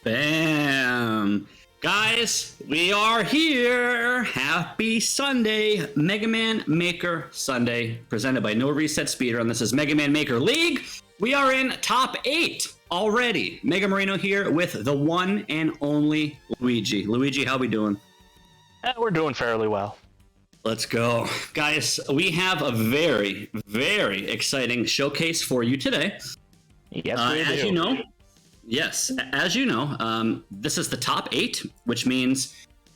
Bam! Guys, we are here! Happy Sunday! Mega Man Maker Sunday, presented by No Reset Speedrun. This is Mega Man Maker League. We are in top 8 already. Mega Marino here with the one and only Luigi. Luigi, how we doing? We're doing fairly well. Let's go. Guys, we have a very, very exciting showcase for you today. Yes, we do. As you know, yes, as you know, this is the top 8, which means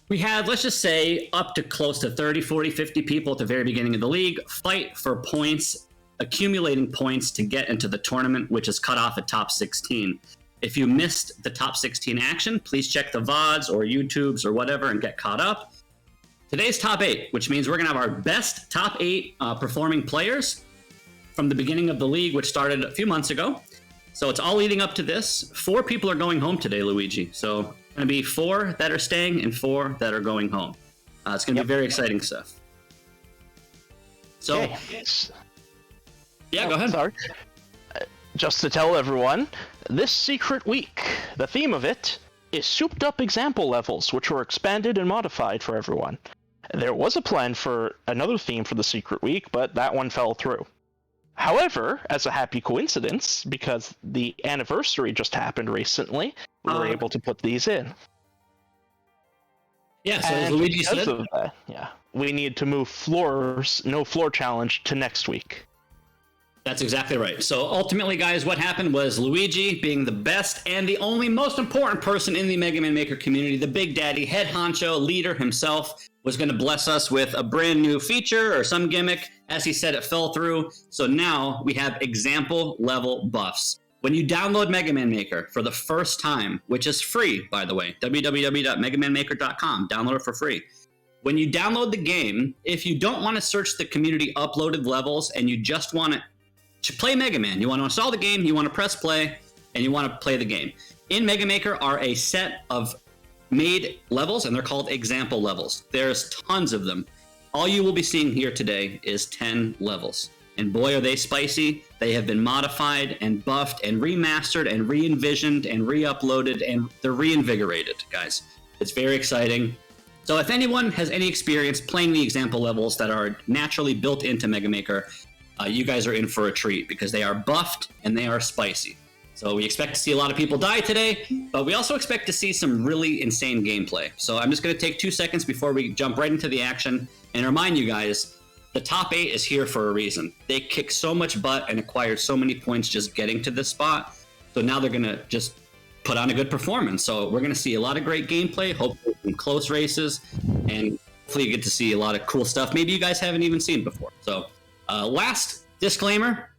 we have, let's just say, up to close to 30, 40, 50 people at the very beginning of the league fight for points, accumulating points to get into the tournament, which is cut off at top 16. If you missed the top 16 action, please check the VODs or YouTubes or whatever and get caught up. Today's top 8, which means we're going to have our best top 8 performing players from the beginning of the league, which started a few months ago. So it's all leading up to this. 4 people are going home today, Luigi. So it's going to be 4 that are staying and 4 that are going home. It's going to be very exciting stuff. So, yeah, go ahead. Sorry. Just to tell everyone, this secret week, the theme of it is souped up example levels, which were expanded and modified for everyone. There was a plan for another theme for the secret week, but that one fell through. However, as a happy coincidence, because the anniversary just happened recently, we were able to put these in. Yeah, so as Luigi said, we need to move no floor challenge to next week. That's exactly right. So ultimately, guys, what happened was Luigi, being the best and the only most important person in the Mega Man Maker community, the big daddy, head honcho, leader himself, was going to bless us with a brand new feature or some gimmick. As he said, it fell through. So now we have example level buffs. When you download Mega Man Maker for the first time, which is free, by the way, www.megamanmaker.com, download it for free. When you download the game, if you don't want to search the community uploaded levels and you just want to play Mega Man, you want to install the game, you want to press play, and you want to play the game. In Mega Maker are a set of made levels, and they're called example levels. There's tons of them. All you will be seeing here today is 10 levels. And boy, are they spicy. They have been modified and buffed and remastered and re-envisioned and re-uploaded, and they're reinvigorated, guys. It's very exciting. So if anyone has any experience playing the example levels that are naturally built into Mega Maker, you guys are in for a treat because they are buffed and they are spicy. So we expect to see a lot of people die today, but we also expect to see some really insane gameplay. So I'm just going to take 2 seconds before we jump right into the action and remind you guys, the top 8 is here for a reason. They kicked so much butt and acquired so many points just getting to this spot. So now they're going to just put on a good performance. So we're going to see a lot of great gameplay, hopefully some close races, and hopefully you get to see a lot of cool stuff maybe you guys haven't even seen before. So last disclaimer,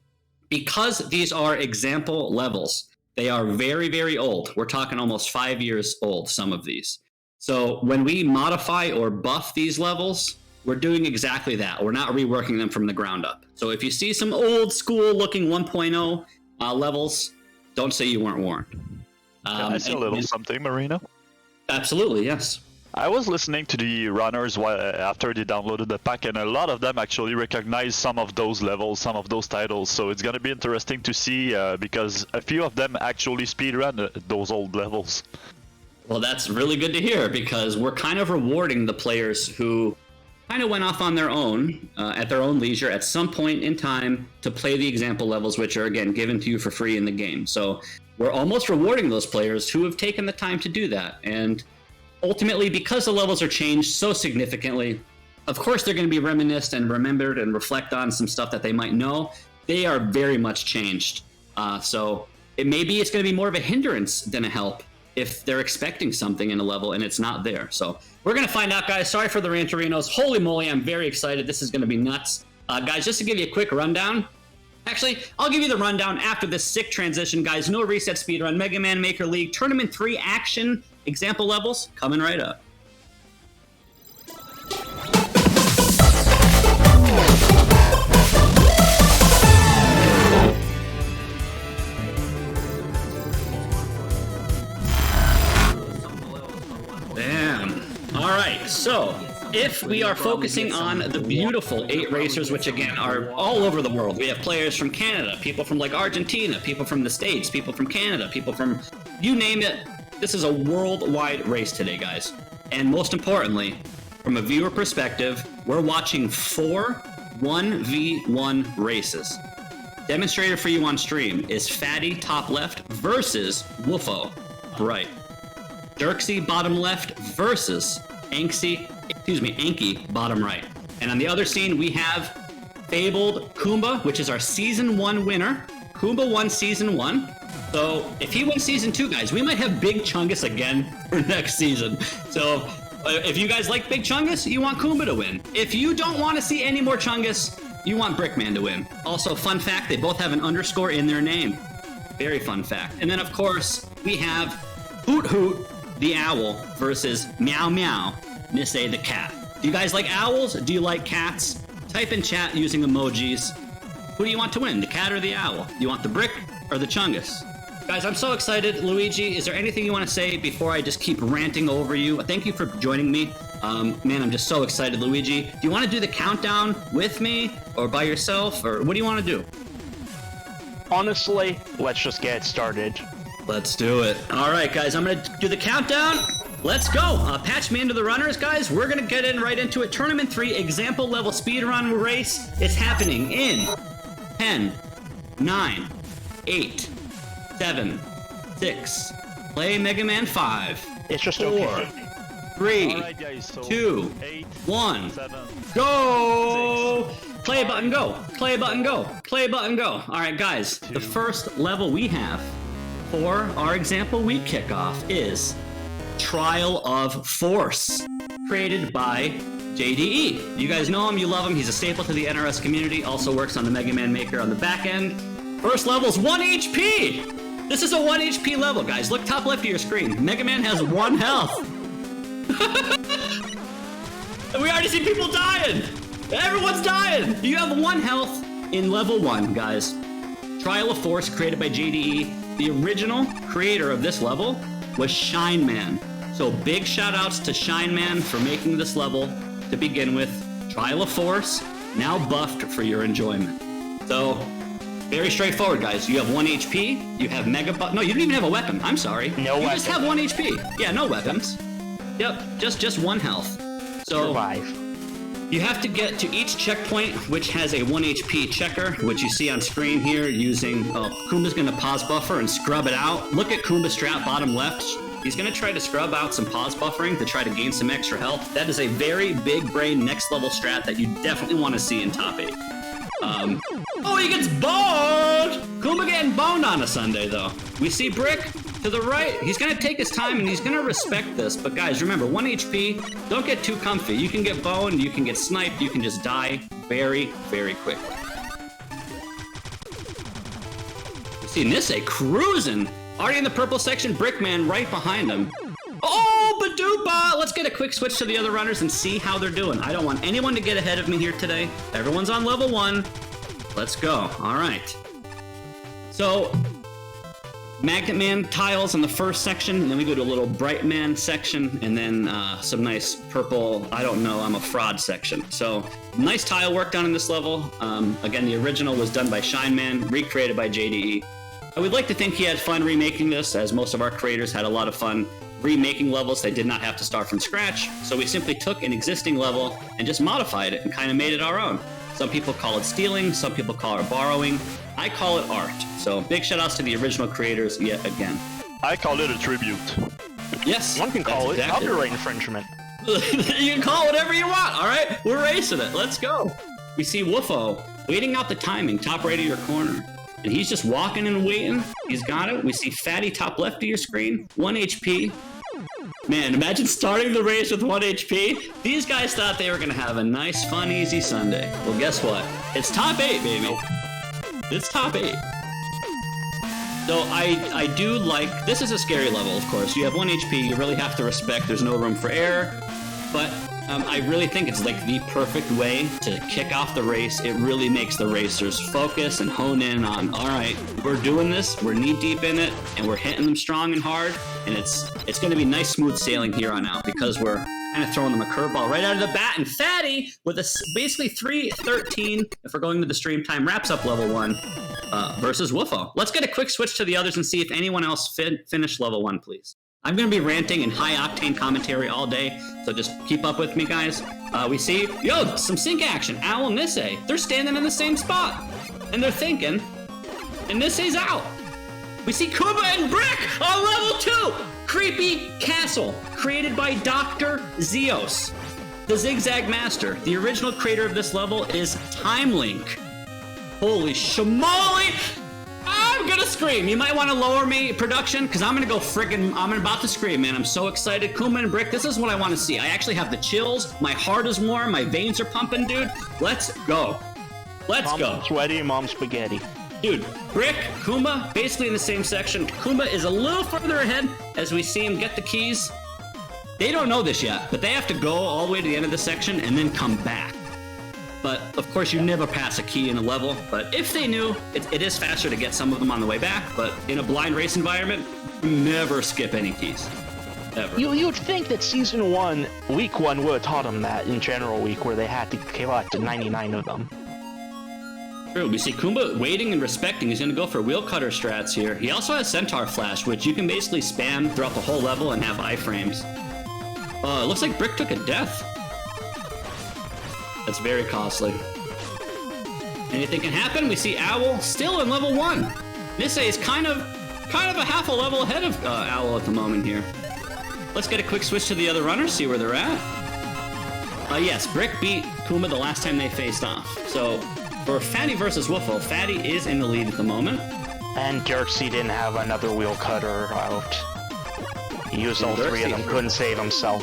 because these are example levels, they are very, very old. We're talking almost 5 years old, some of these. So when we modify or buff these levels, we're doing exactly that. We're not reworking them from the ground up. So if you see some old school looking 1.0 levels, don't say you weren't warned. Can I say a little something, Marino? Absolutely, yes. I was listening to the runners after they downloaded the pack, and a lot of them actually recognize some of those levels, some of those titles. So it's going to be interesting to see because a few of them actually speedrun those old levels. Well, that's really good to hear because we're kind of rewarding the players who kind of went off on their own, at their own leisure at some point in time to play the example levels, which are, again, given to you for free in the game. So we're almost rewarding those players who have taken the time to do that. And ultimately, because the levels are changed so significantly, of course they're going to be reminisced and remembered and reflect on some stuff that they might know. They are very much changed. So maybe it's going to be more of a hindrance than a help if they're expecting something in a level and it's not there. So we're going to find out, guys. Sorry for the Rancherinos. Holy moly, I'm very excited. This is going to be nuts. Guys, just to give you a quick rundown. Actually, I'll give you the rundown after this sick transition, guys. No Reset Speedrun, Mega Man Maker League, Tournament 3 action, example levels, coming right up. Damn. All right, so if we are focusing on the beautiful 8 racers, which again are all over the world, we have players from Canada, people from like Argentina, people from the States, people from Canada, people from you name it, This is a worldwide race today, guys. And most importantly, from a viewer perspective, we're watching 4 1v1 races. Demonstrated for you on stream is Fatty top left versus Woofo right. Dirksy bottom left versus Anky bottom right. And on the other scene, we have Fabled Kumba, which is our Season 1 winner. Kumba won Season 1. So if he wins Season 2, guys, we might have Big Chungus again for next season. So if you guys like Big Chungus, you want Kumba to win. If you don't want to see any more Chungus, you want Brickman to win. Also, fun fact, they both have an underscore in their name. Very fun fact. And then, of course, we have Hoot Hoot the owl versus Meow Meow Nisse the cat. Do you guys like owls? Do you like cats? Type in chat using emojis. Who do you want to win, the cat or the owl? Do you want the brick or the Chungus? Guys, I'm so excited. Luigi, is there anything you want to say before I just keep ranting over you? Thank you for joining me. Man, I'm just so excited, Luigi. Do you want to do the countdown with me or by yourself, or what do you want to do? Honestly, let's just get started. Let's do it. All right, guys, I'm going to do the countdown. Let's go. Patch me into the runners, guys. We're going to get in right into it. Tournament 3, example level speedrun race. It's happening in 10, 9, 8, 7, 6. Play Mega Man 5. It's just 4, okay. 3, Alright, guys, so 2, 8, 1. 7, Go! 6, Play button, go. Play button, go. Play button, go. All right, guys. The first level we have for our example week kickoff is Trial of Force, created by JDE. You guys know him, you love him. He's a staple to the NRS community. Also works on the Mega Man Maker on the back end. First level's 1 HP. This is a 1 HP level, guys. Look top left of your screen. Mega Man has 1 health. We already see people dying. Everyone's dying. You have 1 health in level 1, guys. Trial of Force, created by JDE. The original creator of this level was Shine Man. So big shout outs to Shine Man for making this level to begin with. Trial of Force, now buffed for your enjoyment. So, very straightforward, guys. You have 1 HP, you have Mega No, you don't even have a weapon. I'm sorry. No you weapon. just have 1 HP. Yeah, no weapons. Yep, just 1 health. So, Survive. you have to get to each checkpoint, which has a 1 HP checker, which you see on screen here using... Oh, Kumba's going to pause buffer and scrub it out. Look at Kumba's strat bottom left. He's going to try to scrub out some pause buffering to try to gain some extra health. That is a very big brain next level strat that you definitely want to see in top 8. Oh, he gets boned! Kumba getting boned on a Sunday, though. We see Brick to the right. He's going to take his time, and he's going to respect this. But guys, remember, 1 HP, don't get too comfy. You can get boned, you can get sniped, you can just die very, very quickly. You see Nisse cruising. Already in the purple section, Brickman right behind him. Oh, Badoopa! Let's get a quick switch to the other runners and see how they're doing. I don't want anyone to get ahead of me here today. Everyone's on level 1. Let's go. All right. So, Magnet Man tiles in the first section, and then we go to a little Bright Man section, and then some nice purple, I don't know, I'm a fraud section. So, nice tile work done in this level. Again, the original was done by Shine Man, recreated by JDE. I would like to think he had fun remaking this, as most of our creators had a lot of fun remaking levels. They did not have to start from scratch, so we simply took an existing level and just modified it and kind of made it our own. Some people call it stealing, some people call it borrowing. I call it art. So big shout outs to the original creators yet again. I call it a tribute. Yes. One can call it exactly copyright right. infringement. You can call it whatever you want, all right? We're racing it. Let's go. We see Woofo waiting out the timing, top right of your corner. And he's just walking and waiting. He's got it. We see Fatty top left of your screen, 1 HP. Man, imagine starting the race with 1 HP. These guys thought they were going to have a nice, fun, easy Sunday. Well, guess what? It's top 8, baby. It's top 8. So I do like... This is a scary level, of course. You have 1 HP. You really have to respect. There's no room for error. But I really think it's like the perfect way to kick off the race. It really makes the racers focus and hone in on, all right, we're doing this, we're knee deep in it, and we're hitting them strong and hard, and it's going to be nice smooth sailing here on out because we're kind of throwing them a curveball right out of the bat. And Fatty, with a basically 3-13, if we're going to the stream time, wraps up level 1 versus Woofo. Let's get a quick switch to the others and see if anyone else finished level 1, please. I'm going to be ranting and high-octane commentary all day, so just keep up with me, guys. We see, some sync action. Owl and Nisei, they're standing in the same spot. And they're thinking, and Nisei's out. We see Kuma and Brick on level 2. Creepy Castle, created by Dr. ZEOS, the Zigzag Master. The original creator of this level is Time Link. Holy shamoli! I'm gonna scream. You might want to lower me, production, because I'm gonna go friggin'. I'm about to scream, man. I'm so excited. Kuma and Brick, this is what I want to see. I actually have the chills. My heart is warm. My veins are pumping, dude. Let's go. Let's go. Mom's sweaty, mom's spaghetti. Dude, Brick, Kuma, basically in the same section. Kuma is a little further ahead as we see him get the keys. They don't know this yet, but they have to go all the way to the end of the section and then come back. But, of course, you never pass a key in a level. But if they knew, it is faster to get some of them on the way back. But in a blind race environment, never skip any keys. Ever. You'd think that Season 1, Week 1 would have taught them that in General Week, where they had to collect 99 of them. True, we see Kumba waiting and respecting. He's going to go for wheel cutter strats here. He also has Centaur Flash, which you can basically spam throughout the whole level and have iframes. It looks like Brick took a death. That's very costly. Anything can happen. We see Owl still in level 1. Nisei is kind of a half a level ahead of Owl at the moment here. Let's get a quick switch to the other runners, see where they're at. Yes, Brick beat Kuma the last time they faced off. So for Fatty versus Woofo, Fatty is in the lead at the moment. And Dirksy didn't have another wheel cutter out. He used all 3 of them, couldn't save himself.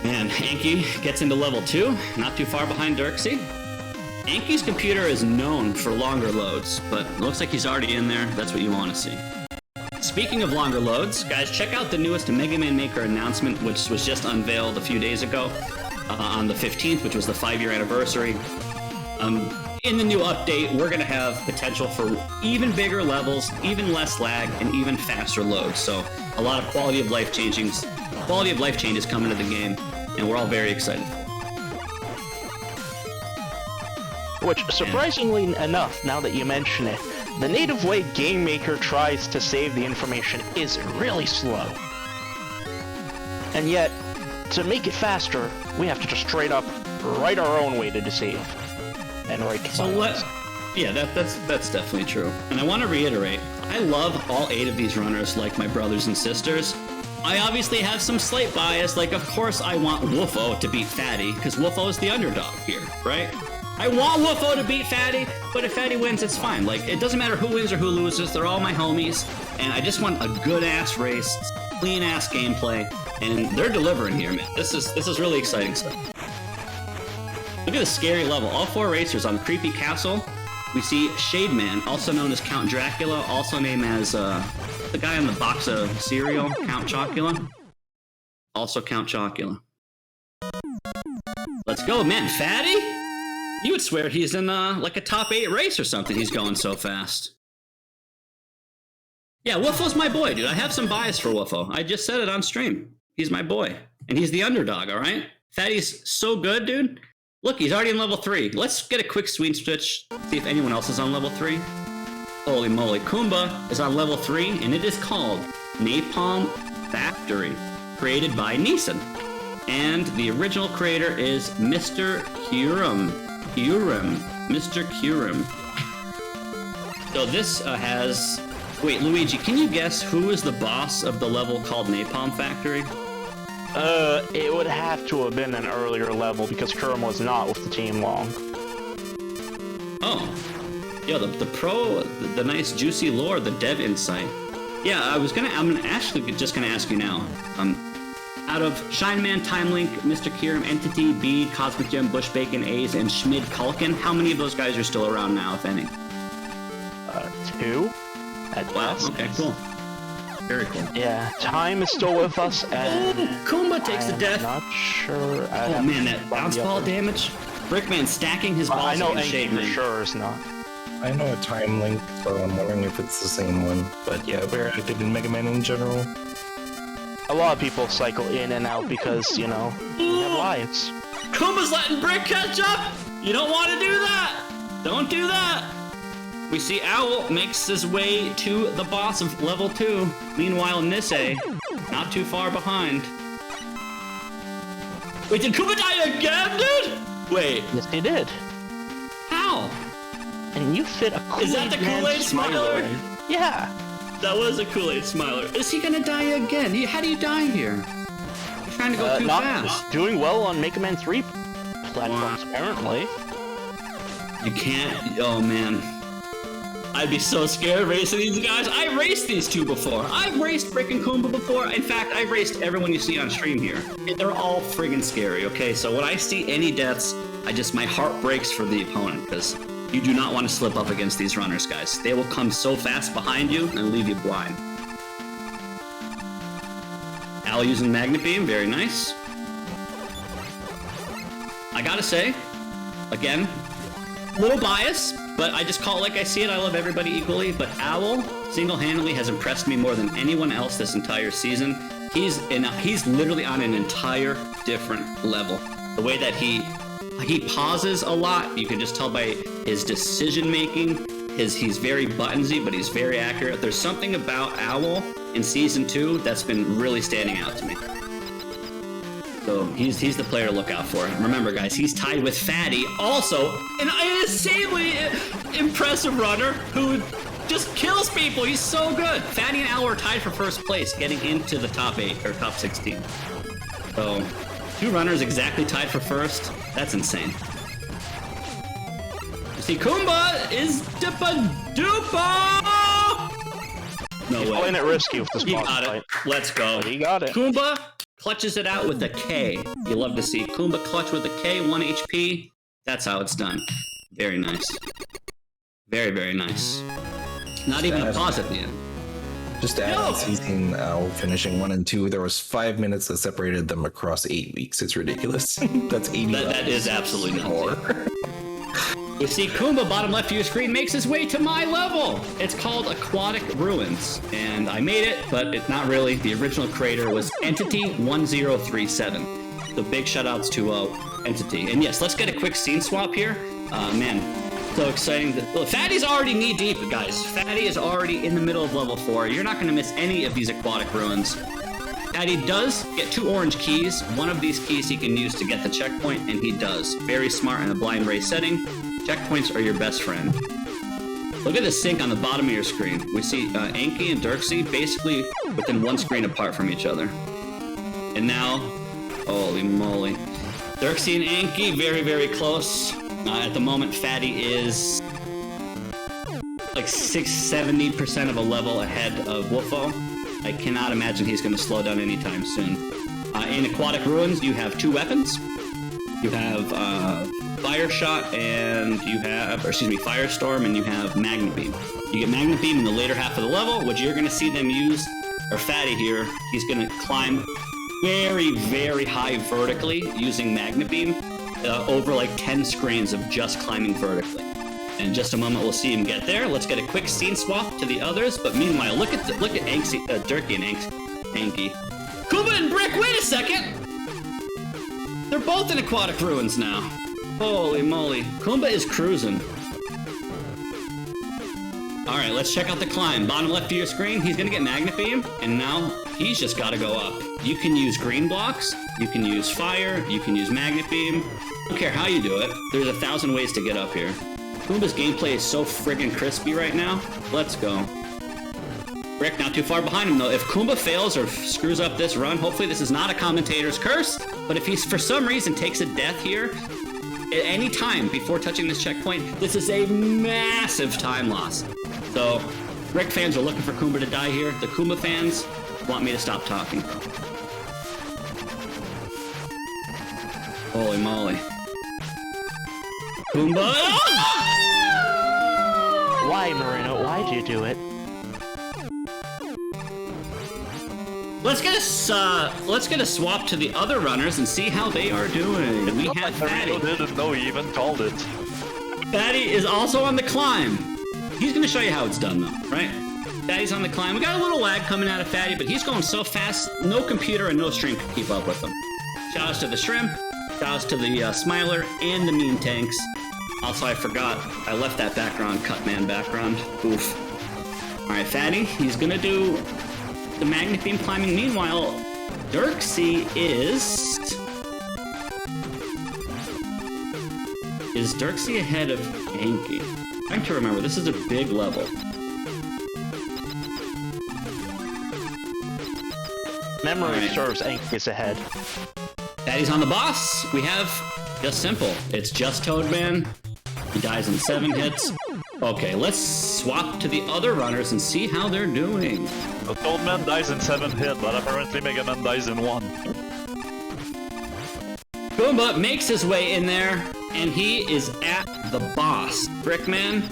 Man, Anki gets into level 2, not too far behind Dirksy. Anki's computer is known for longer loads, but it looks like he's already in there. That's what you want to see. Speaking of longer loads, guys, check out the newest Mega Man Maker announcement, which was just unveiled a few days ago on the 15th, which was the 5-year anniversary. In the new update, we're going to have potential for even bigger levels, even less lag, and even faster loads. So a lot of quality of life changes coming to the game, and we're all very excited for it. Which, surprisingly enough, now that you mention it, the native way Game Maker tries to save the information is really slow. And yet, to make it faster, we have to just straight up write our own way to save. And write files. Yeah, that's definitely true. And I want to reiterate, I love all 8 of these runners like my brothers and sisters. I obviously have some slight bias, like of course I want Woofo to beat Fatty, because Woofo is the underdog here, right? I want Woofo to beat Fatty, but if Fatty wins, it's fine. Like, it doesn't matter who wins or who loses, they're all my homies, and I just want a good-ass race, clean-ass gameplay, and they're delivering here, man. This is really exciting stuff. Look at the scary level. All 4 racers on Creepy Castle. We see Shade Man, also known as Count Dracula, also named as the guy on the box of cereal, Count Chocula. Also Count Chocula. Let's go, man. Fatty? You would swear he's in like a top 8 race or something. He's going so fast. Yeah, Woofo's my boy, dude. I have some bias for Woofo. I just said it on stream. He's my boy. And he's the underdog, all right? Fatty's so good, dude. Look, he's already in level 3. Let's get a quick switch, see if anyone else is on level 3. Holy moly, Kumba is on level 3, and it is called Napalm Factory, created by NIESAN. And the original creator is Mr. Kurum. Mr. Kurum. So this has... Wait, Luigi, can you guess who is the boss of the level called Napalm Factory? It would have to have been an earlier level because Kurum was not with the team long. Oh. Yeah, the nice juicy lore, the dev insight. Yeah, I'm actually just gonna ask you now. Out of Shineman, Time Link, Mr. Kurum, Entity, Bede, Cosmic Gem, Bush Bacon, A's, and Schmid Culkin, how many of those guys are still around now, if any? 2. Wow, okay, cool. Very cool. Yeah, Time is still with us, and... Oh, Kumba takes the death! Not sure... Oh man, that bounce ball damage? Brickman stacking his balls I know against Shade for Man. sure is not. I know a Time Link, so I'm wondering if it's the same one. But yeah, we're active in Mega Man in general. A lot of people cycle in and out because, you know, we have lives. Kumba's letting Brick catch up! You don't want to do that! Don't do that! We see Owl makes his way to the boss of level 2. Meanwhile, Nisei not too far behind. Wait, did Kuma die again, dude? Wait. Yes, he did. How? And you fit a Kool-Aid Is that the Man Kool-Aid Smiler? in. Yeah. That was a Kool-Aid Smiler. Is he gonna die again? How do you die here? You're trying to go too not fast. doing well on Mega Man 3 platforms, apparently. You can't. Oh man. I'd be so scared racing these guys. I raced these two before. I've raced freaking Kumba before. In fact, I've raced everyone you see on stream here. They're all friggin' scary, okay? So when I see any deaths, my heart breaks for the opponent, because you do not want to slip up against these runners, guys. They will come so fast behind you and leave you blind. Al using Magnet Beam, very nice. I gotta say, again, little bias, but I just call it like I see it. I love everybody equally, but Owl single-handedly has impressed me more than anyone else this entire season. He's literally on an entire different level. The way that he pauses a lot, you can just tell by his decision making. He's very buttonsy, but he's very accurate. There's something about Owl in season 2 that's been really standing out to me. So he's the player to look out for. Remember, guys, he's tied with Fatty, also an insanely impressive runner who just kills people. He's so good. Fatty and Al are tied for first place, getting into the top 8 or top 16. So 2 runners exactly tied for first. That's insane. You see, Kumba is Dippa-Dupa! No way. Playing it risky with this He boss got fight. it. Let's go. He got it. Kumba clutches it out with a K. You love to see Kumba clutch with a K, 1 HP. That's how it's done. Very nice. Very, very nice. Not even a pause at the end. Just to add on season finishing 1 and 2, there was 5 minutes that separated them across 8 weeks. It's ridiculous. That's 80 That is absolutely more. nuts. You see, Kumba, bottom left of your screen, makes his way to my level. It's called Aquatic Ruins, and I made it, but it's not really. The original creator was Entity1037. So big shoutouts to Entity. And yes, let's get a quick scene swap here. Man, so exciting. Well, Fatty's already knee deep, guys. Fatty is already in the middle of level 4. You're not going to miss any of these Aquatic Ruins. Fatty does get 2 orange keys. One of these keys he can use to get the checkpoint, and he does. Very smart in a blind race setting. Checkpoints are your best friend. Look at the sync on the bottom of your screen. We see Anki and Dirksy basically within 1 screen apart from each other. And now, holy moly. Dirksy and Anki, very, very close. At the moment, Fatty is like 70% of a level ahead of Wolfo. I cannot imagine he's going to slow down anytime soon. In Aquatic Ruins, you have 2 weapons. You have Fire Shot and you have, Firestorm, and you have Magnet Beam. You get Magnet Beam in the later half of the level, which you're going to see them use, or Fatty here, he's going to climb very, very high vertically using Magnet Beam over like 10 screens of just climbing vertically. In just a moment, we'll see him get there. Let's get a quick scene swap to the others, but meanwhile, look at Anki, Dirky and Anki. Kumba and Brick, wait a second! They're both in Aquatic Ruins now. Holy moly. Kumba is cruising. Alright, let's check out the climb. Bottom left of your screen, he's gonna get Magnet Beam, and now he's just gotta go up. You can use green blocks, you can use fire, you can use Magnet Beam. I don't care how you do it, there's 1,000 ways to get up here. Kumba's gameplay is so friggin' crispy right now. Let's go. Brick not too far behind him though. If Kumba fails or screws up this run, hopefully this is not a commentator's curse, but if he's for some reason takes a death here, at any time before touching this checkpoint, this is a massive time loss. So, Brick fans are looking for Kumba to die here. The Kumba fans want me to stop talking. Holy moly. Kumba! Why, Marino? Why'd you do it? Let's get a swap to the other runners and see how they are doing. We have Fatty. Marino didn't know he even called it. Fatty is also on the climb. He's going to show you how it's done, though, right? Fatty's on the climb. We got a little lag coming out of Fatty, but he's going so fast, no computer and no stream can keep up with him. Shoutouts to the Shrimp, shoutouts to the Smiler, and the Mean Tanks. Also, I forgot, I left that background, Cutman background. Oof. Alright, Fatty, he's going to do the magnet beam climbing. Meanwhile, Dirksy is Dirksy ahead of Anki? I'm trying to remember. This is a big level. Memory serves, Anki is ahead. Daddy's on the boss. We have just simple. It's just Toadman. He dies in 7 hits. Okay, let's swap to the other runners and see how they're doing. The Toadman dies in 7 hits, but apparently Mega Man dies in 1. Goomba makes his way in there, and he is at the boss. Brickman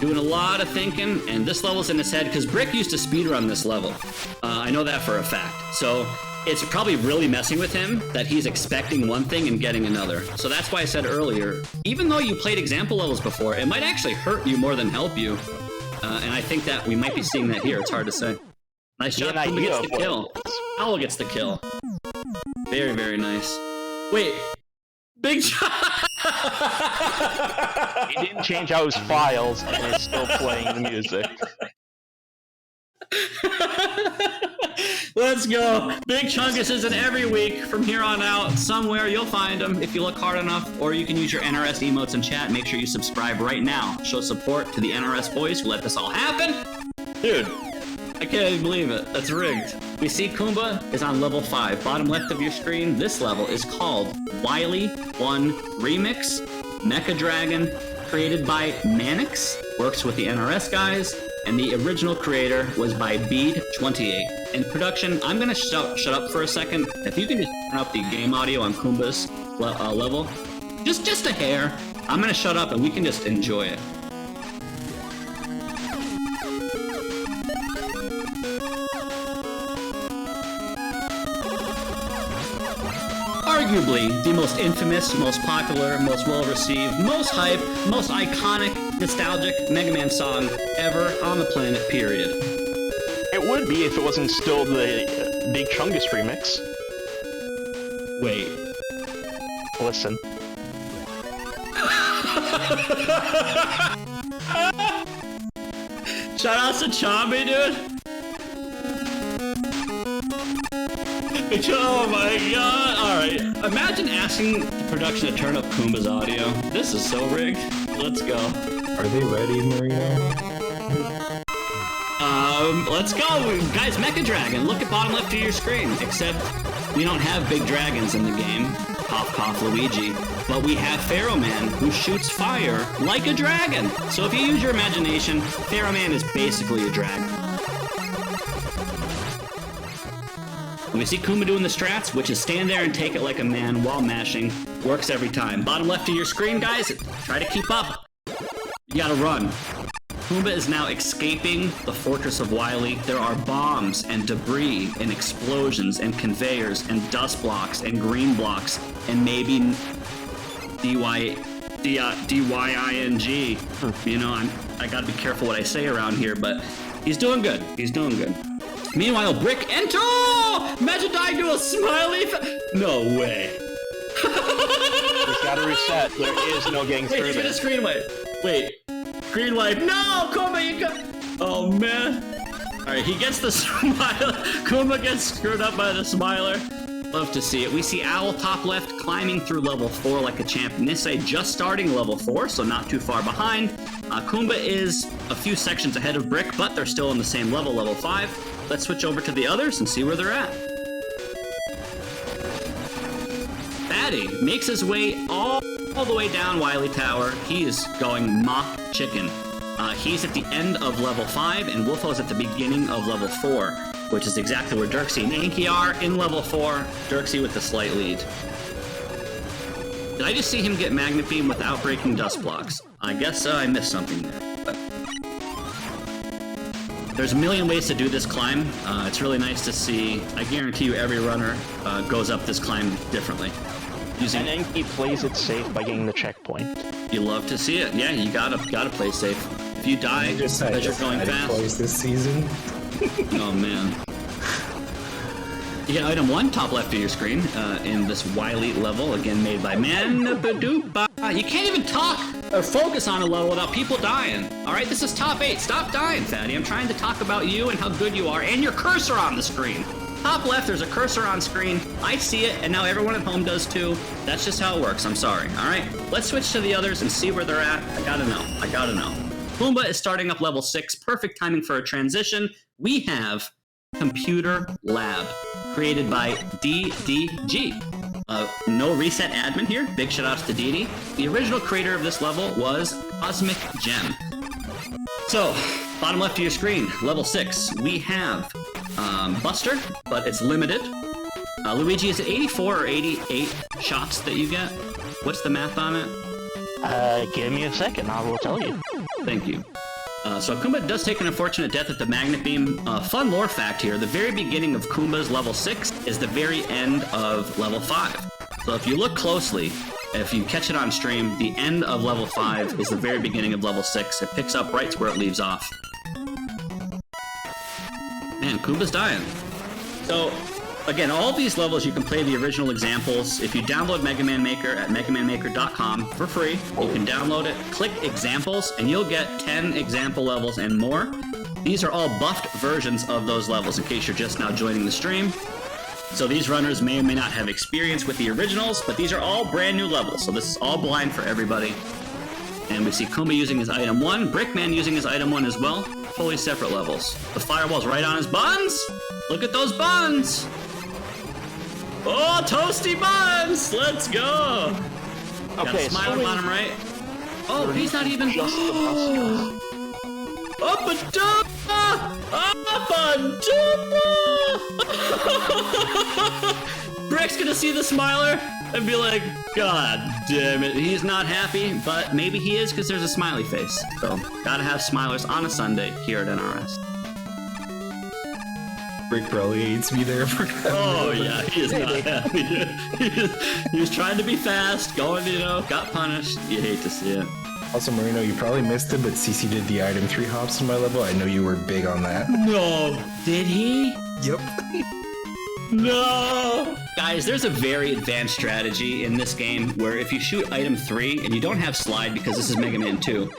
doing a lot of thinking, and this level's in his head, because Brick used to speedrun this level. I know that for a fact. So it's probably really messing with him that he's expecting one thing and getting another. So that's why I said earlier, even though you played example levels before, it might actually hurt you more than help you. And I think that we might be seeing that here. It's hard to say. Nice job. Who gets the kill? Owl gets the kill. Very, very nice. Wait. Big John! He didn't change out his files, and it's still playing the music. Let's go. Big Chungus is in every week from here on out. Somewhere you'll find him if you look hard enough, or you can use your NRS emotes in chat. Make sure you subscribe right now. Show support to the NRS boys who let this all happen. Dude, I can't even believe it. That's rigged. We see Kumba is on level 5. Bottom left of your screen. This level is called Wily 1 Remix. Mecha Dragon, created by MANNIX. Works with the NRS guys. And the original creator was by Bead28. In production, I'm gonna shut up for a second. If you can just turn up the game audio on Kumba's level, just a hair. I'm gonna shut up and we can just enjoy it. Arguably the most infamous, most popular, most well-received, most hype, most iconic, nostalgic Mega Man song ever on the planet, period. It would be if it wasn't still the Big Chungus remix. Wait. Listen. Shoutouts to Chambi, dude! Oh my god! Alright, imagine asking the production to turn up Kumba's audio. This is so rigged. Let's go. Are they ready, Marino? Let's go! Guys, Mecha Dragon, look at bottom left of your screen. Except, we don't have big dragons in the game. Cough, cough, Luigi. But we have Pharaoh Man, who shoots fire like a dragon. So if you use your imagination, Pharaoh Man is basically a dragon. We see Kuma doing the strats, which is stand there and take it like a man while mashing. Works every time. Bottom left of your screen, guys, try to keep up. You gotta run. Kuma is now escaping the Fortress of Wily. There are bombs and debris and explosions and conveyors and dust blocks and green blocks and maybe DYING. You know, I gotta be careful what I say around here, but he's doing good. He's doing good. Meanwhile, Brick enter! Imagine dying to a smiley no way. We've got to reset. There is no getting through this. Wait, screen wipe. Wait. Screen wipe. No! Kuma, you got... Oh, man. Alright, he gets the smiler. Kuma gets screwed up by the smiler. Love to see it. We see Owl top left climbing through level 4 like a champ. Nisei just starting level 4, so not too far behind. Kumba is a few sections ahead of Brick, but they're still on the same level, level 5. Let's switch over to the others and see where they're at. Batty makes his way all the way down Wily Tower. He is going mock chicken. He's at the end of level 5, and Wolfo's at the beginning of level 4, which is exactly where Dirksy and Anki are in level 4. Dirksy with the slight lead. Did I just see him get Magnet Beam without breaking dust blocks? I guess I missed something there. But there's a million ways to do this climb. It's really nice to see. I guarantee you every runner goes up this climb differently. And Anki plays it safe by getting the checkpoint. You love to see it. Yeah, you gotta play safe. If you die because you're going fast. This season. Oh man. You get item 1, top left of your screen, in this Wily level, again made by MANNIX. You can't even talk or focus on a level without people dying. All right, this is top 8. Stop dying, fatty. I'm trying to talk about you and how good you are, and your cursor on the screen. Top left, there's a cursor on screen. I see it, and now everyone at home does too. That's just how it works. I'm sorry. All right, let's switch to the others and see where they're at. I gotta know. Pumbaa is starting up level 6. Perfect timing for a transition. We have Computer Lab, created by DDG. No reset admin here. Big shout outs to DD. The original creator of this level was Cosmic Gem. So, bottom left of your screen, level 6, we have Buster, but it's limited. Luigi, is it 84 or 88 shots that you get? What's the math on it? Give me a second, I will tell you. Thank you. So Kumba does take an unfortunate death at the Magnet Beam. Fun lore fact here, the very beginning of Kumba's level 6 is the very end of level 5. So if you look closely, if you catch it on stream, the end of level 5 is the very beginning of level 6. It picks up right where it leaves off. Man, Kumba's dying. So, again, all these levels you can play the original examples. If you download Mega Man Maker at megamanmaker.com for free, you can download it, click examples, and you'll get 10 example levels and more. These are all buffed versions of those levels in case you're just now joining the stream. So these runners may or may not have experience with the originals, but these are all brand new levels. So this is all blind for everybody. And we see Kumba using his item 1, Brickman using his item 1 as well. Totally separate levels. The firewall's right on his buns. Look at those buns. Oh, toasty buns! Let's go! Okay, got a smile on him, right? Oh, he's not even... Up a dump! Up a dump! Brick's gonna see the smiler and be like, God damn it, he's not happy, but maybe he is because there's a smiley face. So, gotta have smilers on a Sunday here at NRS. Brick probably hates me there for Oh yeah, he is not happy. He was trying to be fast, going, got punished. You hate to see it. Also, Marino, you probably missed it, but CC did the item 3 hops on my level. I know you were big on that. No. Did he? Yep. No! Guys, there's a very advanced strategy in this game where if you shoot item 3 and you don't have slide because this is Mega Man 2,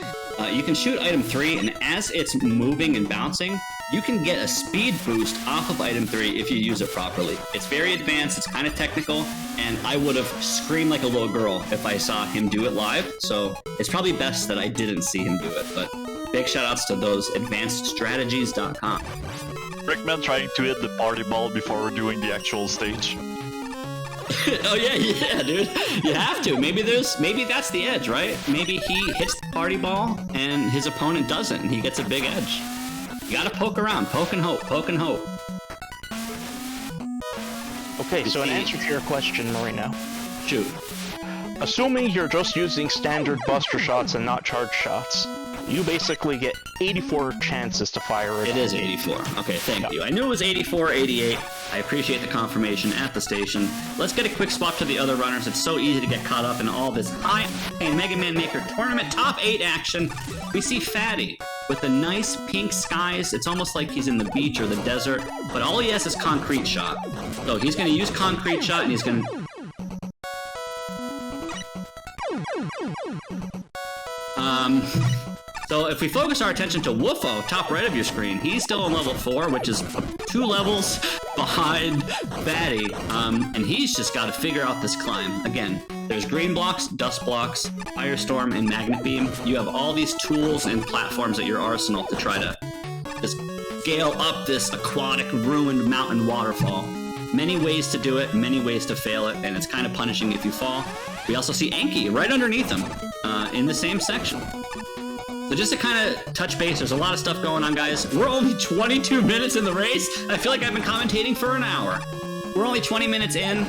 you can shoot item 3 and as it's moving and bouncing, you can get a speed boost off of item 3 if you use it properly. It's very advanced, it's kind of technical, and I would have screamed like a little girl if I saw him do it live, so it's probably best that I didn't see him do it, but big shout outs to those advancedstrategies.com. Brickman trying to hit the party ball before doing the actual stage. Oh yeah, dude. You have to. Maybe that's the edge, right? Maybe he hits the party ball and his opponent doesn't, and he gets a big edge. You gotta poke around, poke and hope, poke and hope. Okay, so in answer to your question, Marino. Shoot. Assuming you're just using standard buster shots and not charge shots, you basically get 84 chances to fire it. It is 84. Okay, thank you. I knew it was 84 or 88. I appreciate the confirmation at the station. Let's get a quick swap to the other runners. It's so easy to get caught up in all this high Mega Man Maker tournament top 8 action. We see Fatty with the nice pink skies. It's almost like he's in the beach or the desert, but all he has is Concrete Shot. So he's going to use Concrete Shot and he's going to... So if we focus our attention to Woofo, top right of your screen, he's still on level 4, which is 2 levels behind Fatty, and he's just got to figure out this climb. Again, there's green blocks, dust blocks, Firestorm, and Magnet Beam. You have all these tools and platforms at your arsenal to try to just scale up this aquatic ruined mountain waterfall. Many ways to do it, many ways to fail it, and it's kind of punishing if you fall. We also see Anki right underneath him in the same section. So just to kind of touch base, there's a lot of stuff going on, guys. We're only 22 minutes in the race. I feel like I've been commentating for an hour. We're only 20 minutes in.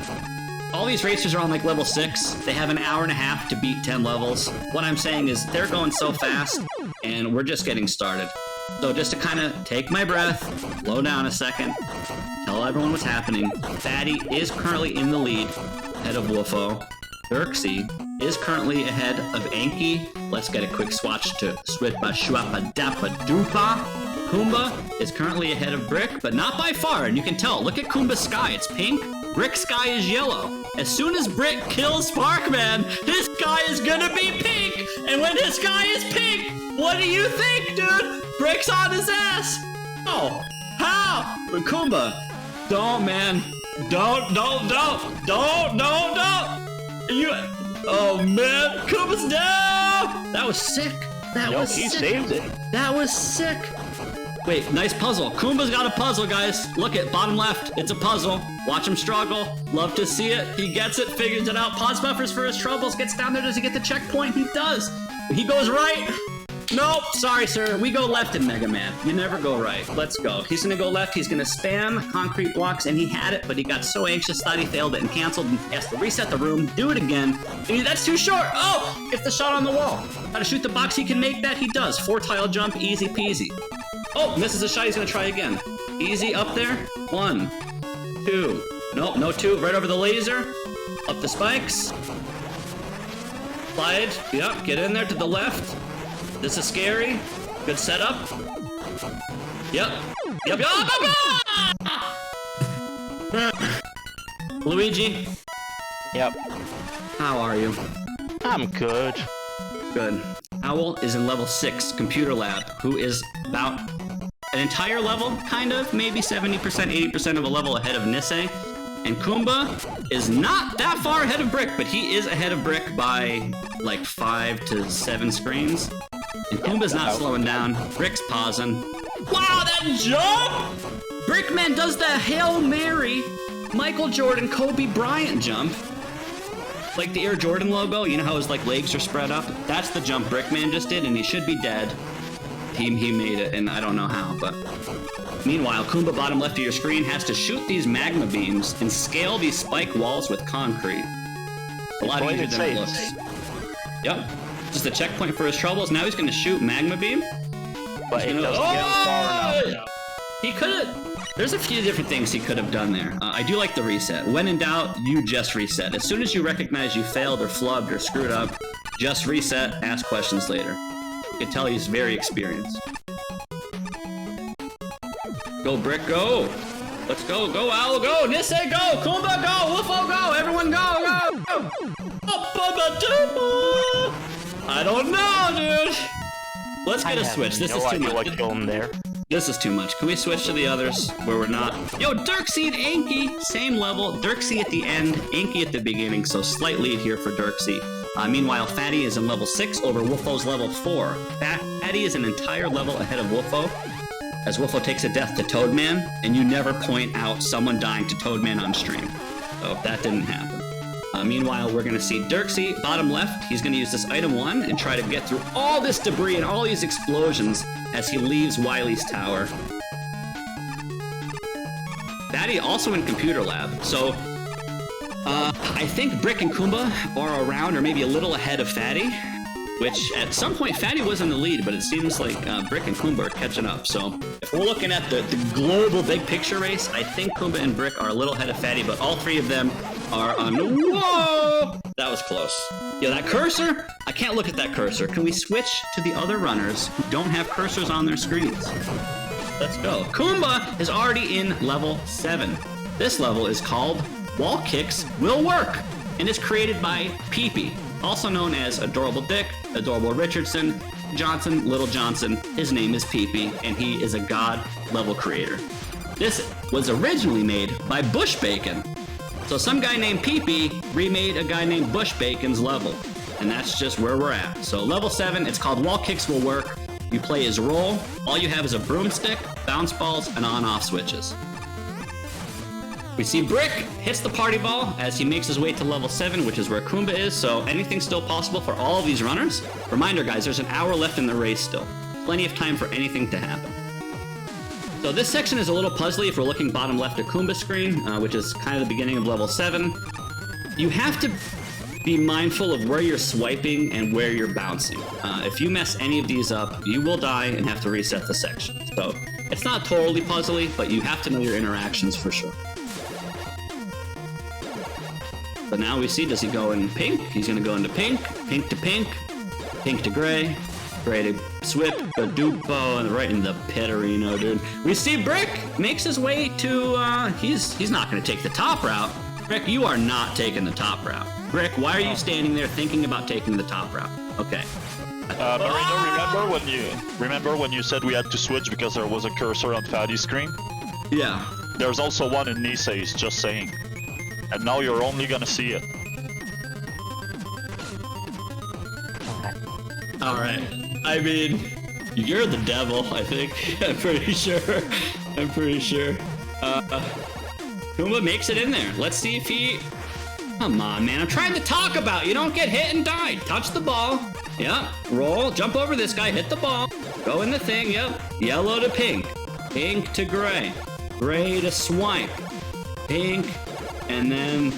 All these racers are on like level 6. They have an hour and a half to beat 10 levels. What I'm saying is they're going so fast, and we're just getting started. So just to kind of take my breath, slow down a second, tell everyone what's happening. Fatty is currently in the lead, ahead of Woofo. Xerxes is currently ahead of Anki. Let's get a quick swatch to Switpa Shuapa Dapa Dupa. Kumba is currently ahead of Brick, but not by far, and you can tell. Look at Kumba's sky, it's pink. Brick's sky is yellow. As soon as Brick kills Sparkman, his sky is gonna be pink! And when his sky is pink, what do you think, dude? Brick's on his ass! Oh, how? But Kumba, don't, man. Don't. You, oh man, Kumba's down! That was sick. He saved it. That was sick. Wait, nice puzzle. Kumba's got a puzzle, guys. Look at bottom left. It's a puzzle. Watch him struggle. Love to see it. He gets it, figures it out. Pause buffers for his troubles. Gets down there. Does he get the checkpoint? He does. He goes right. Nope. Sorry, sir. We go left in Mega Man. You never go right. Let's go. He's going to go left. He's going to spam concrete blocks, and he had it, but he got so anxious, thought he failed it and canceled. And he has to reset the room, do it again. And that's too short. Oh, gets the shot on the wall. Got to shoot the box. He can make that. He does. 4-tile jump. Easy peasy. Oh, misses a shot. He's going to try again. Easy up there. 1, 2. Nope, no 2. Right over the laser. Up the spikes. Slide. Yep, get in there to the left. This is scary. Good setup. Yep. Luigi. Yep. How are you? I'm good. Good. Owl is in level 6, Computer Lab, who is about an entire level, kind of, maybe 70%, 80% of a level ahead of Nisei. And Kumba is not that far ahead of Brick, but he is ahead of Brick by like 5 to 7 screens. And Kumba's not slowing down. Brick's pausing. Wow, that jump! Brickman does the Hail Mary Michael Jordan, Kobe Bryant jump. Like the Air Jordan logo, you know how his like legs are spread up? That's the jump Brickman just did, and he should be dead. He made it, and I don't know how, but... Meanwhile, Kumba, bottom left of your screen, has to shoot these magma beams and scale these spike walls with concrete. A lot easier than it looks. Yep. Just a checkpoint for his troubles. Now he's going to shoot magma beam. But it doesn't get far enough. He could have... There's a few different things he could have done there. I do like the reset. When in doubt, you just reset. As soon as you recognize you failed or flubbed or screwed up, just reset, ask questions later. You can tell he's very experienced. Go, Brick, go! Let's go, go, Owl, go! Nisei, go! Kumba, go! Wolfo, go! Everyone, go, go! I don't know, dude! Let's get a switch. This is too much. There. This is too much. Can we switch to the others where we're not? Yo, Dirksey and Anki, same level. Dirksey at the end, Anki at the beginning, so slight lead here for Dirksey. Meanwhile, Fatty is in level 6 over Wolfo's level 4. Fatty is an entire level ahead of Wolfo, as Wolfo takes a death to Toadman, and you never point out someone dying to Toadman on stream. So that didn't happen. Meanwhile, we're going to see Dirksey, bottom left. He's going to use this item 1 and try to get through all this debris and all these explosions as he leaves Wily's tower. Fatty also in Computer Lab, so I think Brick and Kumba are around or maybe a little ahead of Fatty, which at some point Fatty was in the lead, but it seems like Brick and Kumba are catching up. So if we're looking at the global big picture race, I think Kumba and Brick are a little ahead of Fatty, but all three of them are on... Whoa! That was close. Yo, that cursor? I can't look at that cursor. Can we switch to the other runners who don't have cursors on their screens? Let's go. Kumba is already in level 7. This level is called Wall Kicks Will Work, and is created by Peepee, also known as Adorable Dick, Adorable Richardson, Johnson, Little Johnson. His name is Peepee, and he is a god level creator. This was originally made by Bush Bacon. So some guy named Peepee remade a guy named Bush Bacon's level, and that's just where we're at. So level 7, it's called Wall Kicks Will Work. You play his role. All you have is a broomstick, bounce balls, and on-off switches. We see Brick hits the party ball as he makes his way to level 7, which is where Kumba is, so anything's still possible for all of these runners. Reminder, guys, there's an hour left in the race still. Plenty of time for anything to happen. So this section is a little puzzly if we're looking bottom left at Kumba's screen, which is kind of the beginning of level 7. You have to be mindful of where you're swiping and where you're bouncing. If you mess any of these up, you will die and have to reset the section. So it's not totally puzzly, but you have to know your interactions for sure. But now we see, does he go in pink? He's going to go into pink, pink to pink, pink to gray, gray to Swip a dupo and right in the Petterino, dude. We see Brick makes his way to, he's not going to take the top route. Brick, you are not taking the top route. Brick, why are you standing there thinking about taking the top route? Okay. Marino, remember when you said we had to switch because there was a cursor on Faddy's screen? Yeah. There's also one in NIESAN, just saying. And now you're only gonna see it. Alright. I mean, you're the devil, I think. I'm pretty sure. Kumba makes it in there. Let's see if he... Come on, man. I'm trying to talk about. You don't get hit and die. Touch the ball. Yep. Roll. Jump over this guy. Hit the ball. Go in the thing. Yep. Yellow to pink. Pink to gray. Gray to swipe. Pink. And then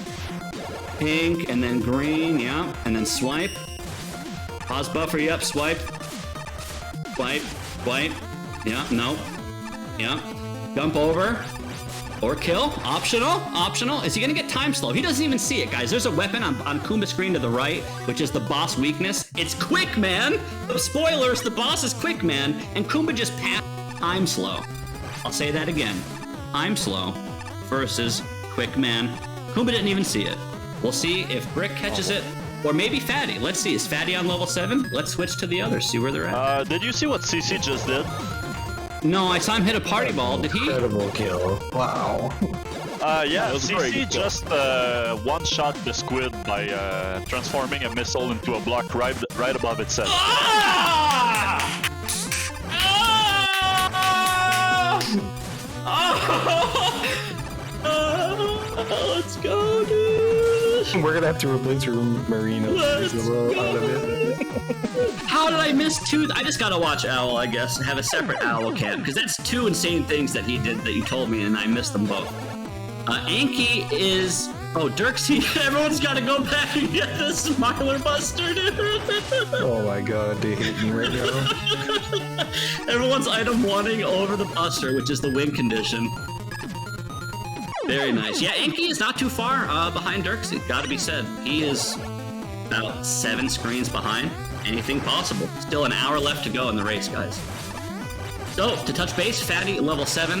pink. And then green. Yep. And then swipe. Pause buffer. Yep. Swipe. Swipe. Swipe. Yep. Nope. Yep. Jump over. Or kill. Optional. Is he gonna get time slow? He doesn't even see it, guys. There's a weapon on Kumba's screen to the right, which is the boss weakness. It's quick, man. Spoilers, the boss is quick, man. And Kumba just passed time slow. I'll say that again. Time slow versus quick, man. Kumba didn't even see it. We'll see if Brick catches it, or maybe Fatty. Let's see. Is Fatty on level 7? Let's switch to the others, see where they're at. Did you see what CC just did? No, I saw him hit a party ball. Did he? Incredible kill. Wow. Yeah, CC just one-shot the squid by transforming a missile into a block right above its head. Let's go, dude. We're gonna have to replace your Marino. Let's out of it. How did I miss two? I just gotta watch Owl, I guess, and have a separate Owl cam, because that's two insane things that he did that you told me, and I missed them both. Anki is... Oh, Dirksy, everyone's gotta go back and get the Smiler Buster, dude. Oh my god, they hate me right now. Everyone's item wanting over the Buster, which is the win condition. Very nice. Yeah, Anki is not too far behind Dirksy, gotta be said. He is about 7 screens behind. Anything possible. Still an hour left to go in the race, guys. So, to touch base, Fatty, level 7,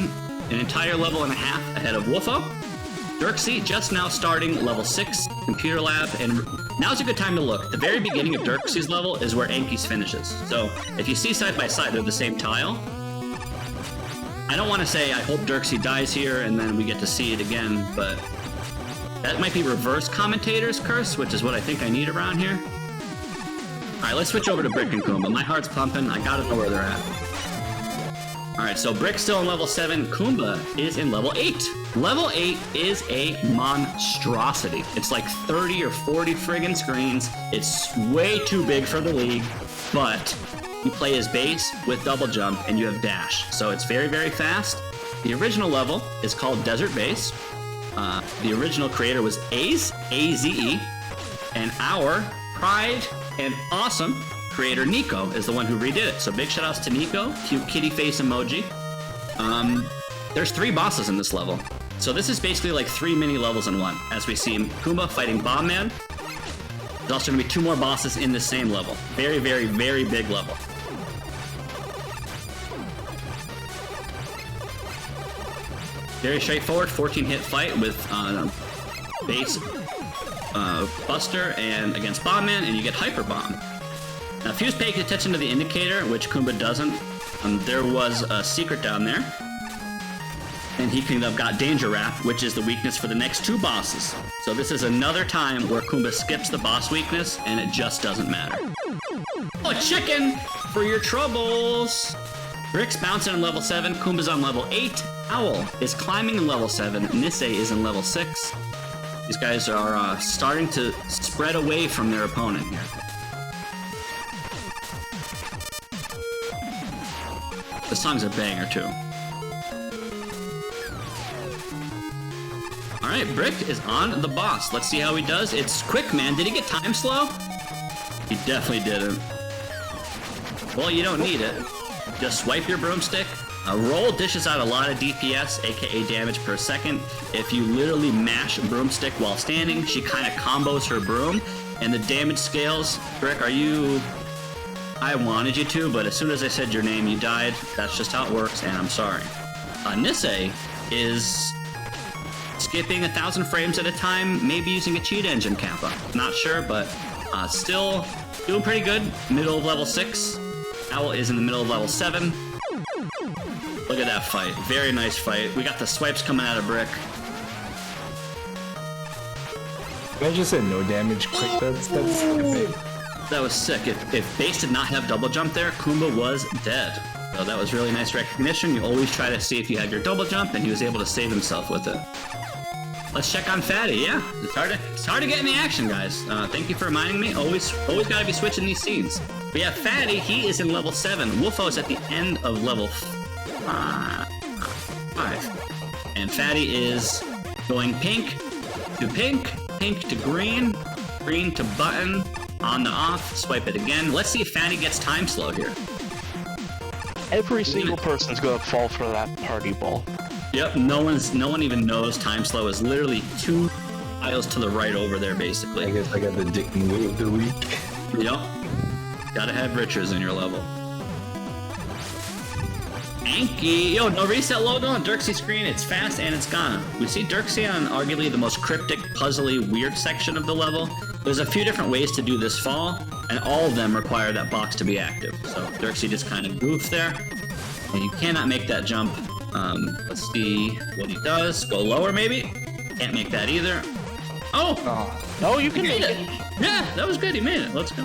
an entire level and a half ahead of Woofo. Dirksy, just now starting level 6, Computer Lab, and now's a good time to look. The very beginning of Dirksy's level is where Anki's finishes. So, if you see side by side, they're the same tile. I don't want to say I hope Dirksy dies here and then we get to see it again, but that might be reverse commentator's curse, which is what I think I need around here. Alright, let's switch over to Brick and Kumba. My heart's pumping. I gotta know where they're at. Alright, so Brick's still in level 7. Kumba is in level 8. Level 8 is a monstrosity. It's like 30 or 40 friggin' screens. It's way too big for the league, but you play as base with double jump and you have dash. So it's very, very fast. The original level is called Desert Base. The original creator was Aze, A-Z-E, and our pride and awesome creator NICO is the one who redid it. So big shout outs to NICO, cute kitty face emoji. There's 3 bosses in this level. So this is basically like 3 mini levels in one, as we see Kumba fighting Bomb Man. There's also gonna be 2 more bosses in the same level. Very, very, very big level. Very straightforward, 14 hit fight with base Buster and against Bomb Man, and you get Hyper Bomb. Now, if he was paying attention to the indicator, which Kumba doesn't, there was a secret down there, and he could have got Danger Wrap, which is the weakness for the next 2 bosses. So this is another time where Kumba skips the boss weakness, and it just doesn't matter. Oh, chicken for your troubles! Brick's bouncing on level 7, Kumba's on level 8, Owl is climbing in level 7, NIESAN is in level 6. These guys are starting to spread away from their opponent here. This song's a banger too. Alright, Brick is on the boss. Let's see how he does. It's quick, man. Did he get time slow? He definitely didn't. Well, you don't need it. Just swipe your broomstick. Roll dishes out a lot of DPS, aka damage per second. If you literally mash broomstick while standing, she kind of combos her broom, and the damage scales. Brick, are you I wanted you to, but as soon as I said your name, you died. That's just how it works, and I'm sorry. NIESAN is skipping 1,000 frames at a time, maybe using a cheat engine kappa. Not sure, but still doing pretty good. Middle of level 6. Owl is in the middle of level 7. Look at that fight. Very nice fight. We got the swipes coming out of Brick. I just said no damage quick. That's epic. That was sick. If base did not have double jump there, Kumba was dead. So that was really nice recognition. You always try to see if you had your double jump, and he was able to save himself with it. Let's check on Fatty. Yeah, it's hard to get in the action, guys. Thank you for reminding me. Always gotta be switching these scenes. But yeah, Fatty, he is in level 7. Wolfo is at the end of level 5. And Fatty is going pink to pink, pink to green, green to button, on the off, swipe it again. Let's see if Fatty gets time slow here. Every single person's gonna fall for that party ball. Yep, no one even knows time slow is literally 2 tiles to the right over there, basically. I guess I got the dick move of the week. Yep. Gotta have Richards in your level. Anky! Yo, no reset logo on Dirksey's screen. It's fast and it's gone. We see Dirksey on arguably the most cryptic, puzzly, weird section of the level. There's a few different ways to do this fall, and all of them require that box to be active. So Dirksey just kind of goofed there. And you cannot make that jump. Let's see what he does. Go lower, maybe? Can't make that either. Oh! No, you can make it. Yeah, that was good. He made it. Let's go.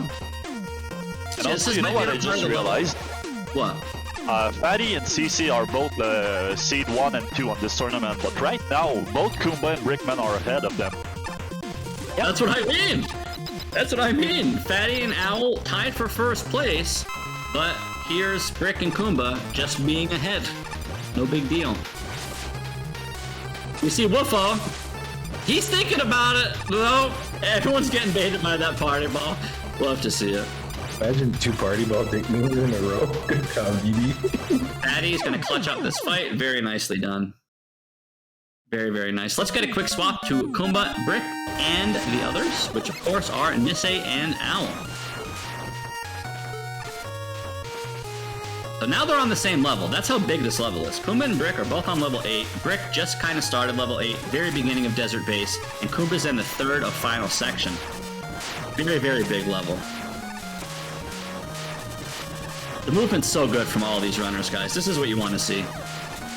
And also, you know what I just realized? What? Fatty and CC are both seed 1 and 2 on this tournament, but right now, both Kumba and Brickman are ahead of them. Yep. That's what I mean! That's what I mean! Fatty and Owl tied for first place, but here's Brick and Kumba just being ahead. No big deal. We see Woofo. He's thinking about it. No, everyone's getting baited by that party ball. We'll have to see it. Imagine 2 party ball dick moves in a row. Good job, BB. Fatty's gonna clutch up this fight. Very nicely done. Very, very nice. Let's get a quick swap to Kumba, Brick, and the others, which of course are NIESAN and Owl. So now they're on the same level. That's how big this level is. Kumba and Brick are both on level 8. Brick just kind of started level 8, very beginning of Desert Base, and Kumba's in the 3rd of Final Section. Very, very big level. The movement's so good from all these runners, guys. This is what you want to see.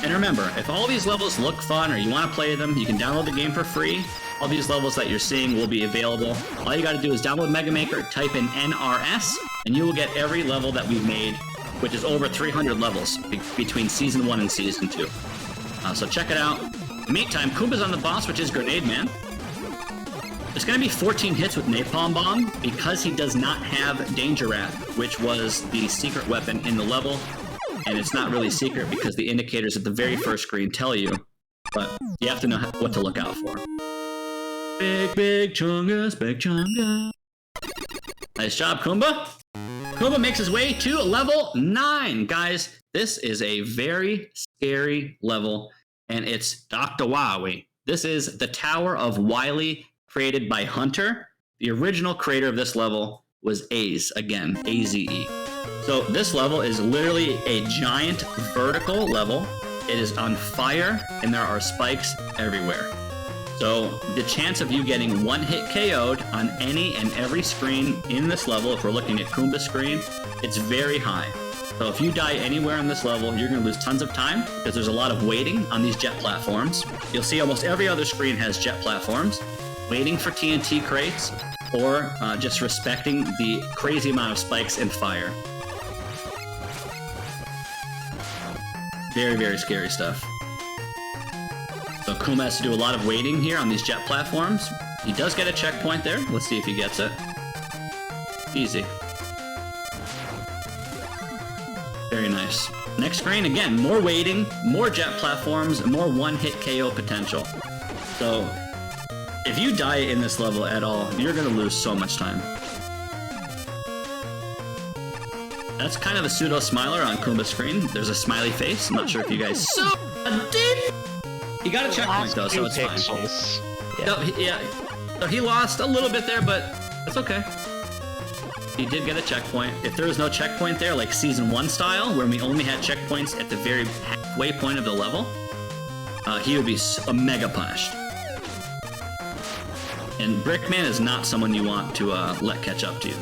And remember, if all these levels look fun or you want to play them, you can download the game for free. All these levels that you're seeing will be available. All you got to do is download Mega Maker, type in NRS, and you will get every level that we've made, which is over 300 levels between Season 1 and Season 2. So check it out. In the meantime, Kumba's on the boss, which is Grenade Man. There's going to be 14 hits with Napalm Bomb because he does not have Danger Rat, which was the secret weapon in the level. And it's not really secret because the indicators at the very first screen tell you, but you have to know what to look out for. Big, big chungus, big chunga. Nice job, Kumba. Kumba makes his way to level 9. Guys, this is a very scary level, and it's Dr. Wily. This is the Tower of Wiley, created by Hunter. The original creator of this level was Aze, again, A-Z-E. So this level is literally a giant vertical level. It is on fire, and there are spikes everywhere. So the chance of you getting one hit KO'd on any and every screen in this level, if we're looking at Kumba's screen, it's very high. So if you die anywhere on this level, you're going to lose tons of time because there's a lot of waiting on these jet platforms. You'll see almost every other screen has jet platforms, waiting for TNT crates, or just respecting the crazy amount of spikes and fire. Very, very scary stuff. So Kumba has to do a lot of waiting here on these jet platforms. He does get a checkpoint there. Let's see if he gets it. Easy. Very nice. Next screen, again, more waiting, more jet platforms, more one-hit KO potential. So if you die in this level at all, you're going to lose so much time. That's kind of a pseudo smiler on Kumba's screen. There's a smiley face. I'm not sure if you guys saw it. He got a checkpoint though, so it's fine. Yeah. So he lost a little bit there, but it's okay. he did get a checkpoint. If there was no checkpoint there, like Season 1 style, where we only had checkpoints at the very halfway point of the level, he would be a mega punished. And Brickman is not someone you want to let catch up to you.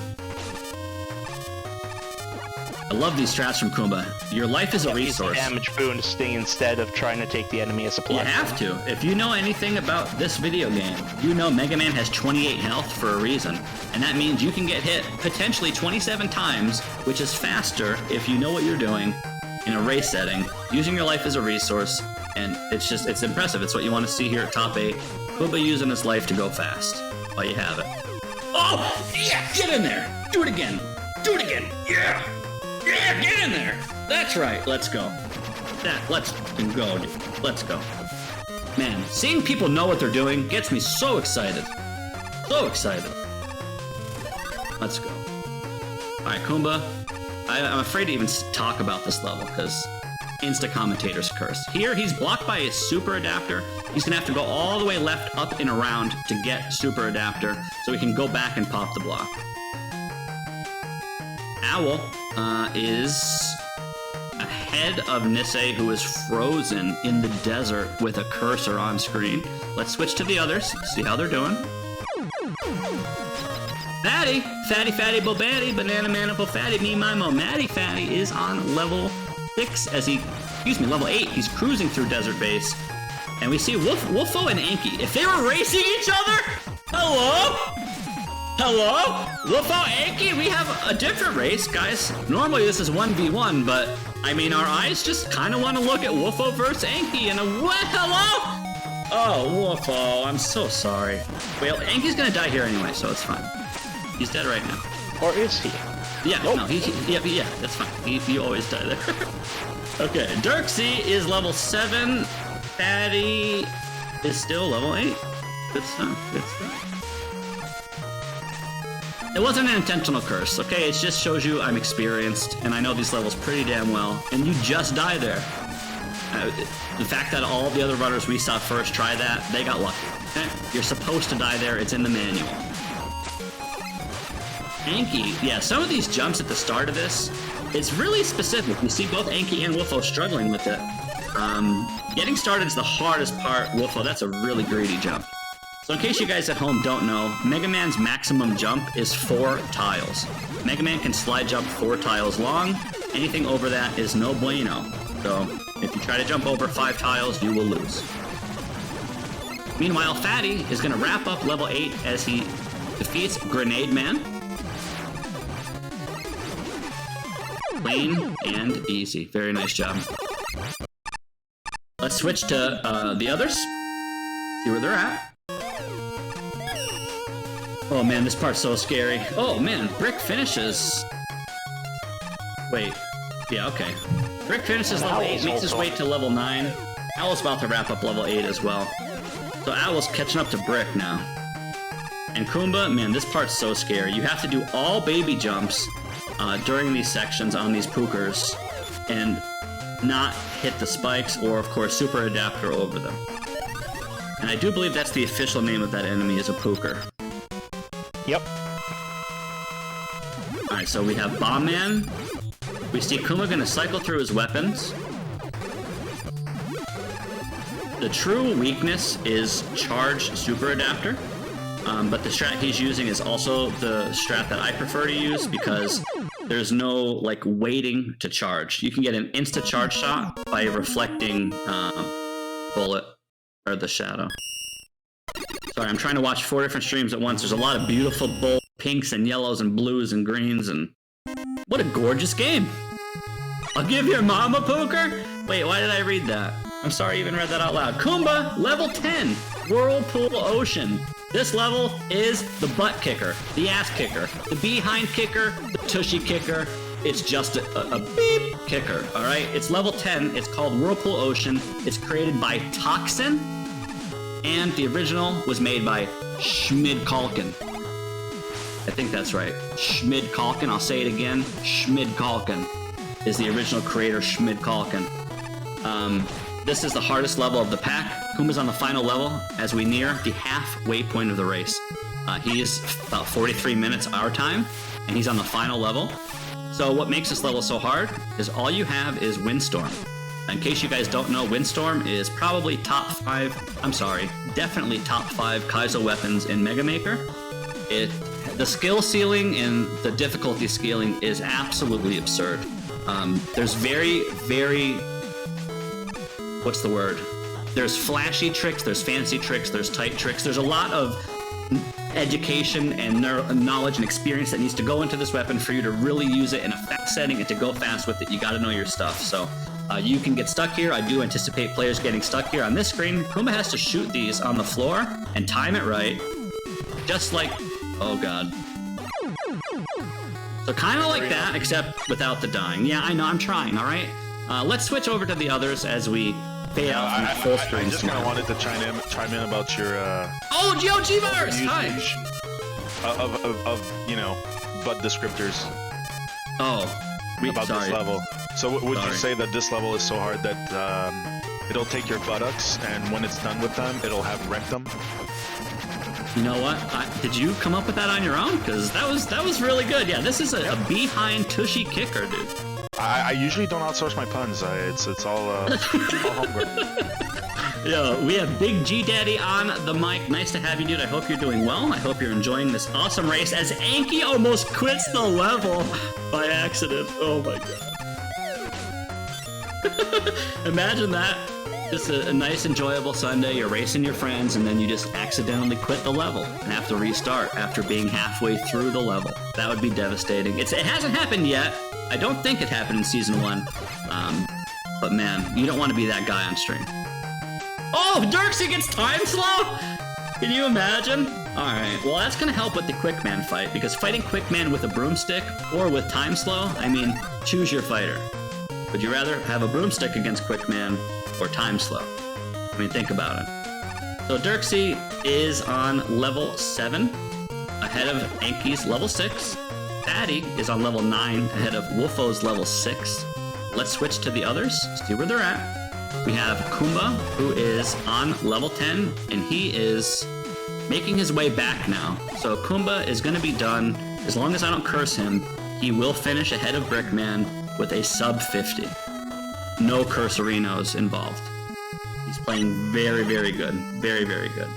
I love these strats from Kumba. Your life is a resource. Damage boosting instead of trying to take the enemy as a platform. You have to. If you know anything about this video game, you know Mega Man has 28 health for a reason. And that means you can get hit potentially 27 times, which is faster if you know what you're doing in a race setting, using your life as a resource. And it's impressive. It's what you want to see here at top 8. Kumba using his life to go fast while you have it. Oh, yeah, get in there. Do it again. Do it again. Yeah. Yeah, get in there! That's right, let's go. Let's go, dude. Let's go. Man, seeing people know what they're doing gets me so excited. So excited. Let's go. Alright, Kumba. I'm afraid to even talk about this level, because insta-commentator's curse. Here, he's blocked by a super adapter. He's gonna have to go all the way left, up, and around to get super adapter, so we can go back and pop the block. Owl is ahead of Nisei, who is frozen in the desert with a cursor on screen. Let's switch to the others, see how they're doing. Fatty, Fatty, Bobatty, Banana Maniple, Fatty, Me, Mimo, Matty Fatty is on level 6 as level 8. He's cruising through Desert Base. And we see Wolfo and Anki. If they were racing each other, hello? Hello? Wolfo, Anki, we have a different race, guys. Normally this is 1v1, but I mean, our eyes just kind of want to look at Wolfo versus Anki and hello? Oh, Wolfo, I'm so sorry. Well, Anki's gonna die here anyway, so it's fine. He's dead right now. Or is he? Yeah, nope. No, yeah, that's fine. You always die there. Okay, Dirksy is level 7. Fatty is still level 8. Good stuff, good stuff. It wasn't an intentional curse, okay? It just shows you I'm experienced, and I know these levels pretty damn well, and you just die there. The fact that all the other runners we saw first try that, they got lucky, okay? You're supposed to die there, it's in the manual. Anki, yeah, some of these jumps at the start of this, it's really specific. You see both Anki and Wolfo struggling with it. Getting started is the hardest part. Wolfo, that's a really greedy jump. So in case you guys at home don't know, Mega Man's maximum jump is 4 tiles. Mega Man can slide jump 4 tiles long. Anything over that is no bueno. So if you try to jump over 5 tiles, you will lose. Meanwhile, Fatty is going to wrap up level 8 as he defeats Grenade Man. Clean and easy. Very nice job. Let's switch to the others. See where they're at. Oh man, this part's so scary. Oh man, Brick finishes. Wait. Yeah, okay. Brick finishes level 8, makes his way to level 9. Owl's about to wrap up level 8 as well. So Owl's catching up to Brick now. And Kumba, man, this part's so scary. You have to do all baby jumps during these sections on these pookers and not hit the spikes or, of course, super adapter over them. And I do believe that's the official name of that enemy, is a pooker. Yep. Alright, so we have Bomb Man. We see Kuma gonna cycle through his weapons. The true weakness is Charge Super Adapter. But the strat he's using is also the strat that I prefer to use because there's no, like, waiting to charge. You can get an insta-charge shot by reflecting bullet, or the shadow. Sorry, I'm trying to watch 4 different streams at once. There's a lot of beautiful bold pinks and yellows and blues and greens, and what a gorgeous game. I'll give your mom a poker? Wait, why did I read that? I'm sorry I even read that out loud. Kumba, level 10, Whirlpool Ocean. This level is the butt kicker, the ass kicker, the behind kicker, the tushy kicker. It's just a beep kicker, all right? It's level 10. It's called Whirlpool Ocean. It's created by Toxin, and the original was made by Schmid-Kalkin. I think that's right. Schmid-Kalkin. I'll say it again. Schmid-Kalkin is the original creator, Schmid-Kalkin. This is the hardest level of the pack. Kuma's on the final level as we near the halfway point of the race. He's about 43 minutes our time, and he's on the final level. So what makes this level so hard is all you have is Windstorm. In case you guys don't know, Windstorm is probably definitely top 5 Kaizo weapons in Mega Maker. The skill ceiling and the difficulty scaling is absolutely absurd. There's what's the word? There's flashy tricks, there's fancy tricks, there's tight tricks. There's a lot of education and knowledge and experience that needs to go into this weapon for you to really use it in a fast setting and to go fast with it. You got to know your stuff. So you can get stuck here. I do anticipate players getting stuck here. On this screen, Kuma has to shoot these on the floor and time it right. Just like, oh god. So kind of like that, except without the dying. Yeah, I know, I'm trying, all right? Let's switch over to the others as we fade out from the full screen. I just kind of wanted to chime in about your oh, G-Bars! Hi! Of bud descriptors. Oh, about sorry. this level. So would Sorry. you say that this level is so hard that it'll take your buttocks, and when it's done with them, it'll have wrecked them? You know what? Did you come up with that on your own? Because that was really good. Yeah, this is a behind tushy kicker, dude. I usually don't outsource my puns. It's all homegrown. Yo, we have Big G Daddy on the mic. Nice to have you, dude. I hope you're doing well. I hope you're enjoying this awesome race as Anki almost quits the level by accident. Oh my god. Imagine that. Just a nice, enjoyable Sunday. You're racing your friends, and then you just accidentally quit the level and have to restart after being halfway through the level. That would be devastating. It hasn't happened yet. I don't think it happened in Season 1. But man, you don't want to be that guy on stream. Oh, Dirksy gets time slow? Can you imagine? Alright, well that's going to help with the Quickman fight, because fighting Quickman with a broomstick or with time slow, I mean, choose your fighter. Would you rather have a broomstick against Quickman or time slow? I mean, think about it. So Dirksy is on level 7, ahead of Anki's level 6. Daddy is on level 9, ahead of Wolfo's level 6. Let's switch to the others, see where they're at. We have Kumba, who is on level 10, and he is making his way back now. So Kumba is going to be done, as long as I don't curse him, he will finish ahead of Brickman with a sub 50. No cursorinos involved. He's playing very, very good. Very, very good.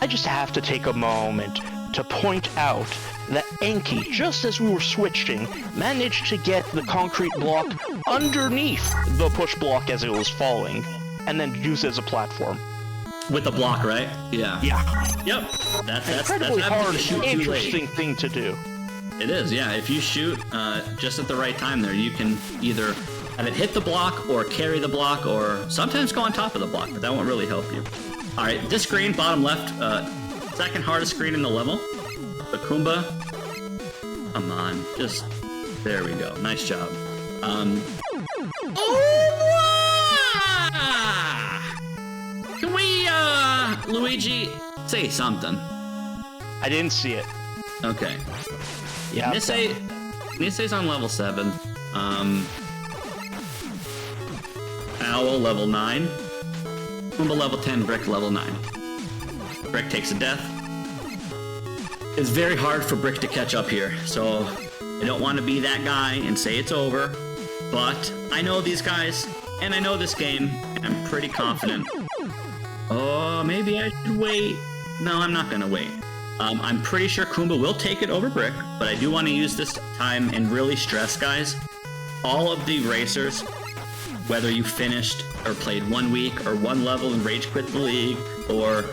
I just have to take a moment to point out that Anki, just as we were switching, managed to get the concrete block underneath the push block as it was falling, and then use it as a platform. With the block, right? Yeah. Yeah. Yep. That's Incredibly happened hard to shoot and too late. interesting thing to do. It is, yeah. If you shoot just at the right time there, you can either have it hit the block or carry the block or sometimes go on top of the block, but that won't really help you. All right, this screen, bottom left, second hardest screen in the level. The Kumba, come on, just, there we go. Nice job. Can we, Luigi, say something? I didn't see it. Okay. Yeah. Nisei's on level 7. Owl level 9. Kumba level 10, Brick level 9. Brick takes a death. It's very hard for Brick to catch up here, so I don't want to be that guy and say it's over, but I know these guys, and I know this game, and I'm pretty confident. Oh, maybe I should wait. No, I'm not going to wait. I'm pretty sure Kumba will take it over Brick, but I do want to use this time and really stress, guys, all of the racers, whether you finished or played 1 week or 1 level and rage quit the league, or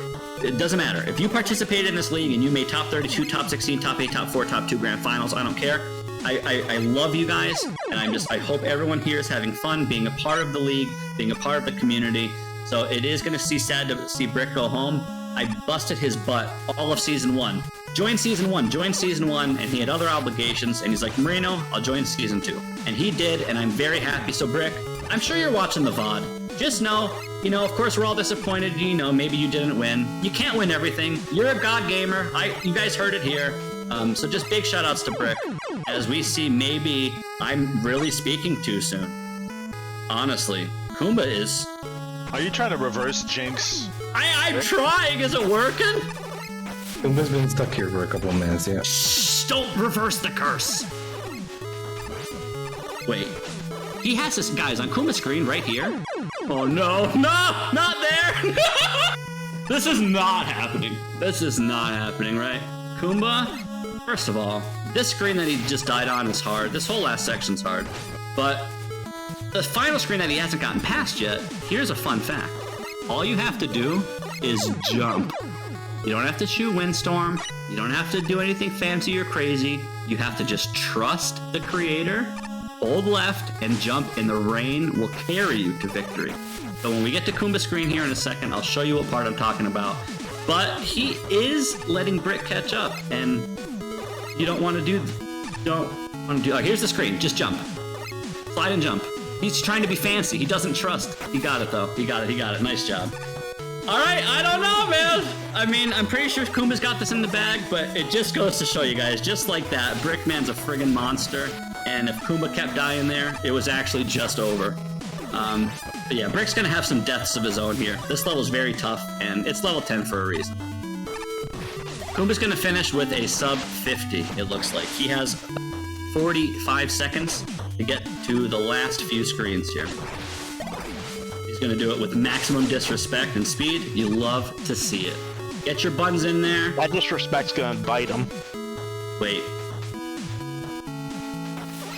it doesn't matter. If you participated in this league and you made top 32, top 16, top 8, top 4, top 2 grand finals, I don't care. I love you guys, and I hope everyone here is having fun being a part of the league, being a part of the community. So it is going to be sad to see Brick go home. I busted his butt all of Season 1. Join Season 1, and he had other obligations, and he's like, Marino, I'll join Season 2. And he did, and I'm very happy. So Brick, I'm sure you're watching the VOD. Just know, of course we're all disappointed, maybe you didn't win. You can't win everything. You're a god gamer. You guys heard it here. So just big shout outs to Brick, as we see maybe I'm really speaking too soon. Honestly, Kumba is... Are you trying to reverse jinx? I'm trying. Is it working? Kumba's been stuck here for a couple of minutes, yeah. Shh, don't reverse the curse. Wait. He has this, guys, on Kuma's screen right here. Oh no, no, not there. This is not happening. This is not happening, right? Kumba, first of all, this screen that he just died on is hard. This whole last section's hard. But the final screen that he hasn't gotten past yet, here's a fun fact. All you have to do is jump. You don't have to shoot Windstorm. You don't have to do anything fancy or crazy. You have to just trust the creator, hold left, and jump, and the rain will carry you to victory. So when we get to Kumba's screen here in a second, I'll show you what part I'm talking about. But he is letting Brick catch up, and you don't want to do... Oh, here's the screen. Just jump. Slide and jump. He's trying to be fancy. He doesn't trust. He got it, though. He got it. Nice job. All right, I don't know, man. I mean, I'm pretty sure Kumba's got this in the bag, but it just goes to show you guys, just like that, Brickman's a friggin' monster, and if Kumba kept dying there, it was actually just over. But yeah, Brick's gonna have some deaths of his own here. This level's very tough, and it's level 10 for a reason. Kumba's gonna finish with a sub 50, it looks like. He has 45 seconds to get to the last few screens here. He's gonna do it with maximum disrespect and speed. You love to see it. Get your buttons in there. That disrespect's gonna bite him. Wait.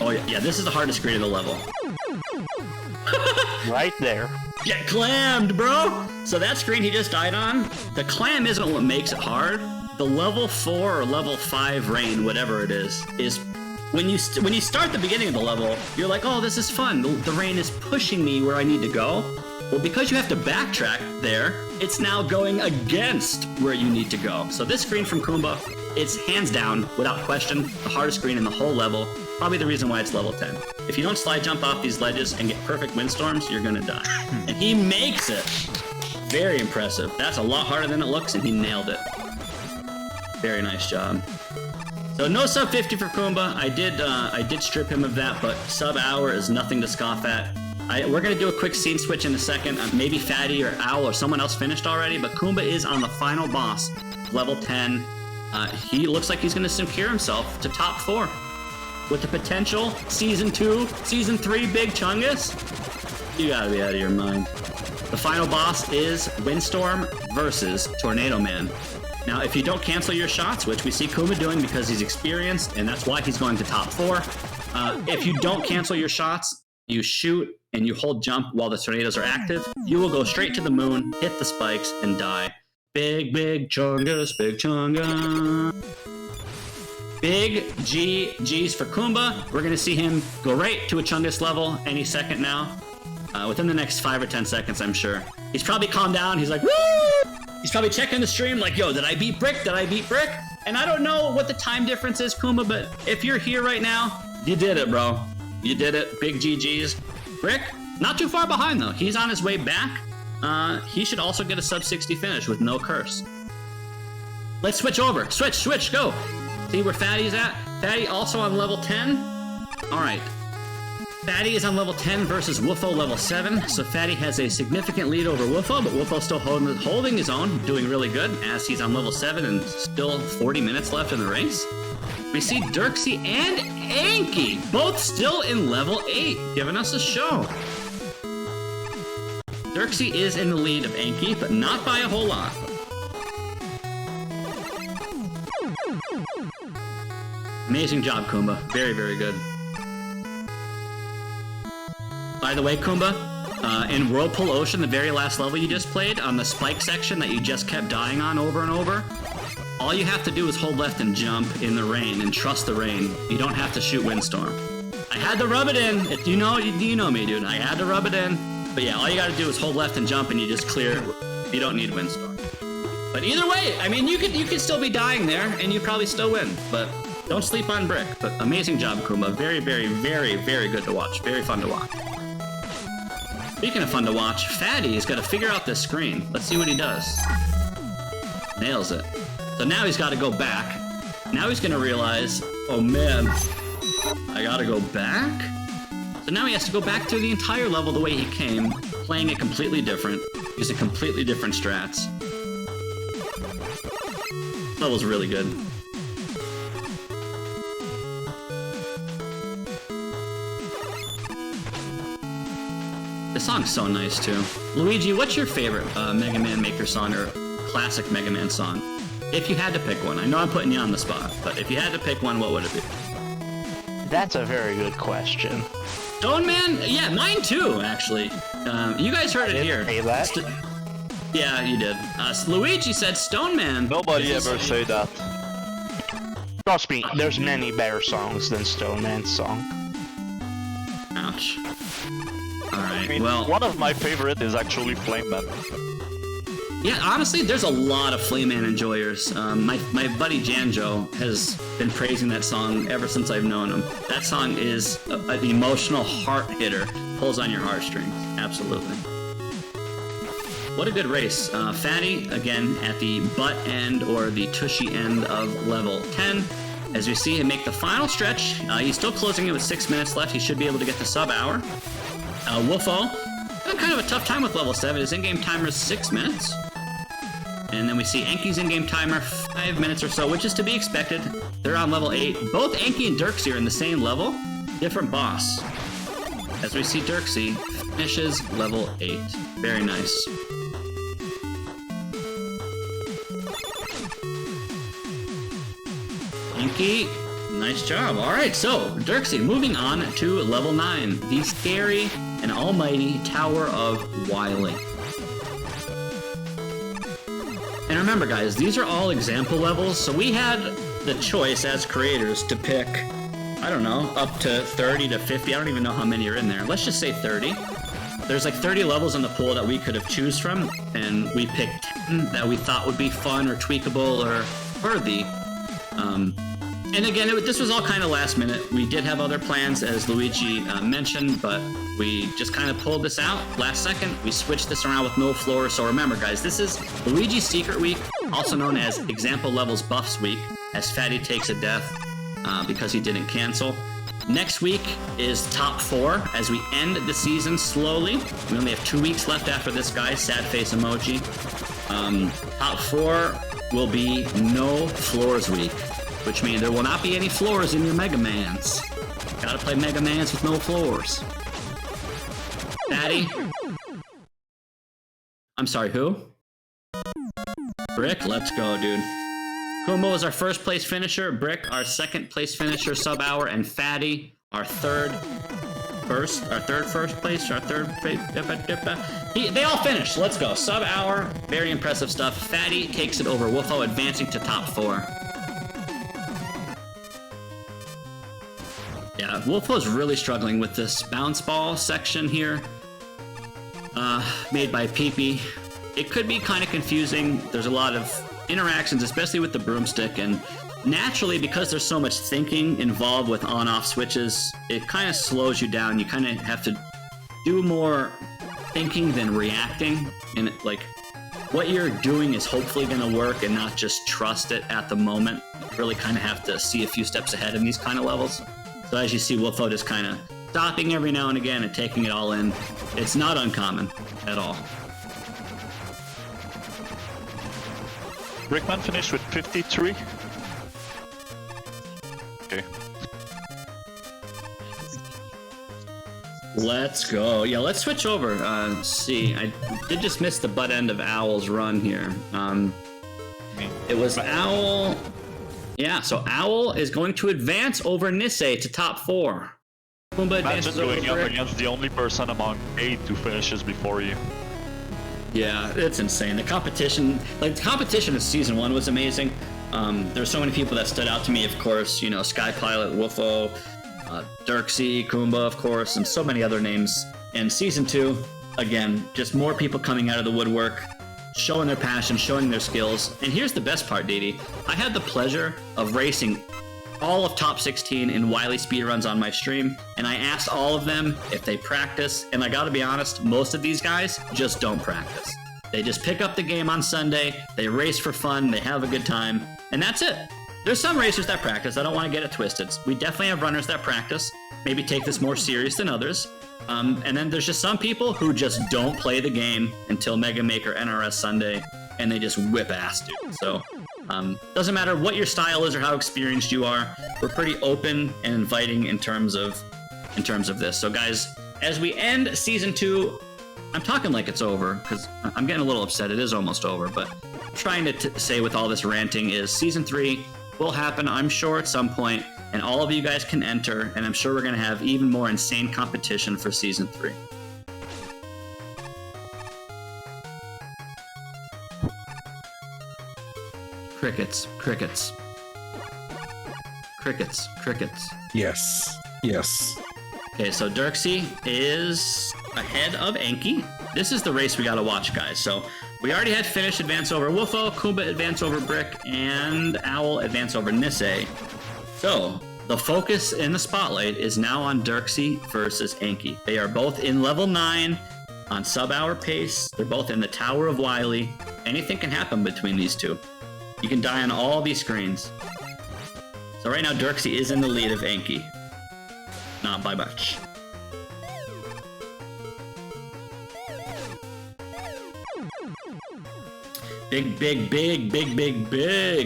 Oh yeah, this is the hardest screen of the level. Right there. Get clammed, bro! So that screen he just died on, the clam isn't what makes it hard. The level 4 or level 5 rain, whatever it is when you start the beginning of the level, you're like, oh, this is fun. The rain is pushing me where I need to go. Well, because you have to backtrack there, it's now going against where you need to go. So this screen from Kumba, it's hands down, without question, the hardest screen in the whole level. Probably the reason why it's level 10. If you don't slide jump off these ledges and get perfect windstorms, you're gonna die. And he makes it. Very impressive. That's a lot harder than it looks, and he nailed it. Very nice job. So no sub 50 for Kumba. I did strip him of that, but sub hour is nothing to scoff at. We're gonna do a quick scene switch in a second. Maybe Fatty or Owl or someone else finished already, but Kumba is on the final boss, level 10. He looks like he's gonna secure himself to top 4. With the potential Season 2, Season 3 Big Chungus? You gotta be out of your mind. The final boss is Windstorm versus Tornado Man. Now, if you don't cancel your shots, which we see Kumba doing because he's experienced, and that's why he's going to top 4, if you don't cancel your shots, you shoot and you hold jump while the tornadoes are active, you will go straight to the moon, hit the spikes, and die. Big Chungus, Big Chungus. Big G's for Kumba. We're going to see him go right to a Chungus level any second now. Within the next 5 or 10 seconds, I'm sure. He's probably calmed down. He's like, woo! He's probably checking the stream like, yo, did I beat Brick? Did I beat Brick? And I don't know what the time difference is, Kumba, but if you're here right now, you did it, bro. You did it. Big GG's. Brick, not too far behind, though. He's on his way back. He should also get a sub 60 finish with no curse. Let's switch over. Switch, go. See where Fatty's at? Fatty also on level 10. All right. Fatty is on level 10 versus Woofo level 7. So Fatty has a significant lead over Woofo, but Woofo still holding his own, doing really good as he's on level 7 and still 40 minutes left in the race. We see Dirksy and Anki both still in level 8, giving us a show. Dirksy is in the lead of Anki, but not by a whole lot. Amazing job, Kumba. Very, very good. By the way, Kumba, in Whirlpool Ocean, the very last level you just played, on the spike section that you just kept dying on over and over, all you have to do is hold left and jump in the rain and trust the rain. You don't have to shoot Windstorm. I had to rub it in. You know me, dude. I had to rub it in. But yeah, all you gotta do is hold left and jump and you just clear. You don't need Windstorm. But either way, I mean, you could still be dying there and you probably still win. But don't sleep on Brick. But amazing job, Kumba. Very, very, very, very good to watch. Very fun to watch. Speaking of fun to watch, Fatty is gonna figure out this screen. Let's see what he does. Nails it. So now he's got to go back. Now he's going to realize, oh man, I got to go back? So now he has to go back to the entire level the way he came, playing it completely different, using completely different strats. level's really good. The song's so nice too. Luigi, what's your favorite Mega Man Maker song or classic Mega Man song? If you had to pick one. I know I'm putting you on the spot, but if you had to pick one, what would it be? That's a very good question. Stone Man? Yeah, mine too, actually. You guys heard it here. Say that. Yeah, you did. Luigi said Stone Man. Nobody ever say that. Trust me, there's many better songs than Stone Man's song. Ouch. Alright, I mean, well... one of my favorite is actually Flame Man. Yeah, honestly, there's a lot of Flame Man enjoyers. My buddy Janjo has been praising that song ever since I've known him. That song is an emotional heart hitter. Pulls on your heartstrings. Absolutely. What a good race. Fatty, again, at the butt end or the tushy end of level 10. As we see him make the final stretch, he's still closing it with 6 minutes left. He should be able to get the sub-hour. Woofo, had kind of a tough time with level 7. His in-game timer is 6 minutes. And then we see Enki's in-game timer, 5 minutes or so, which is to be expected. They're on level 8. Both Enki and Dirksy are in the same level, different boss. As we see Dirksy finishes level 8. Very nice. Enki, nice job. Alright, so Dirksy moving on to level 9. The scary and almighty Tower of Wiley. And remember guys, these are all example levels, so we had the choice as creators to pick, I don't know, up to 30 to 50, I don't even know how many are in there. Let's just say 30. There's like 30 levels in the pool that we could have choose from, and we picked 10 that we thought would be fun or tweakable or worthy. And again, this was all kind of last minute. We did have other plans, as Luigi mentioned, but we just kind of pulled this out last second. We switched this around with no floor. So remember, guys, this is Luigi's Secret Week, also known as Example Levels Buffs Week, as Fatty takes a death because he didn't cancel. Next week is Top 4 as we end the season slowly. We only have 2 weeks left after this, guys. Sad face emoji. Top 4 will be No Floors Week, which means there will not be any floors in your Mega Mans. Gotta play Mega Mans with no floors. Fatty? I'm sorry, who? Brick, let's go, dude. Kumbo is our first place finisher, Brick our second place finisher, sub-hour, and Fatty our third first place. They all finished. Let's go. Sub-hour, very impressive stuff. Fatty takes it over. Woofo advancing to top 4. Yeah, Woofo's really struggling with this bounce ball section here. Made by Peepee. It could be kind of confusing. There's a lot of interactions, especially with the broomstick, and naturally, because there's so much thinking involved with on-off switches, it kind of slows you down. You kind of have to do more thinking than reacting, and like what you're doing is hopefully going to work and not just trust it at the moment. You really kind of have to see a few steps ahead in these kind of levels. So as you see, Woofo just kind of stopping every now and again and taking it all in. It's not uncommon at all. Brickman finished with 53. Okay. Let's go. Yeah, let's switch over. See, I did just miss the butt end of Owl's run here. It was Owl. Yeah, so Owl is going to advance over Nisei to top 4. Pumbaa Imagine advances over going up Brick. against the only person among 8 who finishes before you. Yeah, it's insane. The competition in season 1 was amazing. There's so many people that stood out to me, of course, you know, Sky Pilot, Woofo, Dirksy, Kumba, of course, and so many other names. And season 2, again, just more people coming out of the woodwork, showing their passion, showing their skills. And here's the best part, Didi. I had the pleasure of racing all of top 16 in Wily speedruns on my stream, and I asked all of them if they practice, and I gotta be honest, most of these guys just don't practice. They just pick up the game on Sunday, they race for fun, they have a good time, and that's it. There's some racers that practice, I don't want to get it twisted. We definitely have runners that practice, maybe take this more serious than others. And then there's just some people who just don't play the game until Mega Maker NRS Sunday, and they just whip ass, dude. So Doesn't matter what your style is or how experienced you are. We're pretty open and inviting in terms of this. So guys, as we end season 2, I'm talking like it's over because I'm getting a little upset. It is almost over, but I'm trying to say with all this ranting is season 3 will happen, I'm sure, at some point, and all of you guys can enter, and I'm sure we're going to have even more insane competition for season 3. Crickets, crickets. Crickets, crickets. Yes. Yes. Okay, so Dirksy is ahead of Enki. This is the race we gotta watch, guys. So we already had Finish advance over Wolfo, Kumba advance over Brick, and Owl advance over Nisei. So the focus in the spotlight is now on Dirksy versus Enki. They are both in level 9 on sub-hour pace. They're both in the Tower of Wiley. Anything can happen between these two. You can die on all these screens. So right now Dirksy is in the lead of Enki. Not by much. Big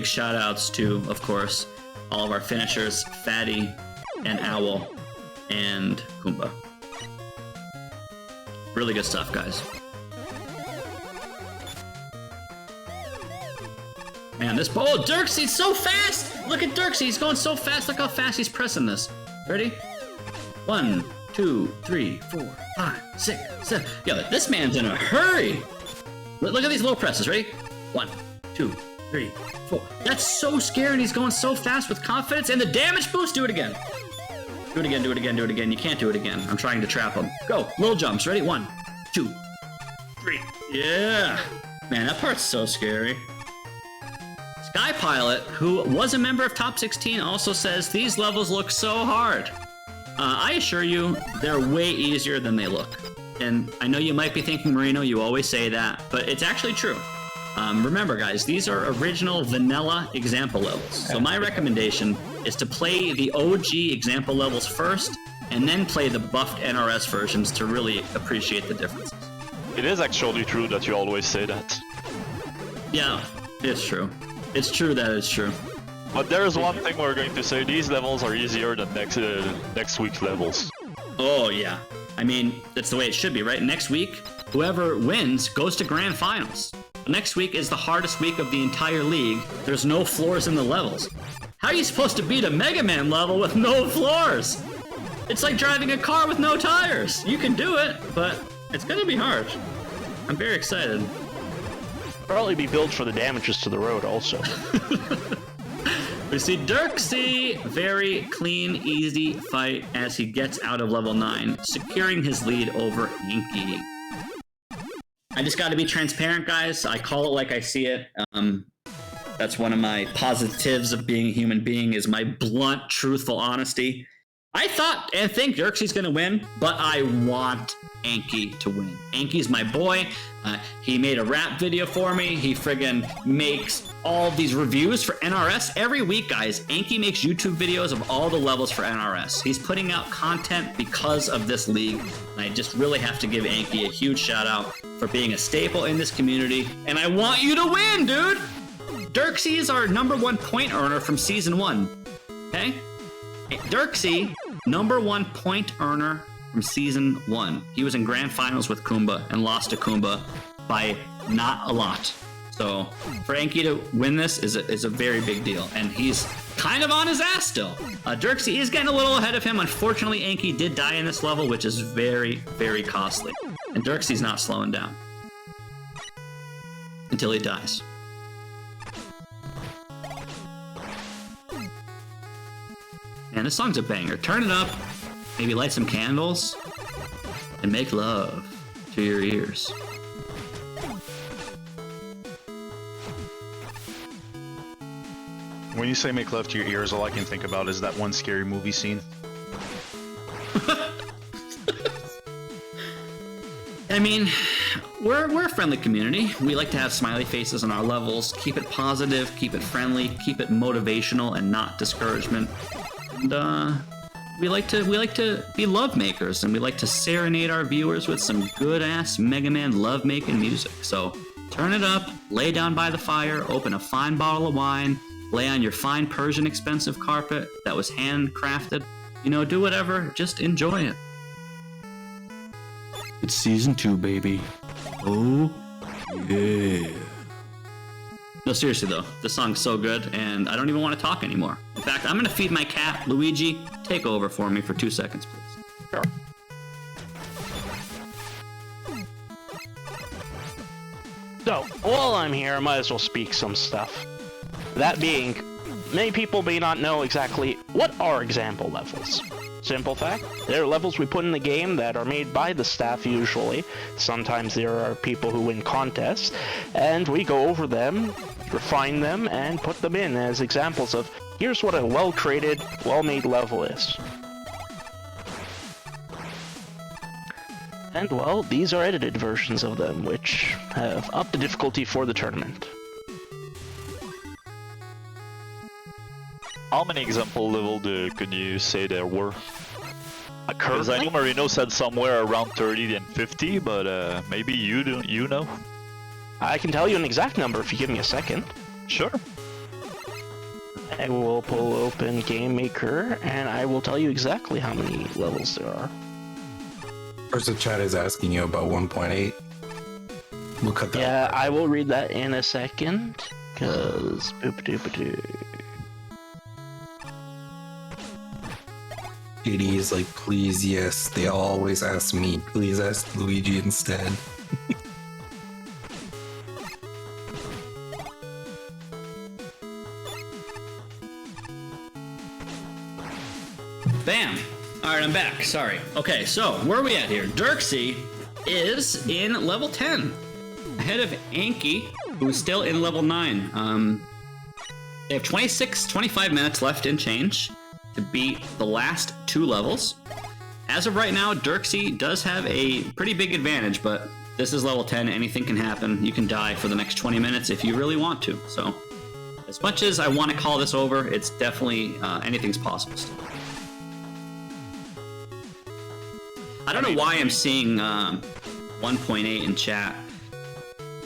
shout outs to, of course, all of our finishers, Fatty and Owl and Kumba. Really good stuff, guys. Man, this ball, Dirksy's so fast! Look at Dirksy, he's going so fast. Look how fast he's pressing this. Ready? 1, 2, 3, 4, 5, 6, 7. Yo, this man's in a hurry. Look at these low presses. Ready? 1, 2, 3, 4. That's so scary. He's going so fast with confidence. And the damage boost. Do it again. Do it again. Do it again. Do it again. You can't do it again. I'm trying to trap him. Go. Little jumps. Ready? 1, 2, 3. Yeah. Man, that part's so scary. Sky Pilot, who was a member of Top 16, also says these levels look so hard. I assure you, they're way easier than they look. And I know you might be thinking, Marino, you always say that, but it's actually true. Remember, guys, these are original vanilla example levels. So my recommendation is to play the OG example levels first, and then play the buffed NRS versions to really appreciate the differences. It is actually true that you always say that. Yeah, it's true. It's true that it's true. But there is one thing we're going to say, these levels are easier than next week's levels. Oh, yeah. I mean, that's the way it should be, right? Next week, whoever wins goes to Grand Finals. Next week is the hardest week of the entire league. There's no floors in the levels. How are you supposed to beat a Mega Man level with no floors? It's like driving a car with no tires. You can do it, but it's gonna be hard. I'm very excited. Probably be built for the damages to the road also. We see Dirksy, very clean, easy fight as he gets out of level 9, securing his lead over Enki. I just gotta be transparent, guys. I call it like I see it. That's one of my positives of being a human being, is my blunt, truthful honesty. I thought and think Dirksy's gonna win, but I want Enki to win. Enki's my boy. He made a rap video for me. He friggin' makes all these reviews for NRS every week, guys. Enki makes YouTube videos of all the levels for NRS. He's putting out content because of this league, and I just really have to give Enki a huge shout out for being a staple in this community. And I want you to win, dude. Dirksy is our #1 point earner from season 1. Okay? Dirksy, #1 point earner from season 1. He was in grand finals with Kumba and lost to Kumba by not a lot. So for Enki to win this is a very big deal, and he's kind of on his ass still. Dirksy is getting a little ahead of him. Unfortunately, Enki did die in this level, which is very, very costly. And Dirksy's not slowing down until he dies. Man, this song's a banger. Turn it up, maybe light some candles, and make love to your ears. When you say make love to your ears, all I can think about is that one scary movie scene. I mean, we're a friendly community. We like to have smiley faces on our levels. Keep it positive, keep it friendly, keep it motivational and not discouragement. And we like to be love makers, and we like to serenade our viewers with some good ass Mega Man love making music. So Turn it up, lay down by the fire, open a fine bottle of wine, lay on your fine Persian expensive carpet that was handcrafted. You know, do whatever, just enjoy it. It's season 2, baby. Oh, yeah. No, seriously though, this song's so good, and I don't even want to talk anymore. In fact, I'm gonna feed my cat. Luigi, take over for me for 2 seconds, please. Sure. So, while I'm here, I might as well speak some stuff. That being, many people may not know exactly what are example levels. Simple fact, they're levels we put in the game that are made by the staff usually. Sometimes there are people who win contests, and we go over them, refine them, and put them in as examples of here's what a well-created, well-made level is. And well, these are edited versions of them, which have upped the difficulty for the tournament. How many example level can you say there were? Because I know Marino said somewhere around 30 and 50, but maybe you know? I can tell you an exact number if you give me a second. Sure. I will pull open Game Maker, and I will tell you exactly how many levels there are. First, the chat is asking you about 1.8. We'll cut that. Yeah, I will read that in a second, because... JD is like, please, yes. They always ask me. Please ask Luigi instead. Bam! Alright, I'm back. Sorry. Okay, so where are we at here? Dirksy is in level 10. Ahead of Anki, who's still in level 9. They have 25 minutes left in change to beat the last 2 levels. As of right now, Dirksy does have a pretty big advantage, but this is level 10. Anything can happen. You can die for the next 20 minutes if you really want to. So, as much as I want to call this over, it's definitely anything's possible still. I don't know why I'm seeing 1.8 in chat.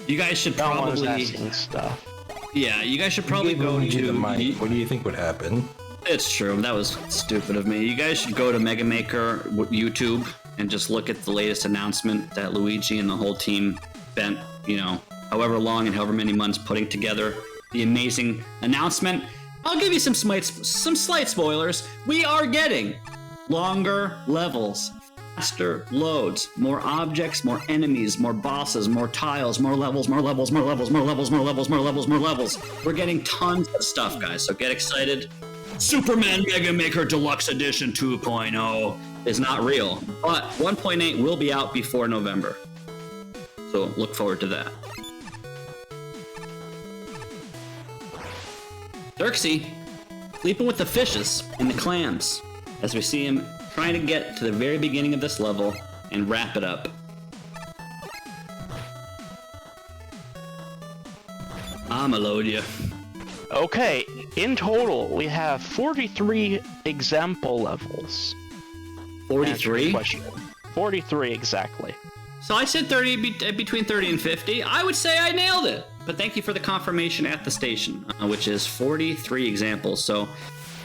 You guys should probably... stuff. Yeah, you guys should probably go Luigi to... the mic. What do you think would happen? It's true. That was stupid of me. You guys should go to Mega Maker YouTube and just look at the latest announcement that Luigi and the whole team spent, you know, however long and however many months putting together the amazing announcement. I'll give you some slight spoilers. We are getting longer levels, faster loads, more objects, more enemies, more bosses, more tiles, more levels, more levels, more levels, more levels, more levels, more levels, more levels. We're getting tons of stuff, guys, so get excited. Superman Mega Maker Deluxe Edition 2.0 is not real, but 1.8 will be out before November. So look forward to that. Dirksy, sleeping with the fishes and the clams, as we see him trying to get to the very beginning of this level and wrap it up. Melodia. Okay, in total, we have 43 example levels. 43? 43 exactly. So I said 30, between 30 and 50. I would say I nailed it. But thank you for the confirmation at the station, which is 43 examples. So,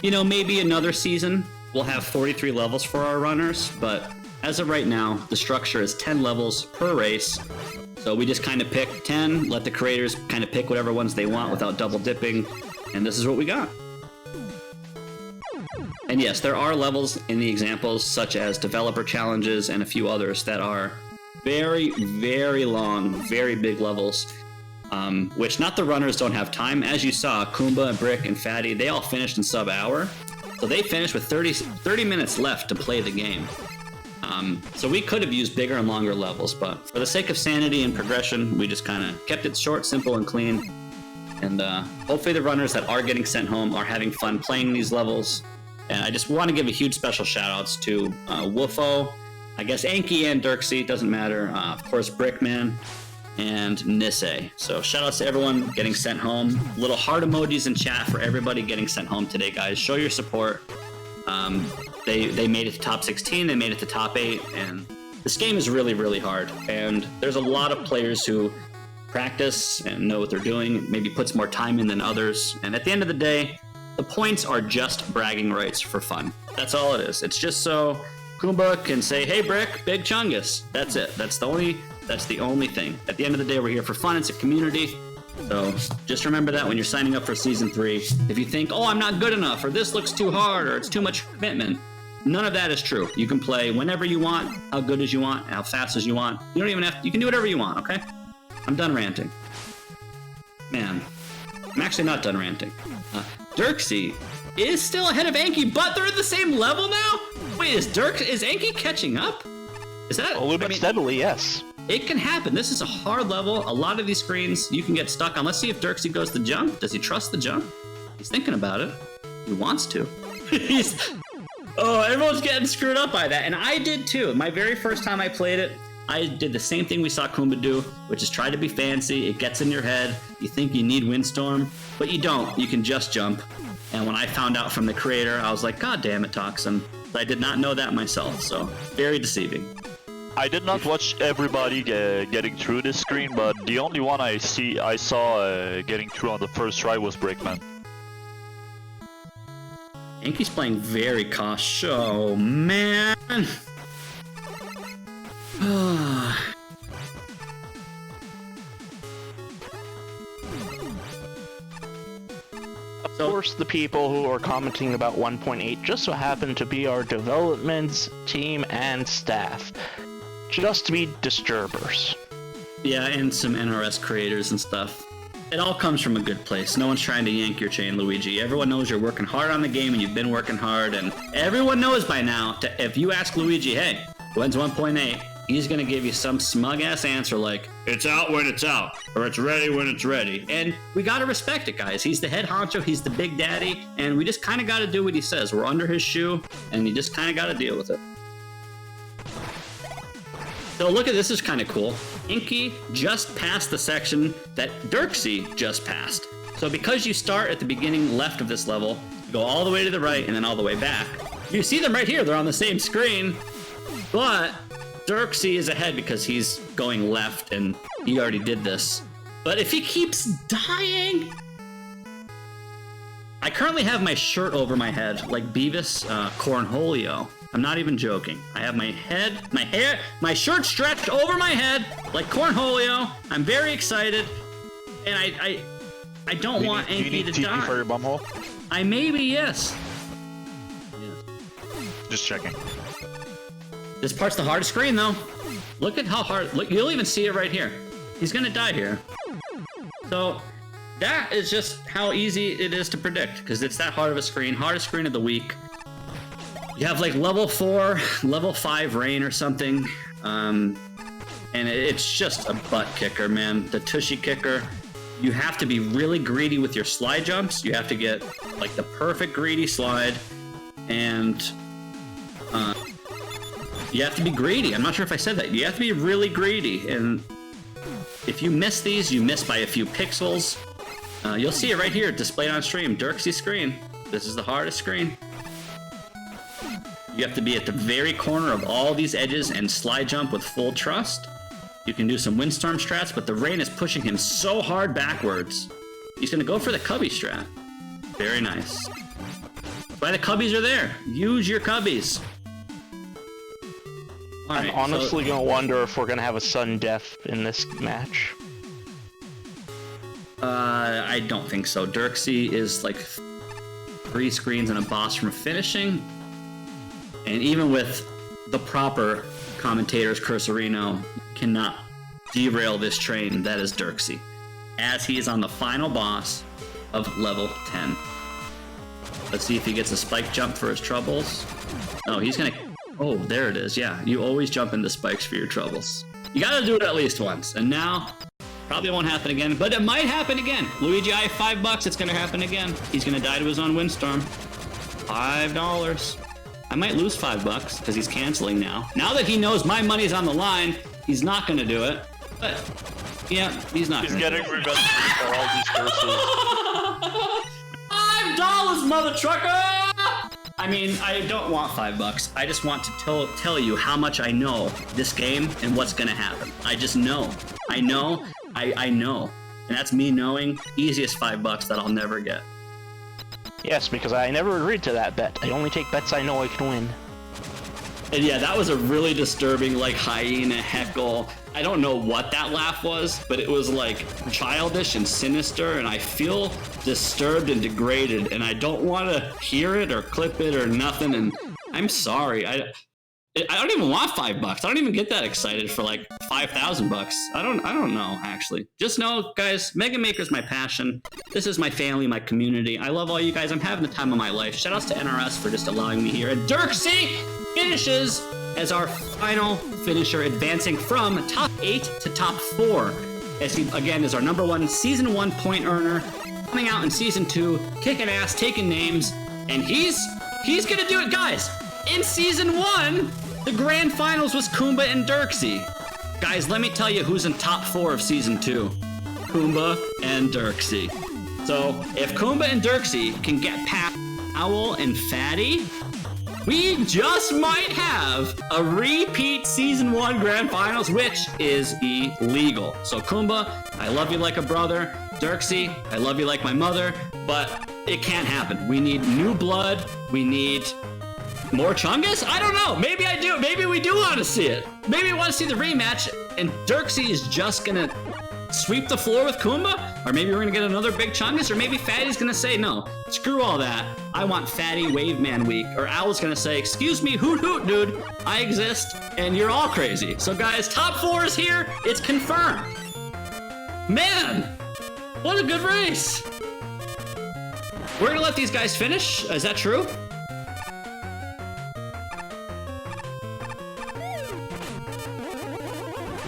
you know, maybe another season we'll have 43 levels for our runners. But as of right now, the structure is 10 levels per race. So we just kind of pick 10, let the creators kind of pick whatever ones they want without double dipping. And this is what we got. And yes, there are levels in the examples, such as developer challenges and a few others that are very, very long, very big levels, which not the runners don't have time. As you saw, Kumba, Brick, and Fatty, they all finished in sub-hour. So they finished with 30 minutes left to play the game. So we could have used bigger and longer levels, but for the sake of sanity and progression, we just kind of kept it short, simple, and clean. And hopefully the runners that are getting sent home are having fun playing these levels. And I just want to give a huge special shout-outs to Woofo, I guess Anki and Dirksy, doesn't matter. Of course, Brickman and Nisse. So shout-outs to everyone getting sent home. Little heart emojis in chat for everybody getting sent home today, guys. Show your support. They made it to top 16, they made it to top 8, and this game is really, really hard. And there's a lot of players who practice and know what they're doing, maybe puts more time in than others. And at the end of the day, the points are just bragging rights for fun. That's all it is. It's just so Kumba can say, hey, Brick, big Chungus. That's it. That's the only thing. At the end of the day, we're here for fun. It's a community. So just remember that when you're signing up for Season 3. If you think, oh, I'm not good enough, or this looks too hard, or it's too much commitment, none of that is true. You can play whenever you want, how good as you want, how fast as you want. You don't even have to, you can do whatever you want, okay? I'm done ranting. Man, I'm actually not done ranting. Dirksy is still ahead of Anki, but they're at the same level now? Wait, is Anki catching up? Is that? A little bit steadily, yes. It can happen. This is a hard level. A lot of these screens you can get stuck on. Let's see if Dirksy goes the jump. Does he trust the jump? He's thinking about it. He wants to. Everyone's getting screwed up by that. And I did too. My very first time I played it, I did the same thing we saw Kumba do, which is try to be fancy. It gets in your head. You think you need Windstorm, but you don't. You can just jump. And when I found out from the creator, I was like, God damn it, Toxin. I did not know that myself, so very deceiving. I did not watch everybody getting through this screen, but the only one I saw getting through on the first try was Brickman. Anki's playing very cautious. Oh, man. Of course, the people who are commenting about 1.8 just so happen to be our development team and staff. Just to be disturbers. Yeah, and some NRS creators and stuff. It all comes from a good place. No one's trying to yank your chain, Luigi. Everyone knows you're working hard on the game and you've been working hard, and everyone knows by now, if you ask Luigi, hey, when's 1.8? He's gonna give you some smug-ass answer like, it's out when it's out, or it's ready when it's ready. And we gotta respect it, guys. He's the head honcho, he's the big daddy, and we just kinda gotta do what he says. We're under his shoe, and you just kinda gotta deal with it. So look at this, is kind of cool. Inky just passed the section that Dirksy just passed. So because you start at the beginning left of this level, you go all the way to the right and then all the way back. You see them right here, they're on the same screen, but Dirksy is ahead because he's going left and he already did this. But if he keeps dying... I currently have my shirt over my head, like Beavis Cornholio. I'm not even joking. I have my shirt stretched over my head like Cornholio. I'm very excited, and I don't want Anki to die. Do you need TP for your bumhole? I maybe, yes. Just checking. This part's the hardest screen, though. Look at how hard. Look, you'll even see it right here. He's gonna die here. So that is just how easy it is to predict, because it's that hard of a screen. Hardest screen of the week. You have like level 4, level 5 rain or something, and it's just a butt kicker, man. The tushy kicker. You have to be really greedy with your slide jumps. You have to get like the perfect greedy slide, and you have to be greedy. I'm not sure if I said that. You have to be really greedy, and if you miss these, you miss by a few pixels. You'll see it right here, displayed on stream. Dirksy's screen. This is the hardest screen. You have to be at the very corner of all these edges and slide jump with full trust. You can do some Windstorm strats, but the rain is pushing him so hard backwards. He's gonna go for the cubby strat. Very nice. That's why the cubbies are there. Use your cubbies. All right, I'm honestly gonna wonder if we're gonna have a sudden death in this match. I don't think so. Dirksy is like 3 screens and a boss from finishing. And even with the proper commentators, Cursorino cannot derail this train. That is Dirksy, as he is on the final boss of level 10. Let's see if he gets a spike jump for his troubles. Oh, he's gonna... Oh, there it is. Yeah, you always jump into spikes for your troubles. You gotta do it at least once. And now, probably won't happen again, but it might happen again. Luigi, I have $5. It's gonna happen again. He's gonna die to his own Windstorm. $5. I might lose $5 because he's canceling now. Now that he knows my money's on the line, he's not gonna do it. But yeah, he's not. He's getting revenge for all these curses. $5, mother trucker! I mean, I don't want $5. I just want to tell you how much I know this game and what's gonna happen. I just know. I know I know. And that's me knowing easiest $5 that I'll never get. Yes, because I never agreed to that bet. I only take bets I know I can win. And yeah, that was a really disturbing, like, hyena heckle. I don't know what that laugh was, but it was like childish and sinister, and I feel disturbed and degraded, and I don't want to hear it or clip it or nothing, and I'm sorry. I don't even want $5. I don't even get that excited for like $5,000. I don't know, actually. Just know, guys, Mega Maker's my passion. This is my family, my community. I love all you guys. I'm having the time of my life. Shout outs to NRS for just allowing me here. And Dirksy finishes as our final finisher, advancing from top 8 to top 4. As he, again, is our #1 Season 1 point earner, coming out in Season 2, kicking ass, taking names, and he's gonna do it, guys. In Season 1, the grand finals was Kumba and Dirksy. Guys, let me tell you who's in top 4 of Season 2. Kumba and Dirksy. So, if Kumba and Dirksy can get past Owl and Fatty, we just might have a repeat Season 1 grand finals, which is illegal. So, Kumba, I love you like a brother. Dirksy, I love you like my mother, but it can't happen. We need new blood. We need more Chungus? I don't know. Maybe I do. Maybe we do want to see it. Maybe we want to see the rematch, and Dirksy is just gonna sweep the floor with Kumba, or maybe we're gonna get another big Chungus, or maybe Fatty's gonna say, no, screw all that. I want Fatty Waveman Week, or Owl's gonna say, excuse me, hoot hoot, dude. I exist, and you're all crazy. So guys, top 4 is here. It's confirmed. Man, what a good race. We're gonna let these guys finish. Is that true?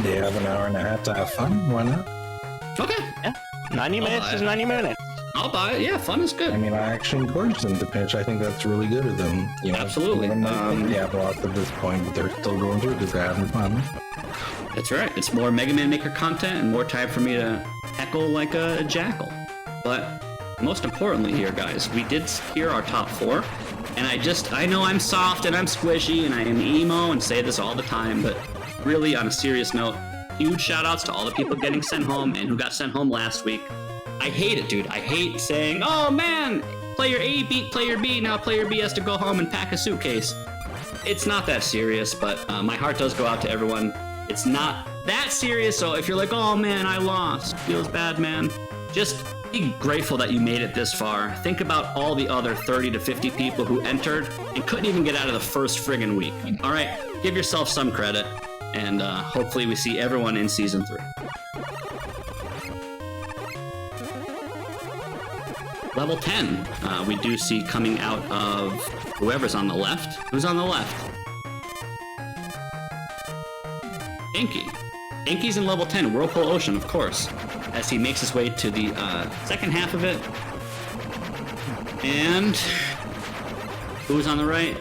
They have an hour and a half to have fun. Why not? Okay. Yeah, 90 minutes is 90 minutes. I'll buy it. Yeah, fun is good. I mean, I actually encourage them to finish. I think that's really good of them. You know, Absolutely. They have lost at this point, but they're still going through because they're having fun. That's right. It's more Mega Man Maker content and more time for me to heckle like a jackal. But most importantly here, guys, we did secure our top 4. And I know I'm soft and I'm squishy and I am emo and say this all the time, but really, on a serious note, huge shout outs to all the people getting sent home and who got sent home last week. I hate it, dude. I hate saying, oh man, player A beat player B, now player B has to go home and pack a suitcase. It's not that serious, but my heart does go out to everyone. It's not that serious, so if you're like, oh man, I lost, feels bad, man, just be grateful that you made it this far. Think about all the other 30 to 50 people who entered and couldn't even get out of the first friggin' week. All right, give yourself some credit. And hopefully we see everyone in Season 3. Level 10, we do see coming out of whoever's on the left. Who's on the left? Inky. Inky's in level 10, Whirlpool Ocean, of course, as he makes his way to the second half of it. And who's on the right?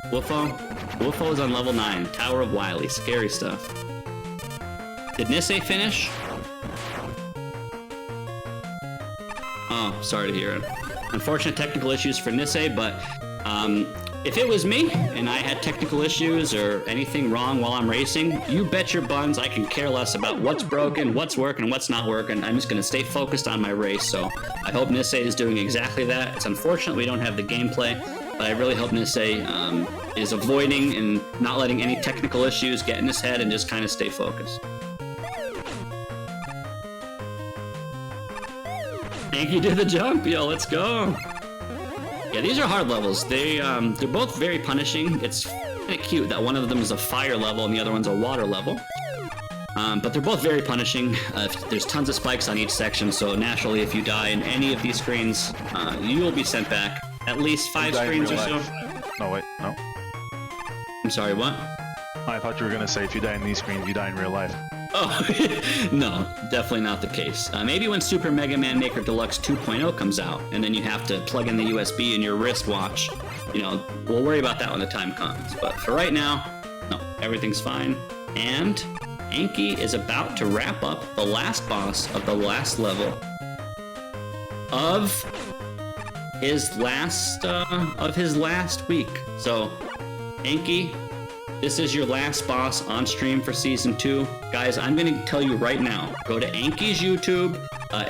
Wolfo. Wolfo is on level 9, Tower of Wiley. Scary stuff. Did Nisei finish? Oh, sorry to hear it. Unfortunate technical issues for Nisei, but if it was me and I had technical issues or anything wrong while I'm racing, you bet your buns I can care less about what's broken, what's working, what's not working. I'm just going to stay focused on my race, so I hope Nisei is doing exactly that. It's unfortunate we don't have the gameplay, but I really hope Nisei is avoiding and not letting any technical issues get in his head and just kind of stay focused. Thank you to the jump, yo, let's go. Yeah, these are hard levels. They're both very punishing. It's kind of cute that one of them is a fire level and the other one's a water level. But they're both very punishing. There's tons of spikes on each section, so naturally if you die in any of these screens, you will be sent back at least 5 screens or so. No, wait, no. I'm sorry, what? I thought you were gonna say if you die in these screens, you die in real life. Oh, no, definitely not the case. Maybe when Super Mega Man Maker Deluxe 2.0 comes out, and then you have to plug in the USB in your wristwatch, we'll worry about that when the time comes. But for right now, no, everything's fine. And Anki is about to wrap up the last boss of the last level of his last week. So, Anki, This is your last boss on stream for Season 2. Guys, I'm going to tell you right now, go to Anki's YouTube.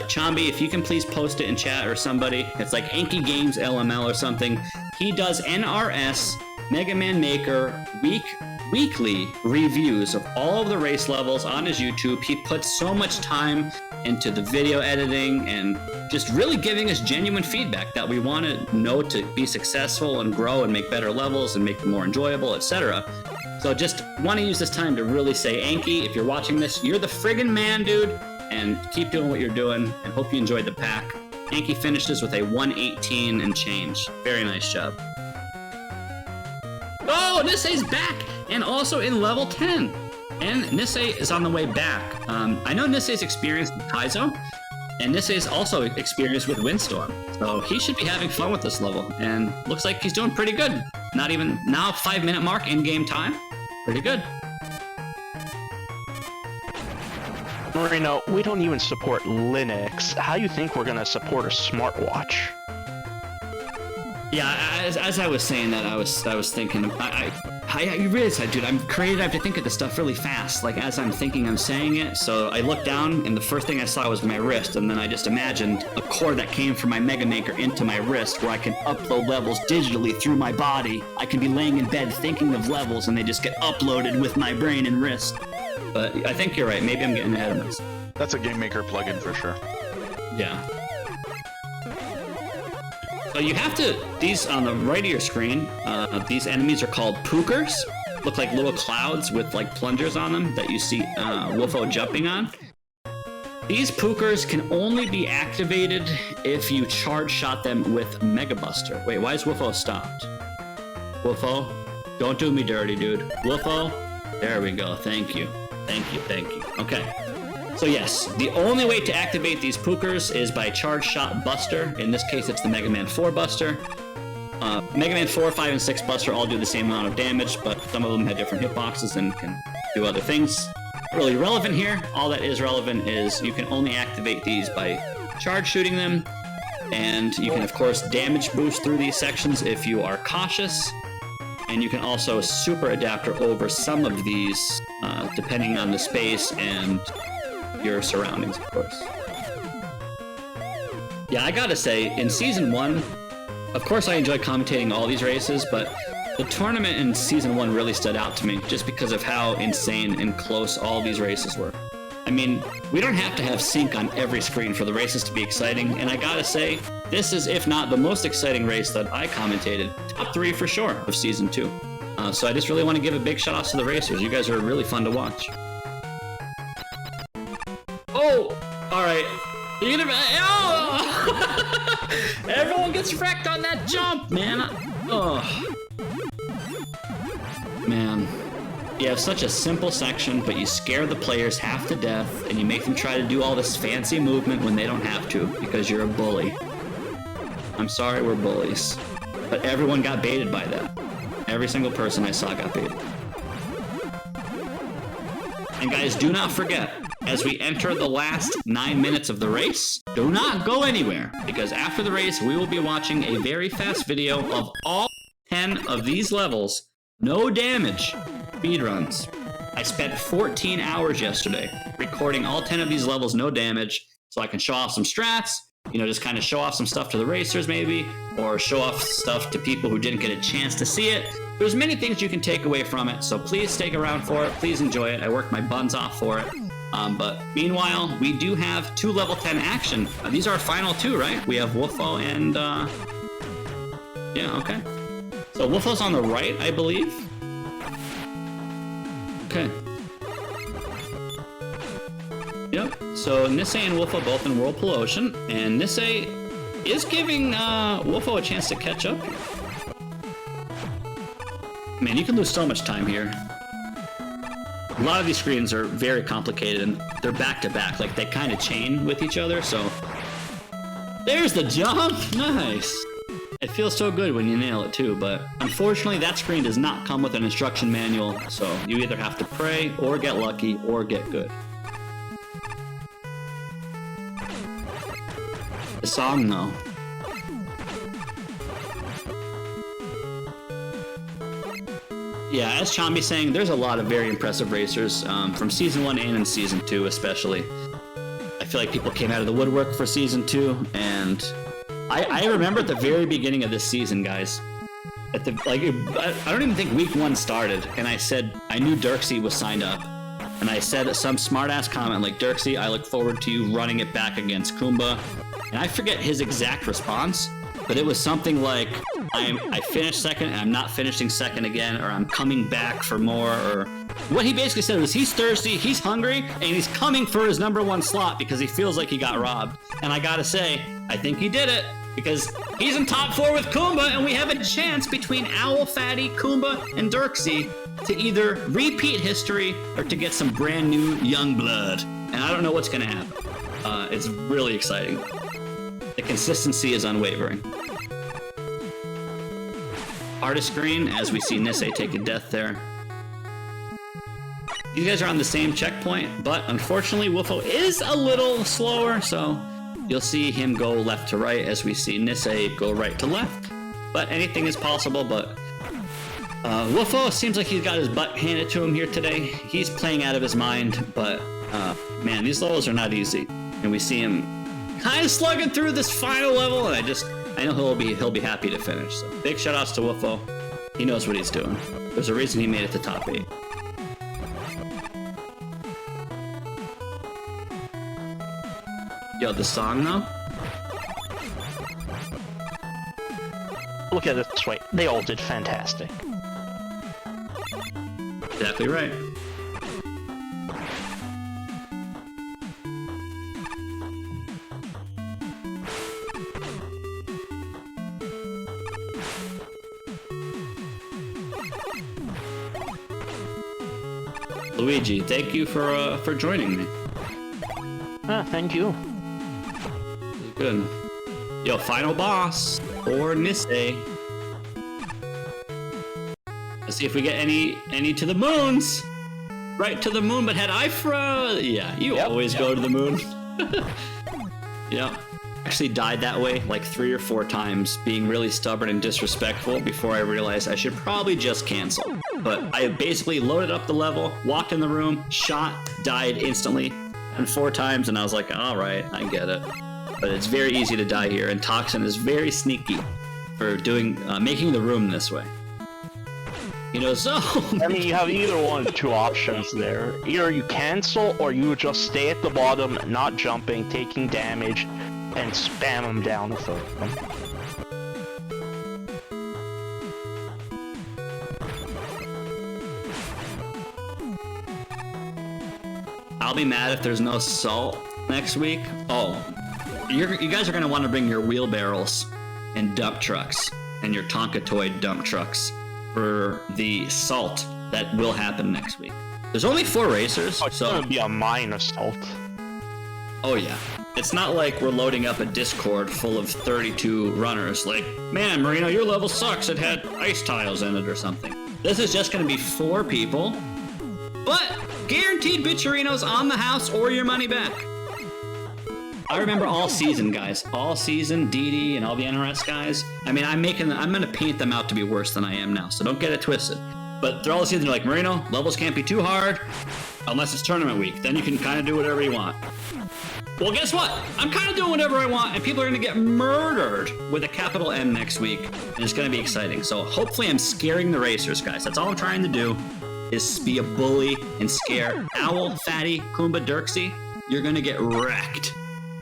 Chambi, if you can please post it in chat or somebody. It's like Anki Games LML or something. He does NRS Mega Man Maker weekly reviews of all of the race levels on his YouTube. He puts so much time into the video editing and just really giving us genuine feedback that we want to know to be successful and grow and make better levels and make them more enjoyable, etc. So just want to use this time to really say, Anki, if you're watching this, you're the friggin' man, dude, and keep doing what you're doing, and hope you enjoyed the pack. Anki finishes with a 118 and change. Very nice job. Oh, Nisei's back, and also in level 10. And Nisei is on the way back. I know Nisei's experienced with Kaizo, and Nisei's also experienced with Windstorm. So he should be having fun with this level, and looks like he's doing pretty good. Not even now, 5-minute mark in-game time. Pretty good. Marino, we don't even support Linux. How do you think we're gonna support a smartwatch? Yeah, as I was saying that, I was thinking, you realize that, dude, I'm creative. I have to think of this stuff really fast. Like, as I'm thinking, I'm saying it. So I looked down, and the first thing I saw was my wrist, and then I just imagined a cord that came from my Mega Maker into my wrist, where I can upload levels digitally through my body. I can be laying in bed thinking of levels, and they just get uploaded with my brain and wrist. But I think you're right. Maybe I'm getting ahead of this. That's a Game Maker plugin for sure. Yeah. So you have to, these on the right of your screen, these enemies are called Pookers. Look like little clouds with like plungers on them that you see Wolfo jumping on. These Pookers can only be activated if you charge shot them with Mega Buster. Wait, why is Wolfo stopped? Wolfo, don't do me dirty, dude. Wolfo, there we go. Thank you. Thank you, thank you. Okay. So yes, the only way to activate these Pookers is by Charge Shot Buster. In this case, it's the Mega Man 4 Buster. Mega Man 4, 5, and 6 Buster all do the same amount of damage, but some of them have different hitboxes and can do other things. Not really relevant here. All that is relevant is you can only activate these by charge shooting them, and you can, of course, damage boost through these sections if you are cautious. And you can also super adapter over some of these, depending on the space and your surroundings, of course. Yeah, I gotta say, in Season 1, of course I enjoy commentating all these races, but the tournament in Season 1 really stood out to me, just because of how insane and close all these races were. I mean, we don't have to have sync on every screen for the races to be exciting, and I gotta say, this is, if not the most exciting race that I commentated, top 3 for sure of Season 2. So I just really want to give a big shout out to the racers. You guys are really fun to watch. Oh! Alright. You're gonna... Oh! Everyone gets wrecked on that jump, man! Oh. Man. You have such a simple section, but you scare the players half to death, and you make them try to do all this fancy movement when they don't have to, because you're a bully. I'm sorry, we're bullies. But everyone got baited by that. Every single person I saw got baited. And guys, do not forget, as we enter the last 9 minutes of the race, do not go anywhere, because after the race, we will be watching a very fast video of all 10 of these levels, no damage, speedruns. I spent 14 hours yesterday recording all 10 of these levels, no damage, so I can show off some strats, you know, just kind of show off some stuff to the racers maybe, or show off stuff to people who didn't get a chance to see it. There's many things you can take away from it, so please stick around for it, please enjoy it. I worked my buns off for it. But meanwhile, we do have 2 level 10 action. These are our final 2, right? We have Wolfo and, yeah, okay. So Wolfo's on the right, I believe. Okay. Yep, so Nisei and Wolfo both in Whirlpool Ocean, and Nisei is giving Wolfo a chance to catch up. Man, you can lose so much time here. A lot of these screens are very complicated, and they're back-to-back, like they kind of chain with each other, so... There's the jump! Nice! It feels so good when you nail it too, but unfortunately that screen does not come with an instruction manual, so you either have to pray, or get lucky, or get good. The song, though. Yeah, as Chambi's saying, there's a lot of very impressive racers from Season 1 and in Season 2 especially. I feel like people came out of the woodwork for Season 2, and I remember at the very beginning of this season, guys, I don't even think week 1 started, and I said I knew Dirksey was signed up, and I said some smart-ass comment like, Dirksey, I look forward to you running it back against Kumba, and I forget his exact response, but it was something like, I finished second and I'm not finishing second again, or I'm coming back for more, or what he basically said was he's thirsty, he's hungry, and he's coming for his #1 slot because he feels like he got robbed. And I gotta say, I think he did it because he's in top 4 with Kumba, and we have a chance between Owl, Fatty, Kumba, and Dirksey to either repeat history or to get some brand new young blood. And I don't know what's gonna happen. It's really exciting. The consistency is unwavering. Artist green, as we see Nisei take a death there. You guys are on the same checkpoint, but unfortunately Woofo is a little slower, so you'll see him go left to right as we see Nisei go right to left. But anything is possible, but Woofo seems like he's got his butt handed to him here today. He's playing out of his mind, but man, these levels are not easy. And we see him kind of slugging through this final level, and I know he'll be happy to finish. So big shout outs to Woofo. He knows what he's doing. There's a reason he made it to top 8. Yo, the song though? Look at it this way. They all did fantastic. Exactly right. Luigi, thank you for joining me. Thank you. Good. Yo, final boss or Nisei. Let's see if we get any to the moons. Right to the moon, but had Ifra. Yeah, you always go to the moon. Yeah. Actually died that way like 3 or 4 times, being really stubborn and disrespectful before I realized I should probably just cancel. But I basically loaded up the level, walked in the room, shot, died instantly, and 4 times, and I was like, all right, I get it. But it's very easy to die here, and Toxin is very sneaky for making the room this way. You know, so... I mean, you have either one of 2 options there. Either you cancel, or you just stay at the bottom, not jumping, taking damage, and spam them down with them. I'll be mad if there's no salt next week. Oh, you guys are going to want to bring your wheelbarrows and dump trucks and your Tonka toy dump trucks for the salt that will happen next week. There's only 4 racers, so it's gonna be a mine assault. Oh yeah. It's not like we're loading up a Discord full of 32 runners like, man, Marino, your level sucks. It had ice tiles in it or something. This is just going to be 4 people, but guaranteed bitcherinos on the house or your money back. I remember all season, guys. All season, DD and all the NRS guys. I mean, I'm going to paint them out to be worse than I am now, so don't get it twisted. But through all the season, they're like, Marino, levels can't be too hard unless it's tournament week. Then you can kind of do whatever you want. Well, guess what? I'm kind of doing whatever I want, and people are going to get murdered with a capital M next week, and it's going to be exciting. So hopefully I'm scaring the racers, guys. That's all I'm trying to do, is be a bully and scare Owl, Fatty, Kumba, Dirksey. You're going to get wrecked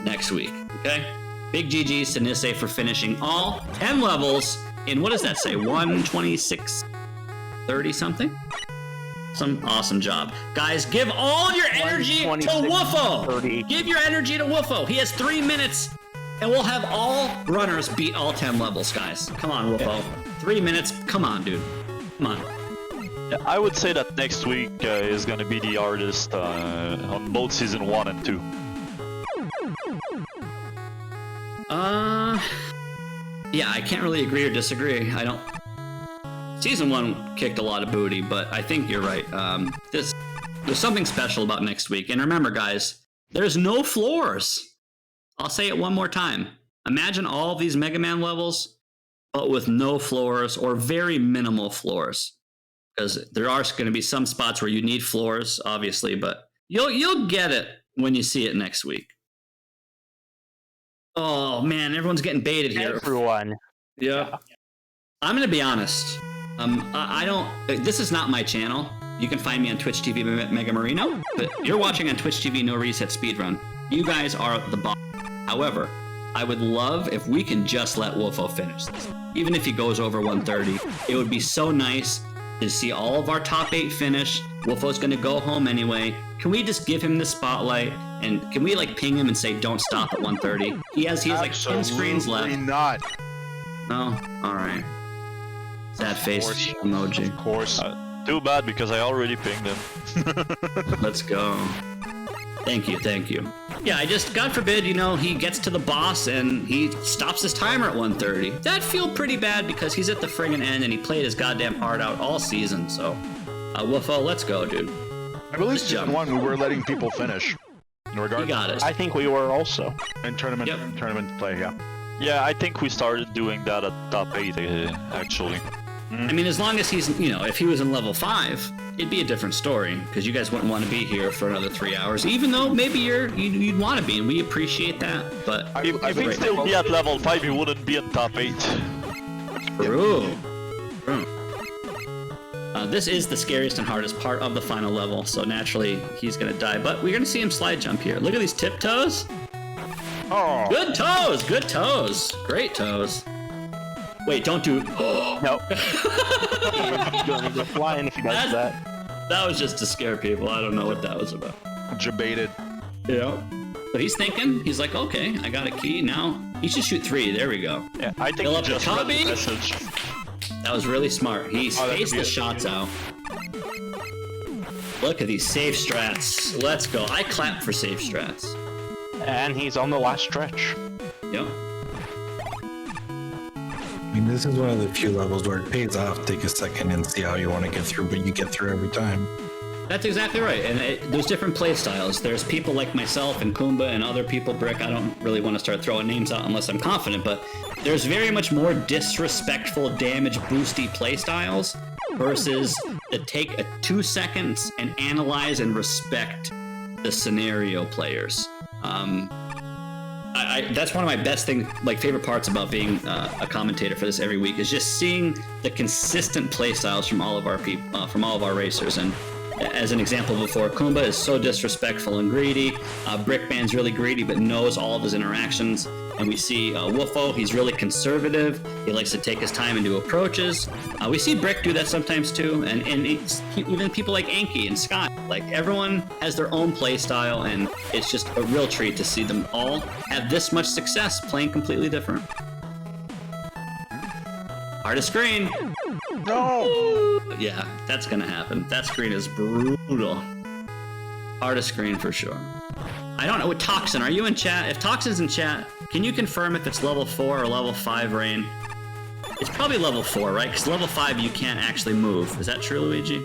next week, okay? Big GG's to Nisei for finishing all 10 levels in, what does that say, 126, 30 something? Some awesome job. Guys, give all your energy to Woofo! 30. Give your energy to Woofo! He has 3 minutes, and we'll have all runners beat all 10 levels, guys. Come on, Woofo. Yeah. 3 minutes. Come on, dude. Come on. Yeah, I would say that next week is going to be the hardest on both Season 1 and 2. Yeah, I can't really agree or disagree. Season 1 kicked a lot of booty, but I think you're right. There's something special about next week. And remember, guys, there's no floors. I'll say it one more time. Imagine all these Mega Man levels, but with no floors or very minimal floors. because there are going to be some spots where you need floors, obviously, but you'll get it when you see it next week. Oh man, everyone's getting baited here. Everyone. Yeah. I'm gonna be honest. I don't. This is not my channel. You can find me on Twitch TV Mega Marino, but you're watching on Twitch TV No Reset Speedrun. You guys are the boss. However, I would love if we can just let Wolfo finish this. Even if he goes over 130, it would be so nice to see all of our top 8 finish. Wolfo's gonna go home anyway. Can we just give him the spotlight? And can we like ping him and say, don't stop at 130? He has like 10 screens left. Absolutely not. No? Alright. Sad face emoji. Of course. Too bad, because I already pinged him. Let's go. Thank you. Yeah, I just, God forbid, he gets to the boss and he stops his timer at 130. That'd feel pretty bad because he's at the friggin' end and he played his goddamn heart out all season, so. Wolfo, let's go, dude. I believe Just season jump. 1 we were letting people finish. Regardless. You got it. I think we were also. In tournament play, yeah. Yeah, I think we started doing that at top 8, actually. I mean, as long as he's, if he was in level 5, it'd be a different story, because you guys wouldn't want to be here for another 3 hours, even though maybe you'd want to be, and we appreciate that, but... If he'd still be at level 5, he wouldn't be in top 8. True. This is the scariest and hardest part of the final level, so naturally he's going to die, but we're going to see him slide jump here. Look at these tiptoes. Oh. Good toes. Great toes. Wait, don't do... Nope. He's going to go flying if he does that. That was just to scare people. I don't know what that was about. Jebaited. Yeah. But he's thinking, he's like, okay, I got a key. Now he should shoot 3. There we go. Yeah, I think Fill he up the just read copy. the message. That was really smart. He spaced the shots out. Look at these safe strats. Let's go. I clap for safe strats. And he's on the last stretch. Yep. I mean, this is one of the few levels where it pays off. Take a second and see how you want to get through, but you get through every time. That's exactly right. And there's different play styles. There's people like myself and Kumba and other people, Brick. I don't really want to start throwing names out unless I'm confident, but there's very much more disrespectful, damage boosty play styles versus the take 2 seconds and analyze and respect the scenario players. That's one of my best favorite parts about being a commentator for this every week is just seeing the consistent play styles from all of our people, from all of our racers. And as an example before, Kumba is so disrespectful and greedy. Brickman's really greedy but knows all of his interactions. And we see Wolfo, he's really conservative. He likes to take his time and do approaches. We see Brick do that sometimes too. And even people like Anki and Scott, like everyone has their own play style, and it's just a real treat to see them all have this much success playing completely different. Hardest screen. No! Yeah, that's gonna happen. That screen is brutal. Hardest screen for sure. I don't know. With Toxin, are you in chat? If Toxin's in chat, can you confirm if it's level 4 or level 5 rain? It's probably level 4, right? Because level 5 you can't actually move. Is that true, Luigi?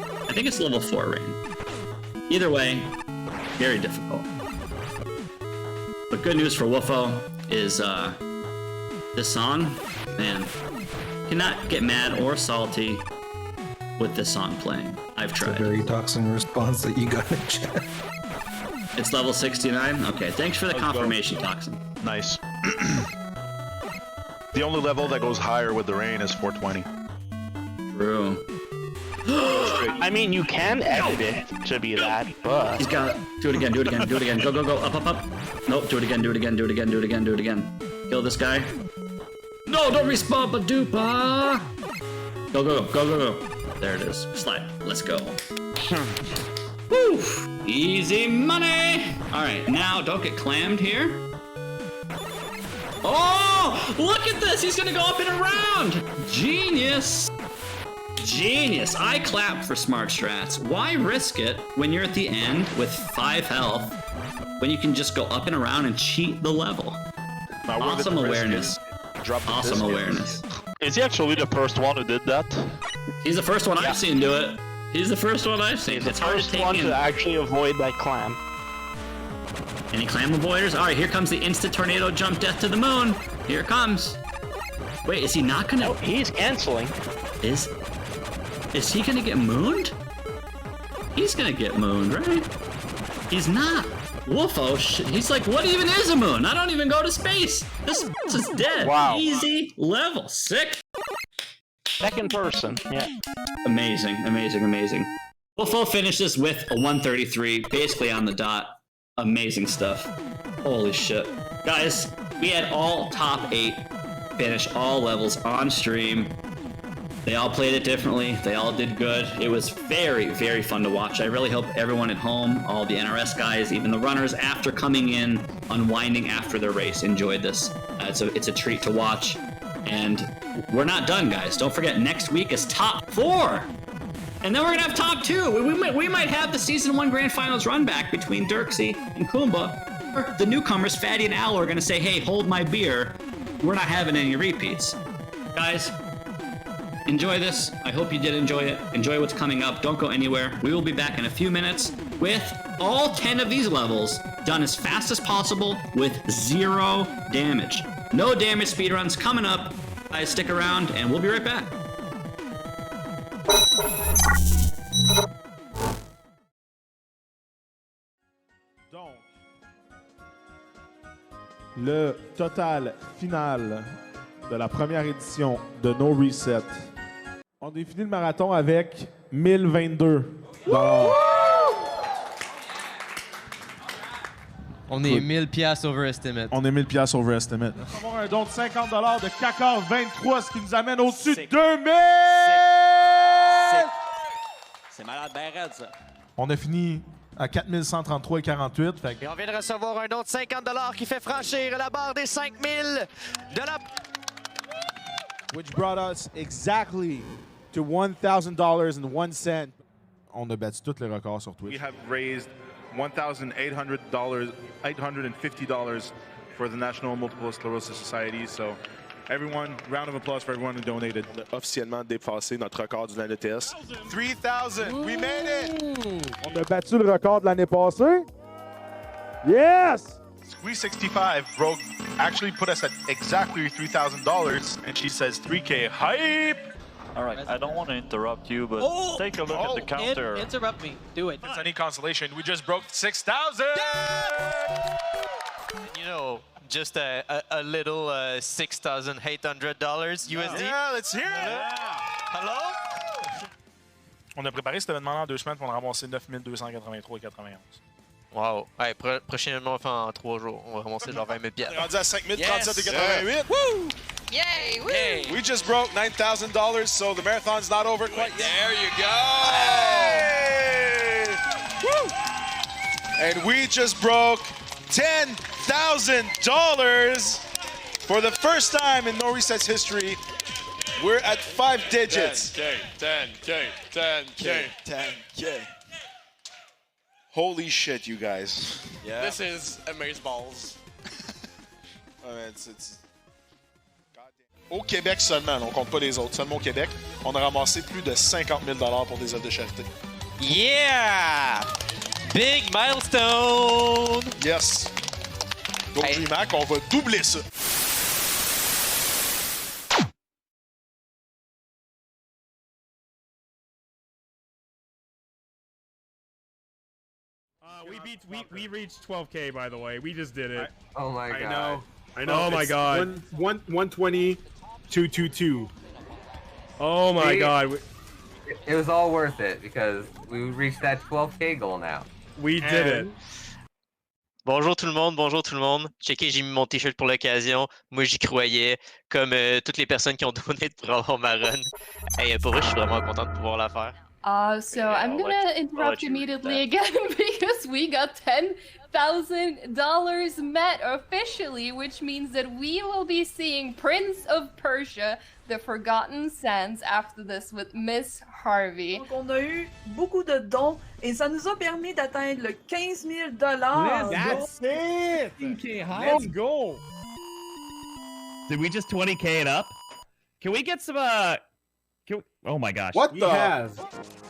I think it's level 4 rain. Either way, very difficult. But good news for Wolfo is this song, man, cannot get mad or salty with this song playing. I've It's a tried. very toxin response that you got in chat. It's level 69? Okay, thanks for the Let's go. confirmation, Toxin. Nice. The only level that goes higher with the rain is 420. True. I mean, you can edit it to be that, but... He's got it. Do it again, do it again, do it again. Go, go, go. Up, up, up. Nope, do it again, do it again, do it again, do it again, do it again. Kill this guy. No, don't respawn, ba-doopa! Go, go, go, go, go, go. There it is. Slide. Let's go. Woo! Easy money! Alright, now don't get clammed here. Oh! Look at this! He's gonna go up and around! Genius! Genius! I clap for smart strats. Why risk it when you're at the end with 5 health when you can just go up and around and cheat the level? Now, where Awesome the risk awareness. is, drop the Awesome biscuit. awareness. Is he actually the first one who did that? He's the first one I've seen do it. He's the first one I've seen. the It's hard to first take one in. to actually avoid that clam. Any clam avoiders? Alright, here comes the instant tornado jump death to the moon. Here it comes. Wait, is he not gonna... Oh, he's canceling. Is... Is he gonna get mooned? He's gonna get mooned, right? He's not. Wolfo, he's like, what even is a moon? I don't even go to space. This is dead. Wow. Easy level. Sick. Second person. Yeah. Amazing, amazing, amazing. Wolfo finishes with a 133, basically on the dot. Amazing stuff. Holy shit. Guys, we had all top 8 finish all levels on stream. They all played it differently. They all did good. It was very, very fun to watch. I really hope everyone at home, all the NRS guys, even the runners, after coming in, unwinding after their race, enjoyed this. It's a treat to watch. And we're not done, guys. Don't forget, next week is top 4. And then we're gonna have top 2. We might have the season 1 grand finals run back between Dirksy and Kumba. The newcomers, Fatty and Al, are gonna say, hey, hold my beer. We're not having any repeats. Guys, enjoy this. I hope you did enjoy it. Enjoy what's coming up. Don't go anywhere. We will be back in a few minutes with all 10 of these levels done as fast as possible with 0 damage. No damage speedruns coming up. Guys, stick around and we'll be right back. Donc, le total final de la première édition de No Reset. On définit le marathon avec 1022 $. On est 1000 piastres overestimate. On est 1000 piastres overestimate. On va avoir un don de 50 $ de Cacor 23, ce qui nous amène au-dessus de 2000! C'est malade, ben raide, ça. On a fini à 4133,48. Et on vient de recevoir un don de 50 $ qui fait franchir la barre des 5000 de la... Which brought us exactly to $1,000.01. On a battu tous les records sur Twitch. We have raised $1,850 for the National Multiple Sclerosis Society. So, everyone, round of applause for everyone who donated. On a officiellement dépassé notre record de l'année TS. 3,000! We made it! On a battu le record de l'année passée. Yes! Squeeze65 actually put us at exactly $3,000, and she says 3K hype! All right, I don't want to interrupt you, but take a look at the counter. Interrupt me. Do it. If it's any consolation, we just broke 6,000! You know, just a little $6,800 USD. Yeah, let's hear it! Hello? On a préparé cet événement en 2 semaines pour en ramasser 9,283,91. Wow. Hey, prochainement, enfin, en 3 jours, on va ramasser genre 20 000 piastres. On est rendu à 5,037,88. Woo! Yay! Woo! Hey, we just broke $9,000, so the marathon's not over quite yet. There you go! Hey! Woo! And we just broke $10,000 for the first time in No Reset's history. We're at 5 digits. 10K. Holy shit, you guys. Yeah. This is amazeballs. Au Québec seulement, on compte pas les autres, seulement au Québec, on a ramassé plus de 50 000 $ pour des œuvres de charité. Yeah! Big milestone! Yes! Donc, DreamHack, on va doubler ça. We reached 12K, by the way. We just did it. Oh my god. I know. Oh my god. 120,222. Oh my god. It was all worth it because we reached that 12K goal now. We did it. Bonjour tout le monde. Checkez, j'ai mis mon t-shirt pour l'occasion. Moi, j'y croyais, comme toutes les personnes qui ont donné pour avoir ma run. Hey, pour vrai, je suis vraiment content de pouvoir la faire. So I'm gonna interrupt immediately again because we got $10,000 met officially, which means that we will be seeing Prince of Persia, The Forgotten Sands after this with Miss Harvey. Donc on a eu beaucoup de dons et ça nous a permis d'atteindre le $15,000. That's it! Let's go! Did we just 20K it up? Can we get some oh my gosh. What we have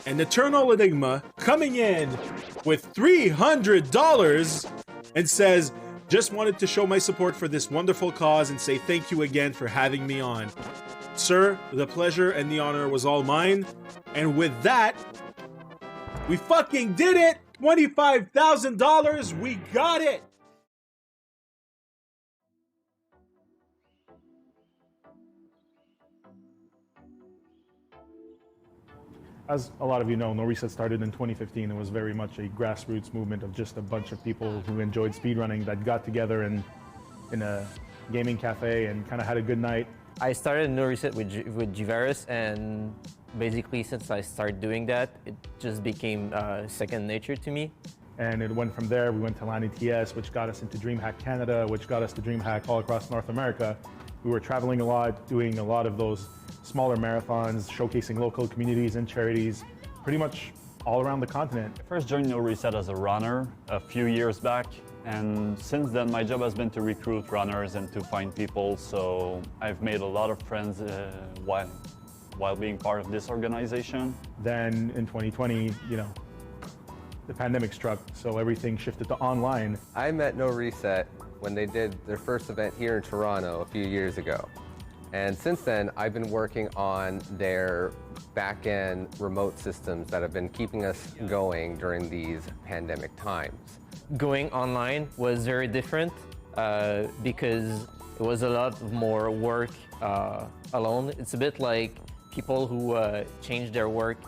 an Eternal Enigma coming in with $300 and says, just wanted to show my support for this wonderful cause and say thank you again for having me on. Sir, the pleasure and the honor was all mine. And with that, we fucking did it! $25,000, we got it! As a lot of you know, No Reset started in 2015. It was very much a grassroots movement of just a bunch of people who enjoyed speedrunning that got together in a gaming cafe and kind of had a good night. I started No Reset with Givaris, and basically since I started doing that, it just became second nature to me. And it went from there. We went to NIESAN, which got us into DreamHack Canada, which got us to DreamHack all across North America. We were traveling a lot, doing a lot of those smaller marathons, showcasing local communities and charities, pretty much all around the continent. I first joined No Reset as a runner a few years back, and since then my job has been to recruit runners and to find people, so I've made a lot of friends while being part of this organization. Then in 2020, you know, the pandemic struck, so everything shifted to online. I met No Reset when they did their first event here in Toronto a few years ago. And since then, I've been working on their back-end remote systems that have been keeping us going during these pandemic times. Going online was very different because it was a lot more work alone. It's a bit like people who changed their work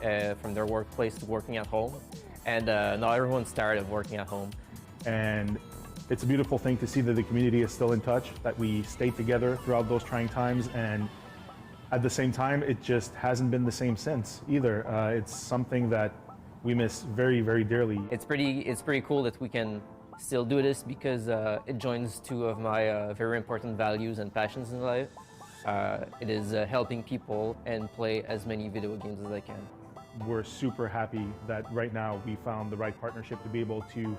from their workplace to working at home. And now everyone's tired of working at home. And it's a beautiful thing to see that the community is still in touch, that we stayed together throughout those trying times, and at the same time, it just hasn't been the same since either. It's something that we miss very, very dearly. It's pretty cool that we can still do this because it joins two of my very important values and passions in life. It is helping people and play as many video games as I can. We're super happy that right now we found the right partnership to be able to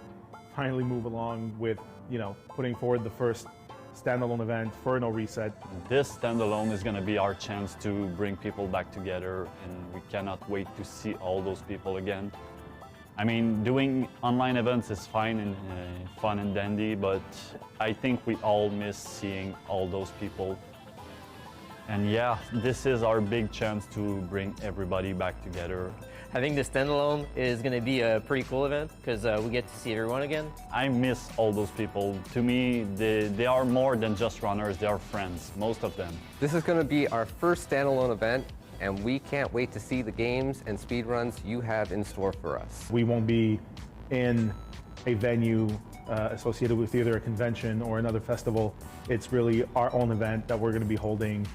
finally move along with, you know, putting forward the first standalone event for No Reset. This standalone is going to be our chance to bring people back together, and we cannot wait to see all those people again. I mean, doing online events is fine and fun and dandy, but I think we all miss seeing all those people. And yeah, this is our big chance to bring everybody back together. I think the standalone is going to be a pretty cool event because we get to see everyone again. I miss all those people. To me, they are more than just runners, they are friends, most of them. This is going to be our first standalone event, and we can't wait to see the games and speedruns you have in store for us. We won't be in a venue associated with either a convention or another festival. It's really our own event that we're going to be holding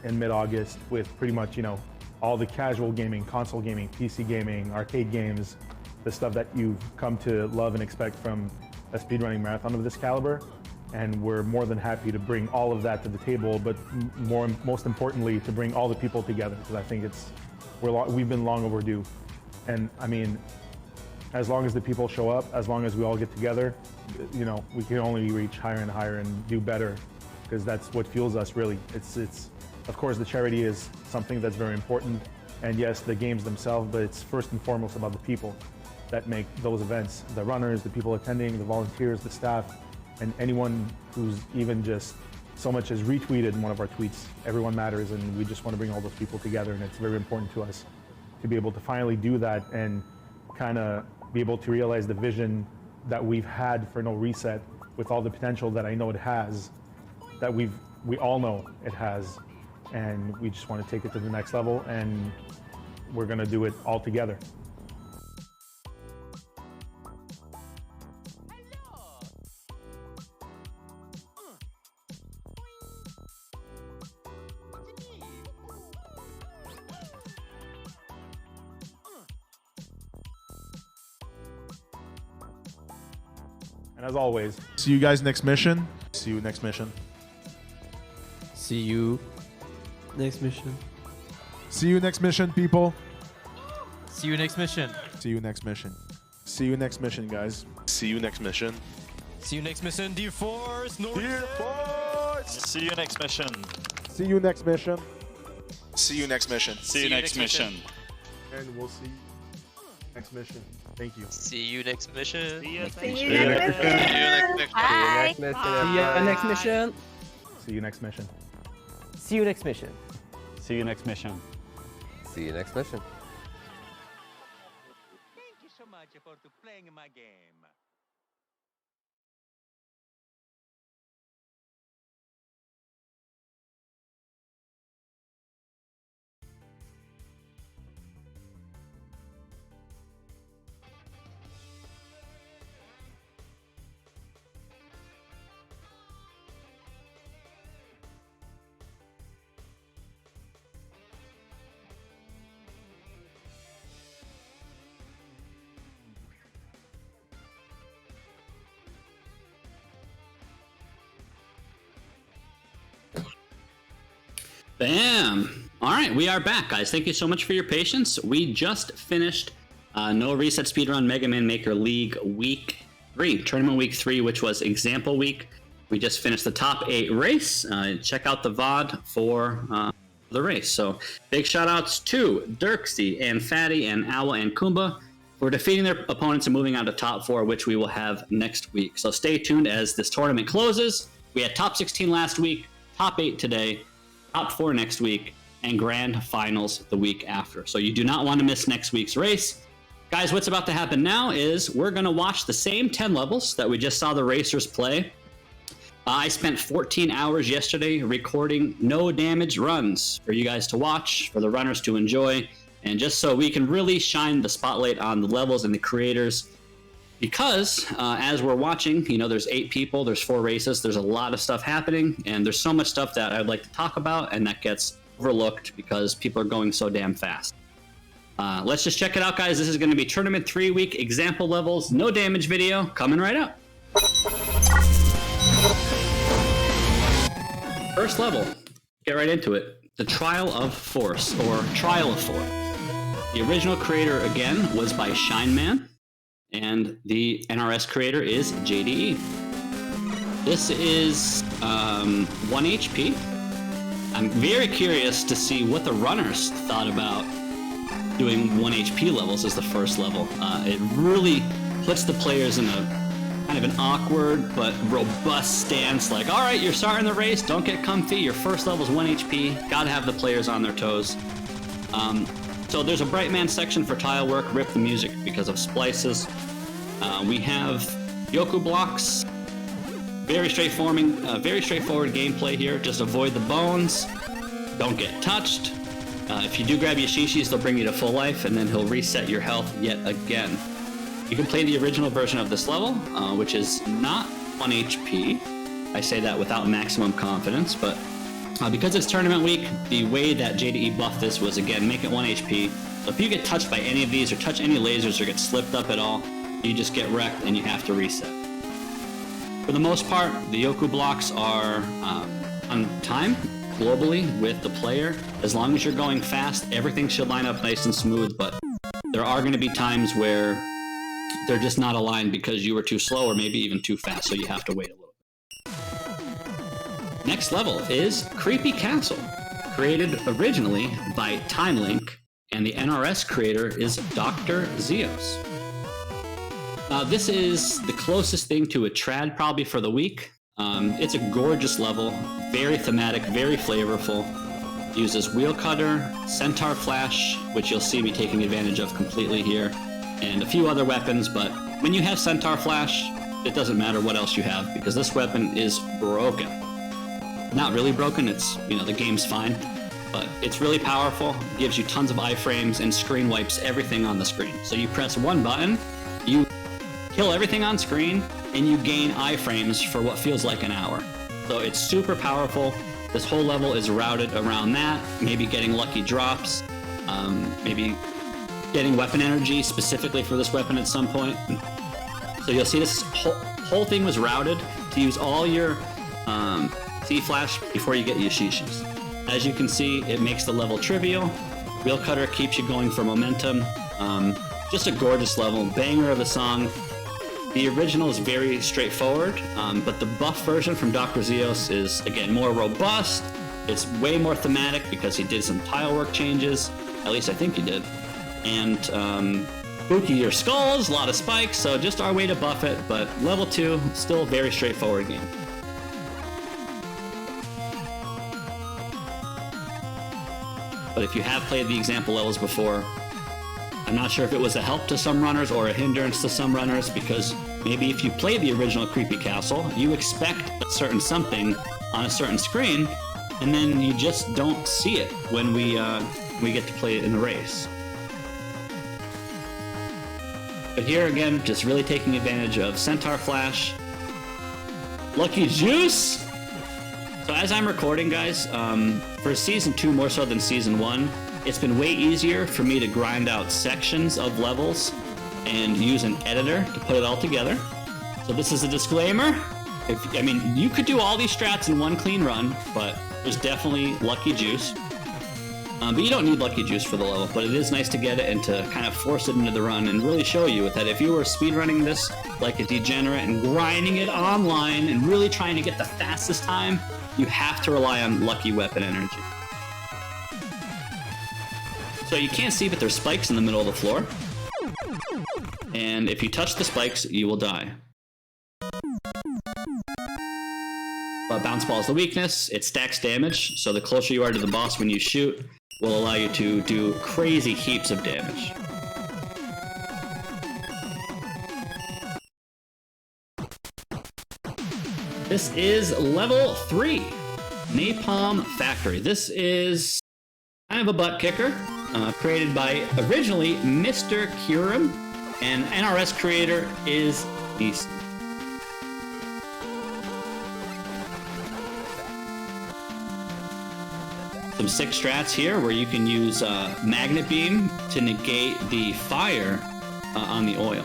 in mid-August with pretty much, you know, all the casual gaming, console gaming, PC gaming, arcade games, the stuff that you've come to love and expect from a speedrunning marathon of this caliber. And we're more than happy to bring all of that to the table, but most importantly, to bring all the people together, because I think we've been long overdue. And I mean, as long as the people show up, as long as we all get together, you know, we can only reach higher and higher and do better, because that's what fuels us, really. It's of course, the charity is something that's very important, and yes, the games themselves, but it's first and foremost about the people that make those events. The runners, the people attending, the volunteers, the staff, and anyone who's even just so much as retweeted one of our tweets. Everyone matters, and we just want to bring all those people together, and it's very important to us to be able to finally do that and kind of be able to realize the vision that we've had for No Reset with all the potential that I know it has, that we all know it has. And we just want to take it to the next level, and we're going to do it all together. And as always, see you guys next mission. See you next mission. See you next mission. See you next mission, people. See you next mission. See you next mission. See you next mission, guys. See you next mission. See you next mission, Dear Force. Dear Force. See you next mission. See you next mission. See you next mission. See you next mission. And we'll see you next mission. Thank you. See you next mission. See you next mission. See you next mission. See you next mission. See you next mission. See you next mission. Bam! All right, we are back, guys. Thank you so much for your patience. We just finished No Reset Speedrun Mega Man Maker League Week 3, Tournament Week 3, which was Example Week. We just finished the top 8 race. Check out the VOD for the race. So big shout outs to Dirksy and Fatty and Awa and Kumba for defeating their opponents and moving on to top 4, which we will have next week. So stay tuned as this tournament closes. We had top 16 last week, top 8 today, top 4 next week, and grand finals the week after. So you do not want to miss next week's race. Guys, what's about to happen now is we're going to watch the same 10 levels that we just saw the racers play. I spent 14 hours yesterday recording no damage runs for you guys to watch, for the runners to enjoy, and just so we can really shine the spotlight on the levels and the creators. Because as we're watching, you know, there's 8 people, there's 4 races, there's a lot of stuff happening, and there's so much stuff that I'd like to talk about and that gets overlooked because people are going so damn fast. Let's just check it out, guys. This is going to be Tournament 3 week example levels, no damage video, coming right up. First level, get right into it. The Trial of Force, or Trial of Force. The original creator, again, was by Shineman, and the NRS creator is JDE. This is 1 HP. I'm very curious to see what the runners thought about doing 1 HP levels as the first level. It really puts the players in a kind of an awkward but robust stance, like, all right, you're starting the race, don't get comfy, your first level's 1 HP, gotta have the players on their toes. So there's a Brightman section for tile work, rip the music because of splices. We have Yoku blocks, very straightforward gameplay here, just avoid the bones, don't get touched. If you do grab Yashishis, they'll bring you to full life, and then he'll reset your health yet again. You can play the original version of this level, which is not 1 HP. I say that without maximum confidence, but because it's tournament week, the way that JDE buffed this was, again, make it 1 HP. So if you get touched by any of these, or touch any lasers, or get slipped up at all, you just get wrecked and you have to reset. For the most part, the Yoku blocks are on time, globally, with the player. As long as you're going fast, everything should line up nice and smooth, but there are going to be times where they're just not aligned because you were too slow or maybe even too fast, so you have to wait a little bit. Next level is Creepy Castle, created originally by TimeLink, and the NRS creator is Dr. ZEOS. This is the closest thing to a trad probably for the week. It's a gorgeous level, very thematic, very flavorful. Uses Wheel Cutter, Centaur Flash, which you'll see me taking advantage of completely here, and a few other weapons, but when you have Centaur Flash, it doesn't matter what else you have, because this weapon is broken. Not really broken, it's, you know, the game's fine, but it's really powerful, gives you tons of iframes, and screen wipes everything on the screen. So you press one button, you kill everything on screen, and you gain iframes for what feels like an hour. So it's super powerful. This whole level is routed around that, maybe getting lucky drops, maybe getting weapon energy specifically for this weapon at some point. So you'll see this whole thing was routed to use all your C-Flash before you get Yashishis. As you can see, it makes the level trivial. Wheel Cutter keeps you going for momentum. Just a gorgeous level, banger of a song. The original is very straightforward, but the buff version from Dr. ZEOS is, again, more robust. It's way more thematic because he did some tile work changes. At least I think he did. And spookier skulls, a lot of spikes, so just our way to buff it, but level 2, still a very straightforward game. But if you have played the example levels before, I'm not sure if it was a help to some runners or a hindrance to some runners, because maybe if you play the original Creepy Castle, you expect a certain something on a certain screen, and then you just don't see it when we get to play it in the race. But here again, just really taking advantage of Centaur Flash. Lucky Juice! So as I'm recording, guys, for Season 2 more so than Season 1, it's been way easier for me to grind out sections of levels and use an editor to put it all together. So this is a disclaimer. I mean, you could do all these strats in one clean run, but There's definitely lucky juice. But you don't need lucky juice for the level, but it is nice to get it and to kind of force it into the run and really show you that if you were speedrunning this like a degenerate and grinding it online and really trying to get the fastest time, you have to rely on lucky weapon energy. So you can't see, but there's spikes in the middle of the floor. And if you touch the spikes, you will die. But bounce ball is the weakness. It stacks damage, so the closer you are to the boss when you shoot, will allow you to do crazy heaps of damage. This is level 3, Napalm Factory. This is kind of a butt kicker, created by originally Mr. Kurum, and NRS creator is NIESAN. Some sick strats here where you can use Magnet Beam to negate the fire on the oil.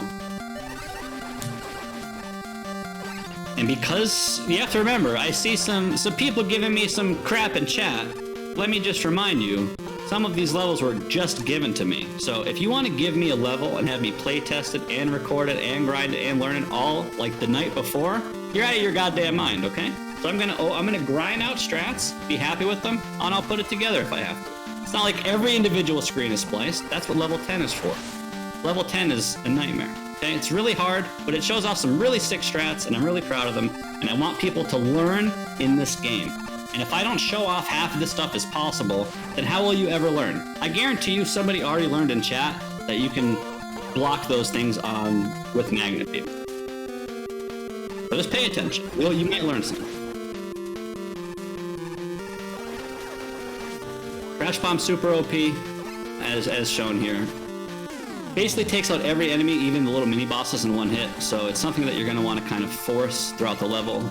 And because, you have to remember, I see some people giving me some crap in chat. Let me just remind you, some of these levels were just given to me. So if you want to give me a level and have me play test it and record it and grind it and learn it all like the night before, you're out of your goddamn mind, okay? So I'm gonna grind out strats, be happy with them, and I'll put it together if I have to. It's not like every individual screen is spliced. That's what level 10 is for. Level 10 is a nightmare. Okay, it's really hard, but it shows off some really sick strats, and I'm really proud of them. And I want people to learn in this game. And if I don't show off half of this stuff as possible, then how will you ever learn? I guarantee you somebody already learned in chat that you can block those things on with Magnet Beam. So just pay attention. Well, you might learn something. Crash Bomb super OP, as shown here. Basically takes out every enemy, even the little mini bosses, in one hit, so it's something that you're going to want to kind of force throughout the level.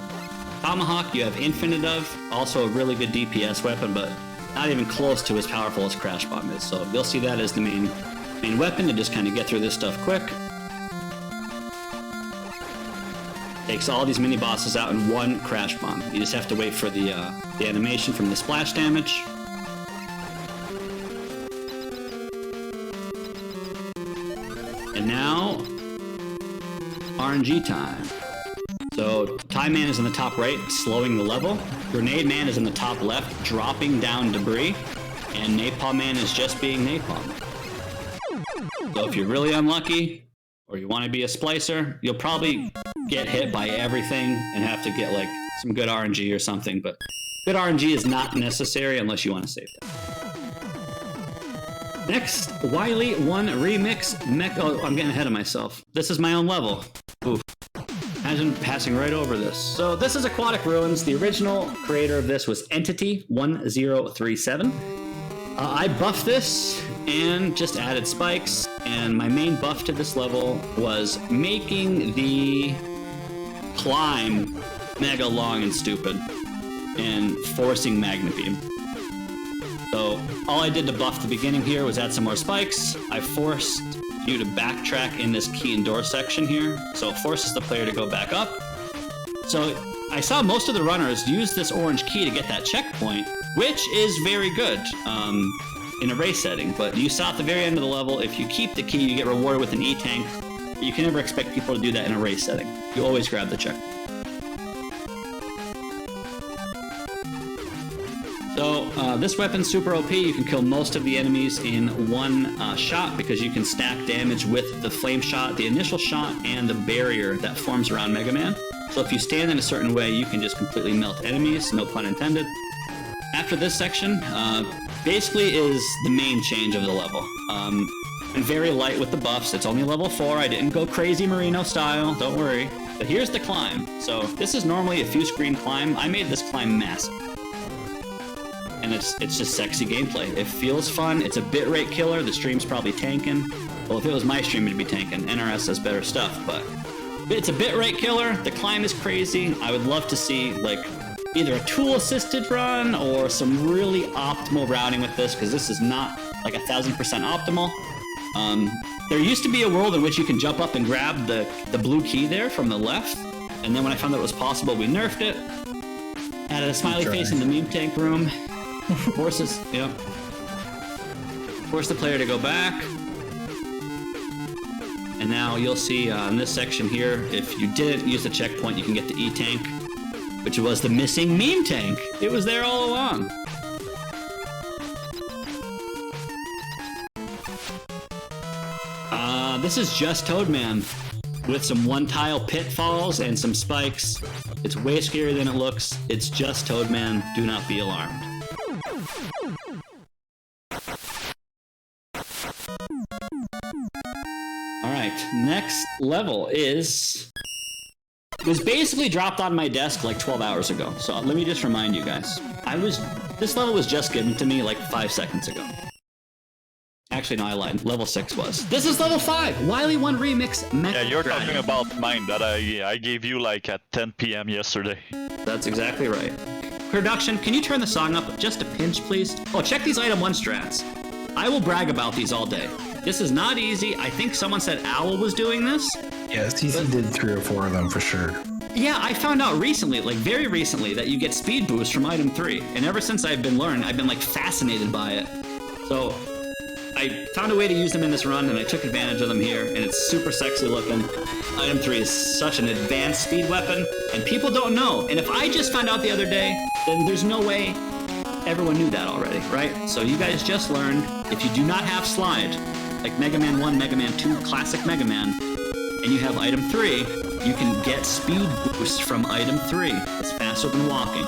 Tomahawk you have infinite of, also a really good DPS weapon, but not even close to as powerful as Crash Bomb is, so you'll see that as the main weapon to just kind of get through this stuff quick. Takes all these mini bosses out in one Crash Bomb. You just have to wait for the animation from the splash damage. And now, RNG time. So, Time Man is in the top right, slowing the level. Grenade Man is in the top left, dropping down debris. And Napalm Man is just being Napalm. So if you're really unlucky, or you want to be a splicer, you'll probably get hit by everything and have to get like some good RNG or something, but good RNG is not necessary unless you want to save that. Next, Wily 1 Remix Mecha. Oh, I'm getting ahead of myself. This is my own level. Oof. Imagine passing right over this. So this is Aquatic Ruins. The original creator of this was Entity 1037. I buffed this and just added spikes, and my main buff to this level was making the climb mega long and stupid and forcing Magnet Beam. So all I did to buff the beginning here was add some more spikes. I forced you to backtrack in this key and door section here, so it forces the player to go back up. So I saw most of the runners use this orange key to get that checkpoint, which is very good in a race setting, but you saw at the very end of the level, if you keep the key, you get rewarded with an E-tank. You can never expect people to do that in a race setting. You always grab the checkpoint. So this weapon's super OP. You can kill most of the enemies in one shot because you can stack damage with the flame shot, the initial shot, and the barrier that forms around Mega Man. So if you stand in a certain way, you can just completely melt enemies, no pun intended. After this section, basically is the main change of the level. I'm very light with the buffs. It's only level 4. I didn't go crazy Marino style, don't worry. But here's the climb. So this is normally a few screen climb. I made this climb massive. And it's just sexy gameplay. It feels fun. It's a bitrate killer. The stream's probably tanking. Well, if it was my stream, it'd be tanking. NRS has better stuff, but it's a bitrate killer. The climb is crazy. I would love to see like either a tool-assisted run or some really optimal routing with this, because this is not like 1000% optimal. There used to be a world in which you can jump up and grab the blue key there from the left, and then when I found that it was possible, we nerfed it. Added a smiley face in the meme tank room. Forces, yep. Force the player to go back. And now you'll see in this section here, if you didn't use the checkpoint, you can get the E-tank, which was the missing meme tank. It was there all along. This is just Toadman with some one-tile pitfalls and some spikes. It's way scarier than it looks. It's just Toadman. Do not be alarmed. Alright, next level is... It was basically dropped on my desk like 12 hours ago. So let me just remind you guys. This level was just given to me like 5 seconds ago. Actually, no, I lied. Level 6 was. This is level 5! Wily 1 Remix Mecha. Yeah, you're talking about mine that I gave you like at 10 p.m. yesterday. That's exactly right. Production, can you turn the song up just a pinch, please? Oh, check these item 1 strats. I will brag about these all day. This is not easy. I think someone said Owl was doing this. Yeah, CC did 3 or 4 of them for sure. Yeah, I found out recently, like very recently, that you get speed boost from item 3. And ever since I've been learned, I've been like fascinated by it. So I found a way to use them in this run, and I took advantage of them here, and it's super sexy looking. Item 3 is such an advanced speed weapon, and people don't know. And if I just found out the other day, then there's no way everyone knew that already, right? So you guys just learned, if you do not have Slide, like Mega Man 1, Mega Man 2, Classic Mega Man, and you have item 3, you can get speed boost from item 3. It's faster than walking.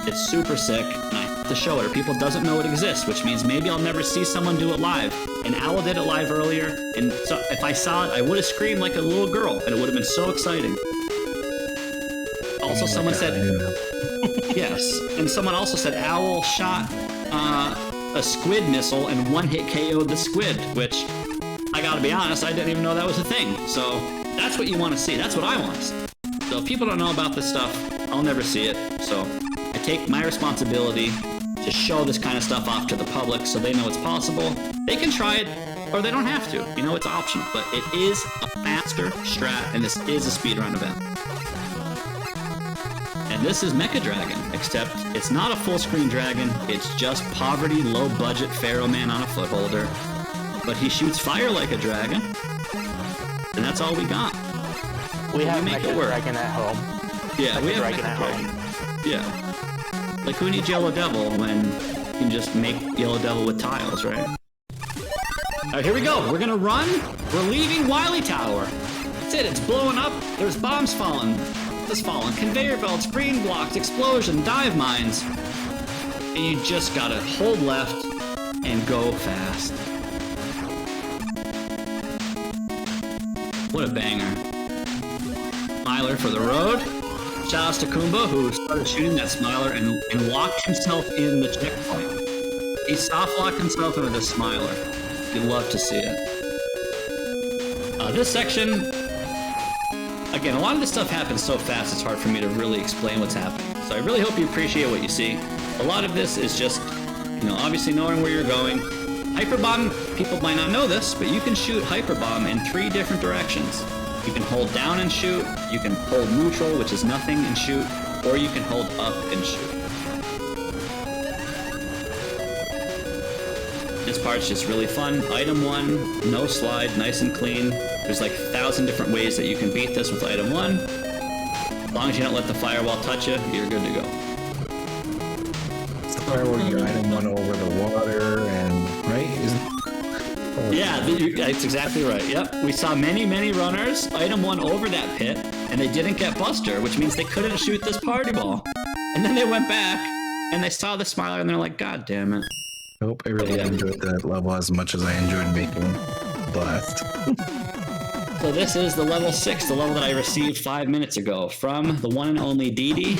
It's super sick, and I have to show it, or people doesn't know it exists, which means maybe I'll never see someone do it live. And Owl did it live earlier, and so if I saw it, I would have screamed like a little girl, and it would have been so exciting. Also, someone said... Yes, and someone also said Owl shot a squid missile and one-hit KO'd the squid, which, I gotta be honest, I didn't even know that was a thing. So, that's what you want to see. That's what I want to see. So if people don't know about this stuff, I'll never see it. So I take my responsibility to show this kind of stuff off to the public so they know it's possible. They can try it, or they don't have to. You know, it's optional. But it is a faster strat, and this is a speedrun event. And this is Mecha Dragon, except it's not a full-screen dragon. It's just poverty, low-budget Pharaoh Man on a footholder. But he shoots fire like a dragon, and that's all we got. We have make Mecha it work. Dragon at home. Yeah, we have Dragon Mecha at Dragon. home. Yeah. Like, who needs Yellow Devil when you can just make Yellow Devil with tiles, right? Alright, here we go. We're gonna run. We're leaving Wily Tower. That's it. It's blowing up. There's bombs falling. This falling. Conveyor belts, green blocks, explosion, dive mines. And you just gotta hold left and go fast. What a banger. Smiler for the road. Shout outs to Kumba, who started shooting that Smiler and locked himself in the checkpoint. He soft locked himself into the Smiler. You'd love to see it. This section, again, a lot of this stuff happens so fast it's hard for me to really explain what's happening. So I really hope you appreciate what you see. A lot of this is just, you know, obviously knowing where you're going. Hyperbomb, people might not know this, but you can shoot Hyperbomb in 3 different directions. You can hold down and shoot, you can hold neutral, which is nothing, and shoot, or you can hold up and shoot. This part's just really fun. Item 1, no slide, nice and clean. There's like 1,000 different ways that you can beat this with item 1. As long as you don't let the firewall touch you, you're good to go. Firewall, your item 1 over the water, and right? Yeah, that's exactly right. Yep, we saw many runners, item 1 over that pit, and they didn't get Buster, which means they couldn't shoot this party ball. And then they went back, and they saw the Smiler, and they're like, God damn it. I hope I really enjoyed that level as much as I enjoyed making Blast. So this is the level 6, the level that I received 5 minutes ago from the one and only Didi.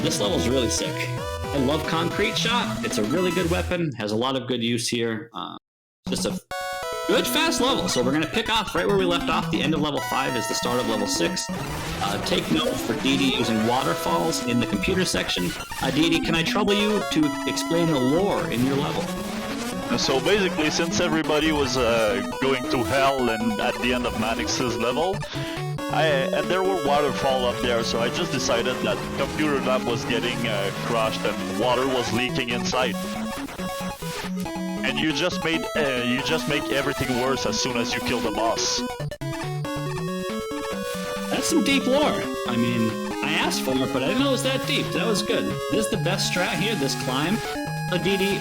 This level's really sick. I love Concrete Shot. It's a really good weapon, has a lot of good use here. Just a good fast level. So we're going to pick off right where we left off. The end of level 5 is the start of level 6. Take note for Didi using waterfalls in the computer section. Didi, can I trouble you to explain the lore in your level? So basically, since everybody was going to hell and at the end of MANNIX's level, and there were waterfall up there, so I just decided that computer lab was getting crushed and water was leaking inside. And you just make everything worse as soon as you kill the boss. That's some deep lore. I mean, I asked for it, but I didn't know it was that deep. That was good. This is the best strat here, this climb. So Didi,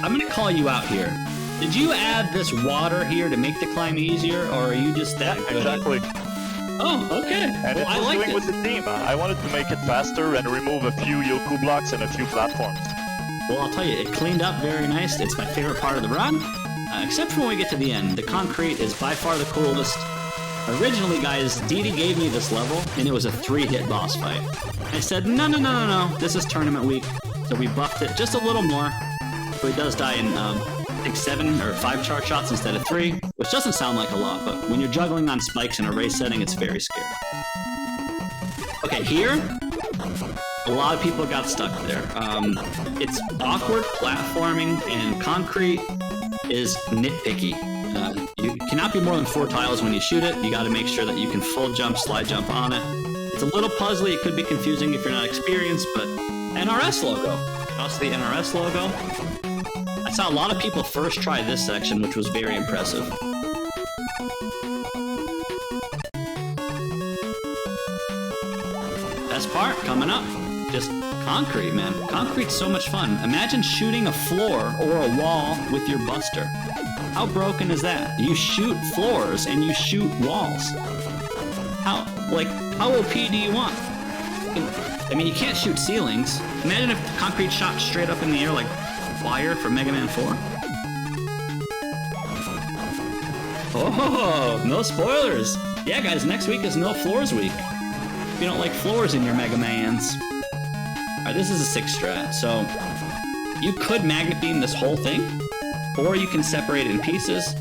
I'm gonna call you out here. Did you add this water here to make the climb easier, or are you just that good? Exactly. Oh, okay. And well, it was doing with the team. I wanted to make it faster and remove a few Yoku blocks and a few platforms. Well, I'll tell you, it cleaned up very nice. It's my favorite part of the run, except for when we get to the end. The concrete is by far the coolest. Originally, guys, Didi gave me this level, and it was a 3-hit boss fight. I said, no, this is tournament week. So we buffed it just a little more. So he does die in, I think 7 or 5 charge shots instead of 3, which doesn't sound like a lot, but when you're juggling on spikes in a race setting, it's very scary. Okay, here, a lot of people got stuck there. It's awkward platforming, and concrete is nitpicky. You cannot be more than 4 tiles when you shoot it. You got to make sure that you can full jump, slide jump on it. It's a little puzzly. It could be confusing if you're not experienced, but NRS logo. Also the NRS logo. I saw a lot of people first try this section, which was very impressive. Best part coming up. Just concrete, man. Concrete's so much fun. Imagine shooting a floor or a wall with your buster. How broken is that? You shoot floors and you shoot walls. How OP do you want? I mean, you can't shoot ceilings. Imagine if concrete shot straight up in the air like fire for Mega Man 4. Oh, no spoilers. Yeah, guys, next week is no floors week. If you don't like floors in your Mega Mans. Alright, this is a 6 strat, so you could magnet beam this whole thing, or you can separate it in pieces.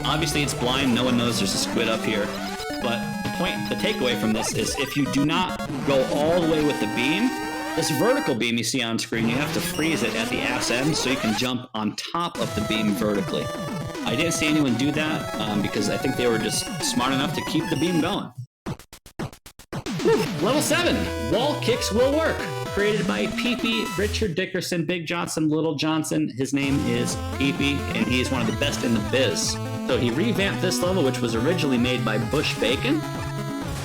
Obviously, it's blind, no one knows there's a squid up here, but the takeaway from this is if you do not go all the way with the beam, this vertical beam you see on screen, you have to freeze it at the ass end so you can jump on top of the beam vertically. I didn't see anyone do that because I think they were just smart enough to keep the beam going. Level 7, Wall Kicks Will Work. Created by Peepee, Richard Dickerson, Big Johnson, Little Johnson. His name is Peepee, and he's one of the best in the biz. So he revamped this level, which was originally made by Bush Bacon,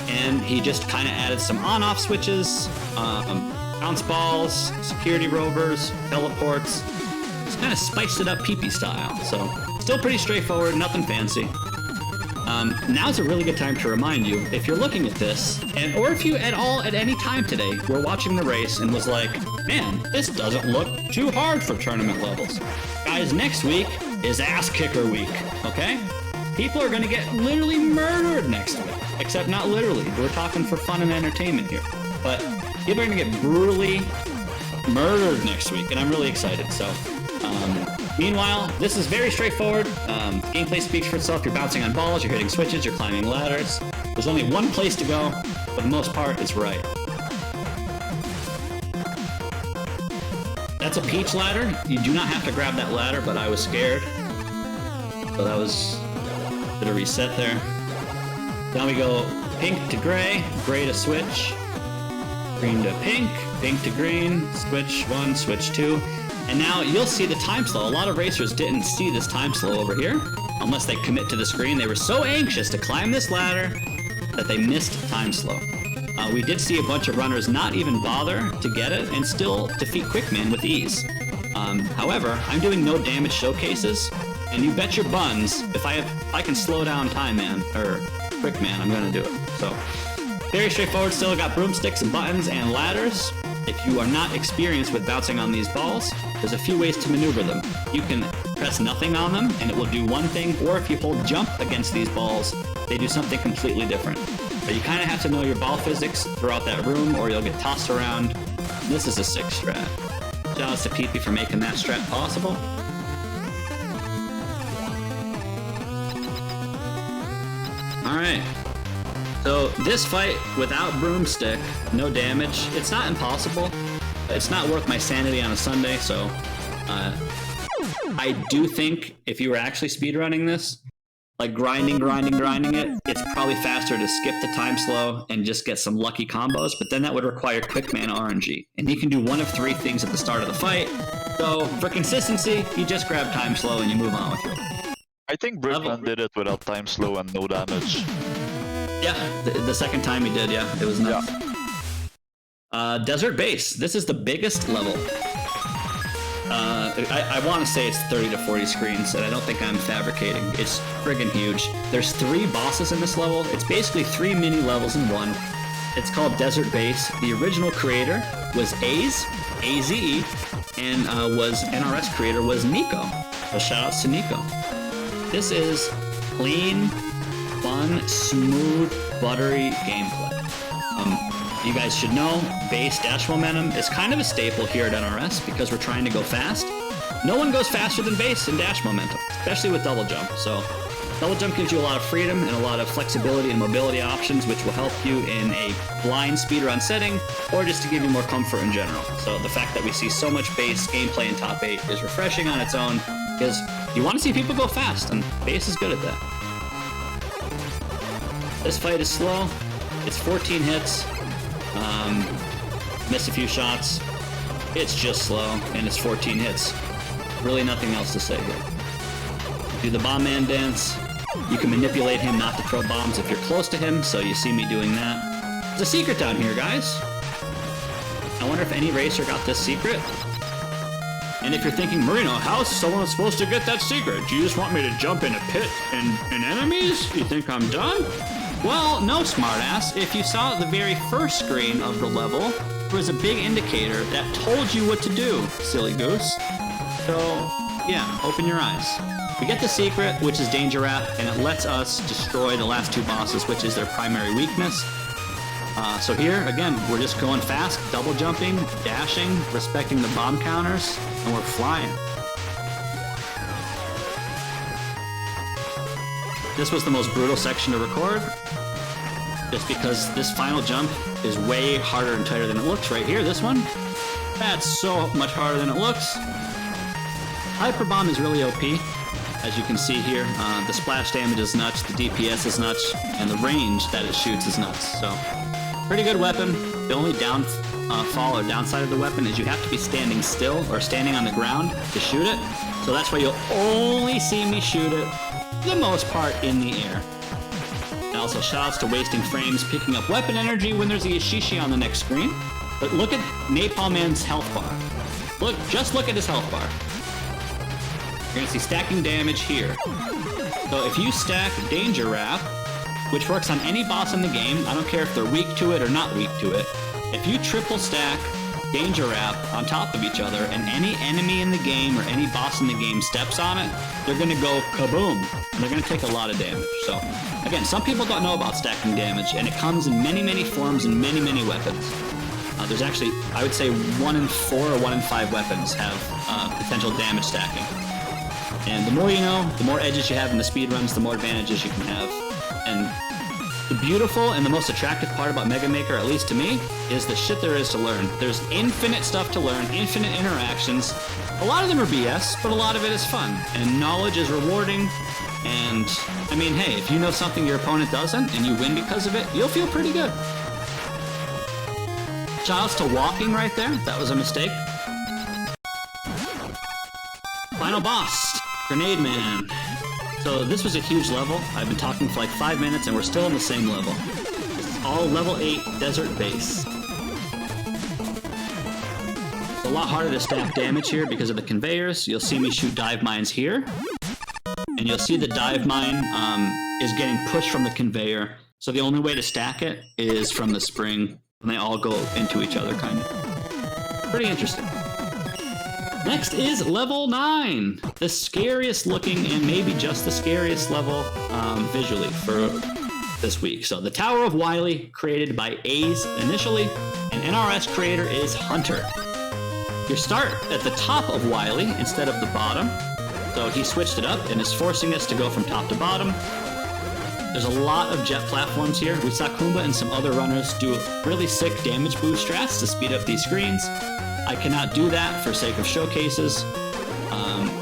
and he just kind of added some on-off switches, bounce balls, security rovers, teleports. Just kind of spiced it up Peepee style. So still pretty straightforward, nothing fancy. Now's a really good time to remind you, if you're looking at this, or if you at any time today were watching the race and was like, man, this doesn't look too hard for tournament levels. Guys, next week is Ass Kicker Week, okay? People are going to get literally murdered next week. Except not literally. We're talking for fun and entertainment here. But people are going to get brutally murdered next week, and I'm really excited. So, meanwhile, this is very straightforward. Gameplay speaks for itself. You're bouncing on balls, you're hitting switches, you're climbing ladders. There's only one place to go. For the most part, it's right. That's a peach ladder. You do not have to grab that ladder, but I was scared. So that was a bit of reset there. Now we go pink to gray, gray to switch, green to pink, pink to green, switch 1, switch 2. And now you'll see the time slow. A lot of racers didn't see this time slow over here, unless they commit to the screen. They were so anxious to climb this ladder that they missed time slow. We did see a bunch of runners not even bother to get it and still defeat Quickman with ease. However, I'm doing no damage showcases, and you bet your buns, if I can slow down Time Man, or Quickman, I'm gonna do it. So, very straightforward. Still got broomsticks and buttons and ladders. If you are not experienced with bouncing on these balls, there's a few ways to maneuver them. You can press nothing on them and it will do one thing, or if you hold jump against these balls, they do something completely different. But you kind of have to know your ball physics throughout that room or you'll get tossed around. This is a 6 strat. Shout out to Peepee for making that strat possible. Alright. So this fight without broomstick, no damage. It's not impossible. It's not worth my sanity on a Sunday, so I do think if you were actually speedrunning this, like grinding it, it's probably faster to skip the time slow and just get some lucky combos, but then that would require quick mana RNG. And he can do one of 3 things at the start of the fight. So for consistency, you just grab time slow and you move on with it. I think Brickman did it without time slow and no damage. Yeah, the second time he did, yeah, it was nuts. Desert Base. This is the biggest level. I want to say it's 30 to 40 screens, and I don't think I'm fabricating. It's friggin' huge. There's 3 bosses in this level. It's basically 3 mini levels in one. It's called Desert Base. The original creator was AZE, A-Z-E, and was NRS creator was NICO. So shoutouts to NICO. This is clean, fun, smooth, buttery gameplay. You guys should know, base dash momentum is kind of a staple here at NRS because we're trying to go fast. No one goes faster than base in dash momentum, especially with double jump. So double jump gives you a lot of freedom and a lot of flexibility and mobility options, which will help you in a blind speedrun setting or just to give you more comfort in general. So the fact that we see so much base gameplay in top 8 is refreshing on its own because you want to see people go fast, and base is good at that. This fight is slow. It's 14 hits. Miss a few shots. It's just slow, and it's 14 hits. Really nothing else to say here. Do the bomb man dance. You can manipulate him not to throw bombs if you're close to him, so you see me doing that. There's a secret down here, guys. I wonder if any racer got this secret. And if you're thinking, Marino, how's someone supposed to get that secret? Do you just want me to jump in a pit and enemies? You think I'm done? Well, no, smartass. If you saw the very first screen of the level, there was a big indicator that told you what to do, silly goose. So, yeah, open your eyes. We get the secret, which is Danger Wrap, and it lets us destroy the last 2 bosses, which is their primary weakness. So here, again, we're just going fast, double jumping, dashing, respecting the bomb counters, and we're flying. This was the most brutal section to record, just because this final jump is way harder and tighter than it looks right here. This one, that's so much harder than it looks. Hyper Bomb is really OP, as you can see here. The splash damage is nuts, the DPS is nuts, and the range that it shoots is nuts. So, pretty good weapon. The only downfall or downside of the weapon is you have to be standing still or standing on the ground to shoot it. So that's why you'll only see me shoot it, for the most part, in the air. And also shoutouts to wasting frames, picking up weapon energy when there's a Yashishi on the next screen. But look at Napalm Man's health bar. Just look at his health bar. You're gonna see stacking damage here. So if you stack Danger Wrap, which works on any boss in the game, I don't care if they're weak to it or not weak to it. If you triple stack Danger Wrap on top of each other and any enemy in the game or any boss in the game steps on it, they're gonna go kaboom, and they're gonna take a lot of damage. So again, some people don't know about stacking damage, and it comes in many, many forms and many, many weapons. There's actually, I would say 1 in 4 or 1 in 5 weapons have potential damage stacking. And the more you know, the more edges you have in the speedruns, the more advantages you can have. And the beautiful and the most attractive part about Mega Maker, at least to me, is the shit there is to learn. There's infinite stuff to learn, infinite interactions. A lot of them are BS, but a lot of it is fun. And knowledge is rewarding. And, I mean, hey, if you know something your opponent doesn't, and you win because of it, you'll feel pretty good. Shoutouts to walking right there. That was a mistake. Final boss. Grenade Man. So this was a huge level. I've been talking for like 5 minutes and we're still on the same level. This is all level 8 Desert Base. It's a lot harder to stack damage here because of the conveyors. You'll see me shoot dive mines here. And you'll see the dive mine is getting pushed from the conveyor. So the only way to stack it is from the spring. And they all go into each other, kind of. Pretty interesting. Next is level 9, the scariest looking and maybe just the scariest level visually for this week. So the Tower of Wiley, created by AZE initially, and NRS creator is Hunter. You start at the top of Wily instead of the bottom, so he switched it up and is forcing us to go from top to bottom. There's a lot of jet platforms here. We saw Kumba and some other runners do really sick damage boost strats to speed up these screens. I cannot do that for sake of showcases.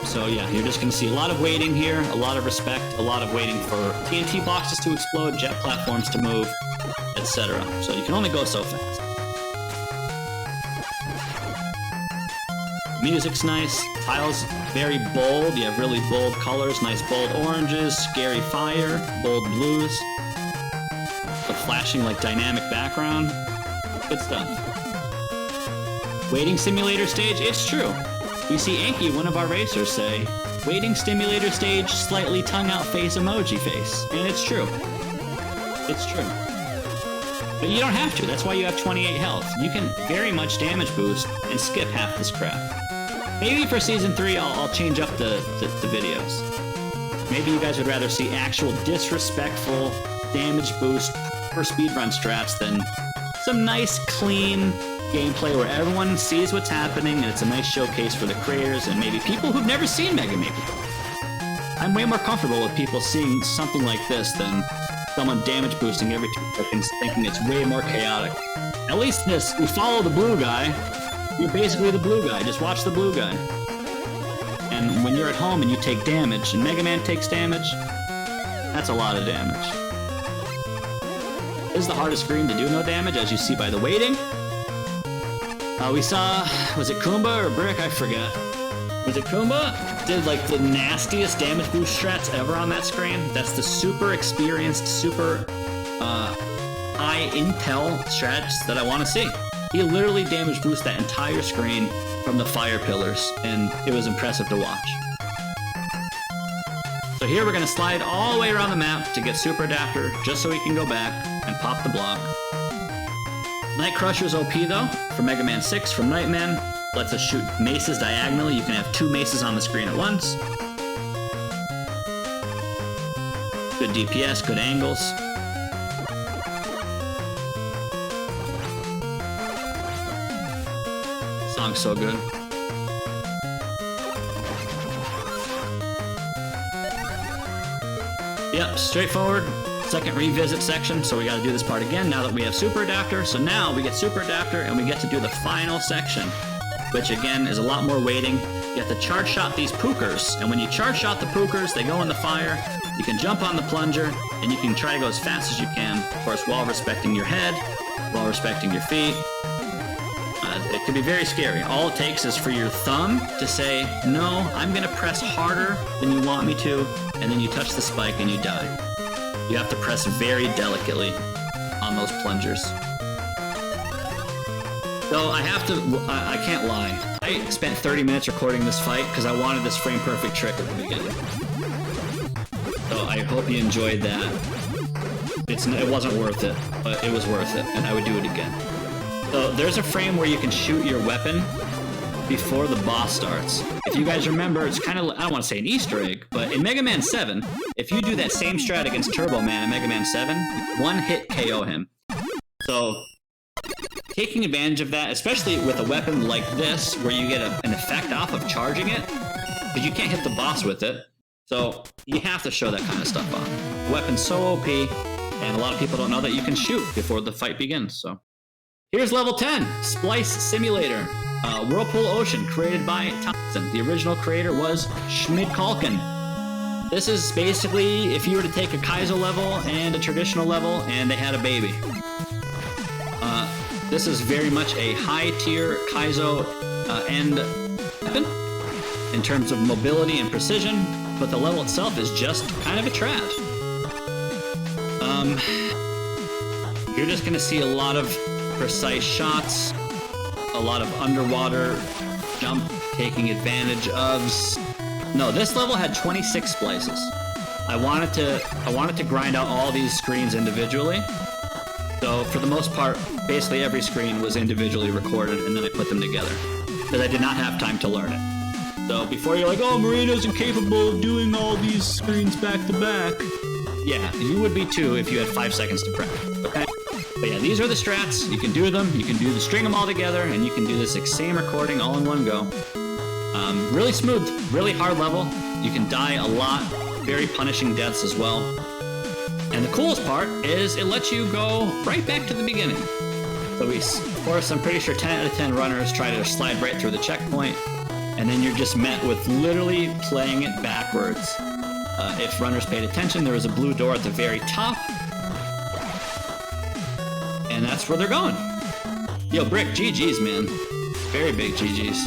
So yeah, you're just going to see a lot of waiting here, a lot of respect, a lot of waiting for TNT boxes to explode, jet platforms to move, etc. So you can only go so fast. Music's nice, tiles very bold, you have really bold colors, nice bold oranges, scary fire, bold blues, the flashing like dynamic background, good stuff. Waiting simulator stage, it's true. We see Anki, one of our racers, say, waiting simulator stage, slightly tongue-out face emoji face. And it's true. It's true. But you don't have to, that's why you have 28 health. You can very much damage boost and skip half this crap. Maybe for Season 3, I'll change up the videos. Maybe you guys would rather see actual disrespectful damage boost for speedrun strats than some nice, clean gameplay where everyone sees what's happening and it's a nice showcase for the creators and maybe people who've never seen Mega Maker. I'm way more comfortable with people seeing something like this than someone damage boosting every 2 seconds thinking it's way more chaotic. At least this, we follow the blue guy. You're basically the blue guy, just watch the blue guy. And when you're at home and you take damage, and Mega Man takes damage, that's a lot of damage. This is the hardest screen to do no damage, as you see by the waiting. We saw, was it Kumba or Brick? I forget. Was it Kumba? Did like the nastiest damage boost strats ever on that screen. That's the super experienced, super high intel strats that I want to see. He literally damage boosted that entire screen from the fire pillars, and it was impressive to watch. So here we're going to slide all the way around the map to get Super Adapter, just so we can go back and pop the block. Night Crusher's OP though, for Mega Man 6 from Nightman. Lets us shoot maces diagonally. You can have 2 maces on the screen at once. Good DPS, good angles. Song's so good. Yep, straightforward. Second revisit section, so we gotta do this part again now that we have Super Adapter. So now we get Super Adapter and we get to do the final section, which again is a lot more waiting. You have to charge shot these pookers, and when you charge shot the pookers, they go in the fire. You can jump on the plunger, and you can try to go as fast as you can, of course, while respecting your head, while respecting your feet. It can be very scary. All it takes is for your thumb to say, no, I'm gonna press harder than you want me to, and then you touch the spike and you die. You have to press very delicately on those plungers. So I can't lie. I spent 30 minutes recording this fight because I wanted this frame perfect trick at the beginning. So I hope you enjoyed that. It wasn't worth it, but it was worth it, and I would do it again. So there's a frame where you can shoot your weapon before the boss starts. If you guys remember, it's kind of, I don't want to say an Easter egg, but in Mega Man 7, if you do that same strat against Turbo Man in Mega Man 7, one hit KO him. So taking advantage of that, especially with a weapon like this, where you get an effect off of charging it, because you can't hit the boss with it, so you have to show that kind of stuff off. The weapon's so OP, and a lot of people don't know that you can shoot before the fight begins, so. Here's level 10, Splice Simulator. Whirlpool Ocean, created by TOXIN. The original creator was Schmid-Kalkin. This is basically if you were to take a Kaizo level and a traditional level and they had a baby. This is very much a high-tier Kaizo end weapon in terms of mobility and precision, but the level itself is just kind of a trad. You're just going to see a lot of precise shots, a lot of underwater jump, taking advantage of. No, this level had 26 splices. I wanted to grind out all these screens individually. So for the most part, basically every screen was individually recorded, and then I put them together because I did not have time to learn it. So before you're like, oh, Marino's incapable of doing all these screens back to back. Yeah, you would be too if you had 5 seconds to prep. Okay. But yeah, these are the strats. You can do them. You can string them all together, and you can do this same recording all in one go. Really smooth, really hard level. You can die a lot. Very punishing deaths as well. And the coolest part is it lets you go right back to the beginning. So of course, I'm pretty sure 10 out of 10 runners try to slide right through the checkpoint. and then you're just met with literally playing it backwards. If runners paid attention, there was a blue door at the very top, and that's where they're going. Yo, Brick, GG's, man. Very big GG's.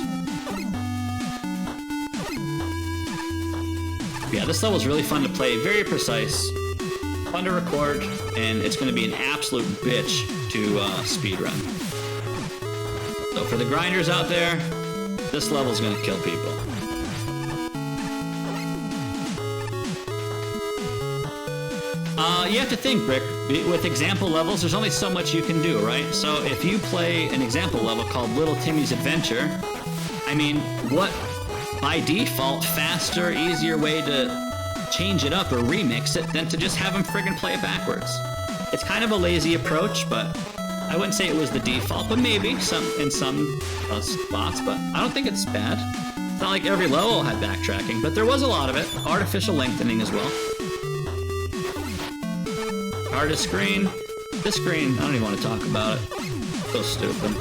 Yeah, this level's really fun to play, very precise, fun to record, and it's going to be an absolute bitch to speedrun. So for the grinders out there, this level's going to kill people. You have to think, Brick, with example levels, there's only so much you can do, right? So if you play an example level called Little Timmy's Adventure, I mean, what, by default, faster, easier way to change it up or remix it than to just have them friggin' play it backwards? It's kind of a lazy approach, but I wouldn't say it was the default, but maybe in some spots, but I don't think it's bad. It's not like every level had backtracking, but there was a lot of it. Artificial lengthening as well. Hardest screen. This screen, I don't even want to talk about it. So stupid.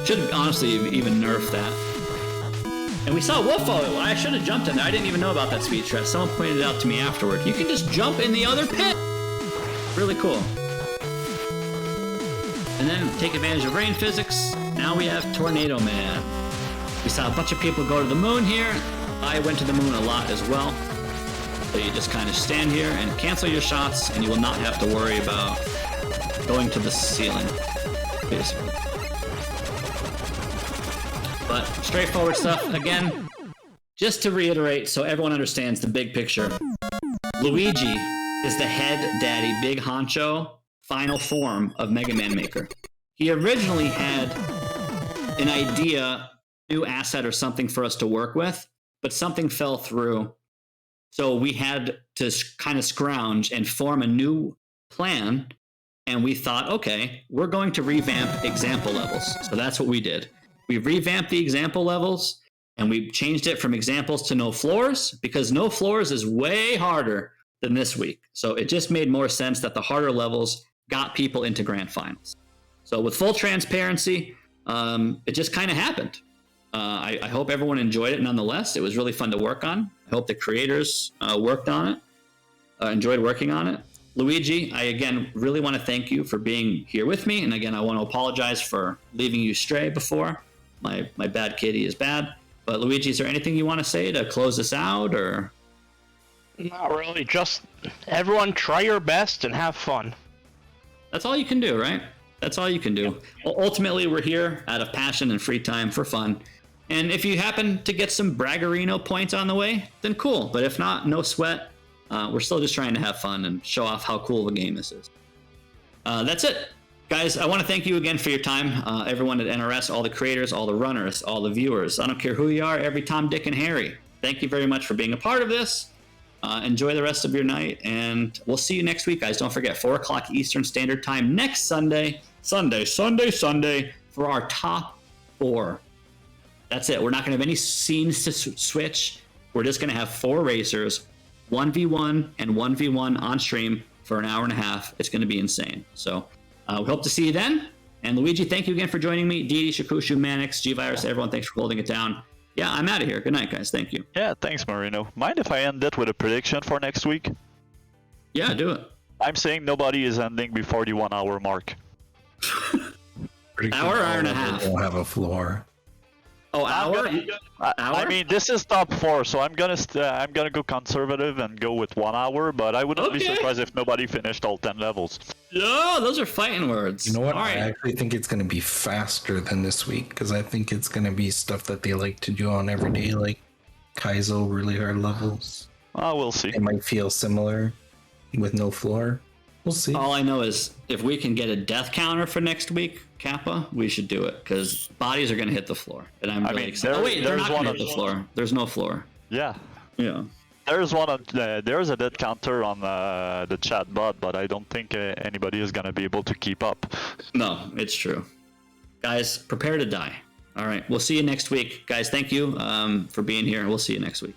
Should have honestly even nerfed that. And we saw Wolfo. I should have jumped in there. I didn't even know about that speed stretch. Someone pointed it out to me afterward. You can just jump in the other pit. Really cool. And then take advantage of rain physics. Now we have Tornado Man. We saw a bunch of people go to the moon here. I went to the moon a lot as well. So you just kind of stand here and cancel your shots, and you will not have to worry about going to the ceiling, basically. But straightforward stuff. Again, just to reiterate so everyone understands the big picture, Luigi is the head daddy, big honcho, final form of Mega Man Maker. He originally had an idea, new asset or something for us to work with, but something fell through. So we had to kind of scrounge and form a new plan, and we thought, okay, we're going to revamp example levels. So that's what we did. We revamped the example levels, and we changed it from examples to no floors, because no floors is way harder than this week. So it just made more sense that the harder levels got people into grand finals. So with full transparency, it just kind of happened. I hope everyone enjoyed it nonetheless. It was really fun to work on. I hope the creators worked on it, enjoyed working on it. Luigi, I again really want to thank you for being here with me. And again, I want to apologize for leaving you stray before. My bad kitty is bad. But Luigi, is there anything you want to say to close this out, or? Not really. Just everyone try your best and have fun. That's all you can do, right? That's all you can do. Ultimately, we're here out of passion and free time for fun. And if you happen to get some Braggarino points on the way, then cool. But if not, no sweat. We're still just trying to have fun and show off how cool of a game this is. That's it. Guys, I want to thank you again for your time. Everyone at NRS, all the creators, all the runners, all the viewers. I don't care who you are, every Tom, Dick, and Harry. Thank you very much for being a part of this. Enjoy the rest of your night, and we'll see you next week, guys. Don't forget, 4 o'clock Eastern Standard Time next Sunday, for our top 4. That's it. We're not going to have any scenes to switch. We're just going to have 4 racers, 1v1 and 1v1 on stream for an hour and a half. It's going to be insane. So we hope to see you then. And Luigi, thank you again for joining me. Didi, Shakushu, Mannix, G-Virus, everyone, thanks for holding it down. Yeah, I'm out of here. Good night, guys. Thank you. Yeah, thanks, Marino. Mind if I end it with a prediction for next week? Yeah, do it. I'm saying nobody is ending before the 1 hour mark. Hour and a half. Won't have a floor. Oh, hour? I mean, this is top 4, so I'm gonna go conservative and go with 1 hour. But I wouldn't be surprised if nobody finished all 10 levels. No, those are fighting words. You know what? All right. I actually think it's going to be faster than this week, because I think it's going to be stuff that they like to do on every day, like Kaizo really hard levels. We'll see. It might feel similar with no floor. We'll see. All I know is if we can get a death counter for next week, Kappa, we should do it, because bodies are going to hit the floor. And I'm really excited. Oh, wait, they're not going to hit the floor. There's no floor. Yeah. Yeah. There's a dead counter on the chat bot, but I don't think anybody is going to be able to keep up. No, it's true. Guys, prepare to die. All right. We'll see you next week. Guys, thank you for being here. We'll see you next week.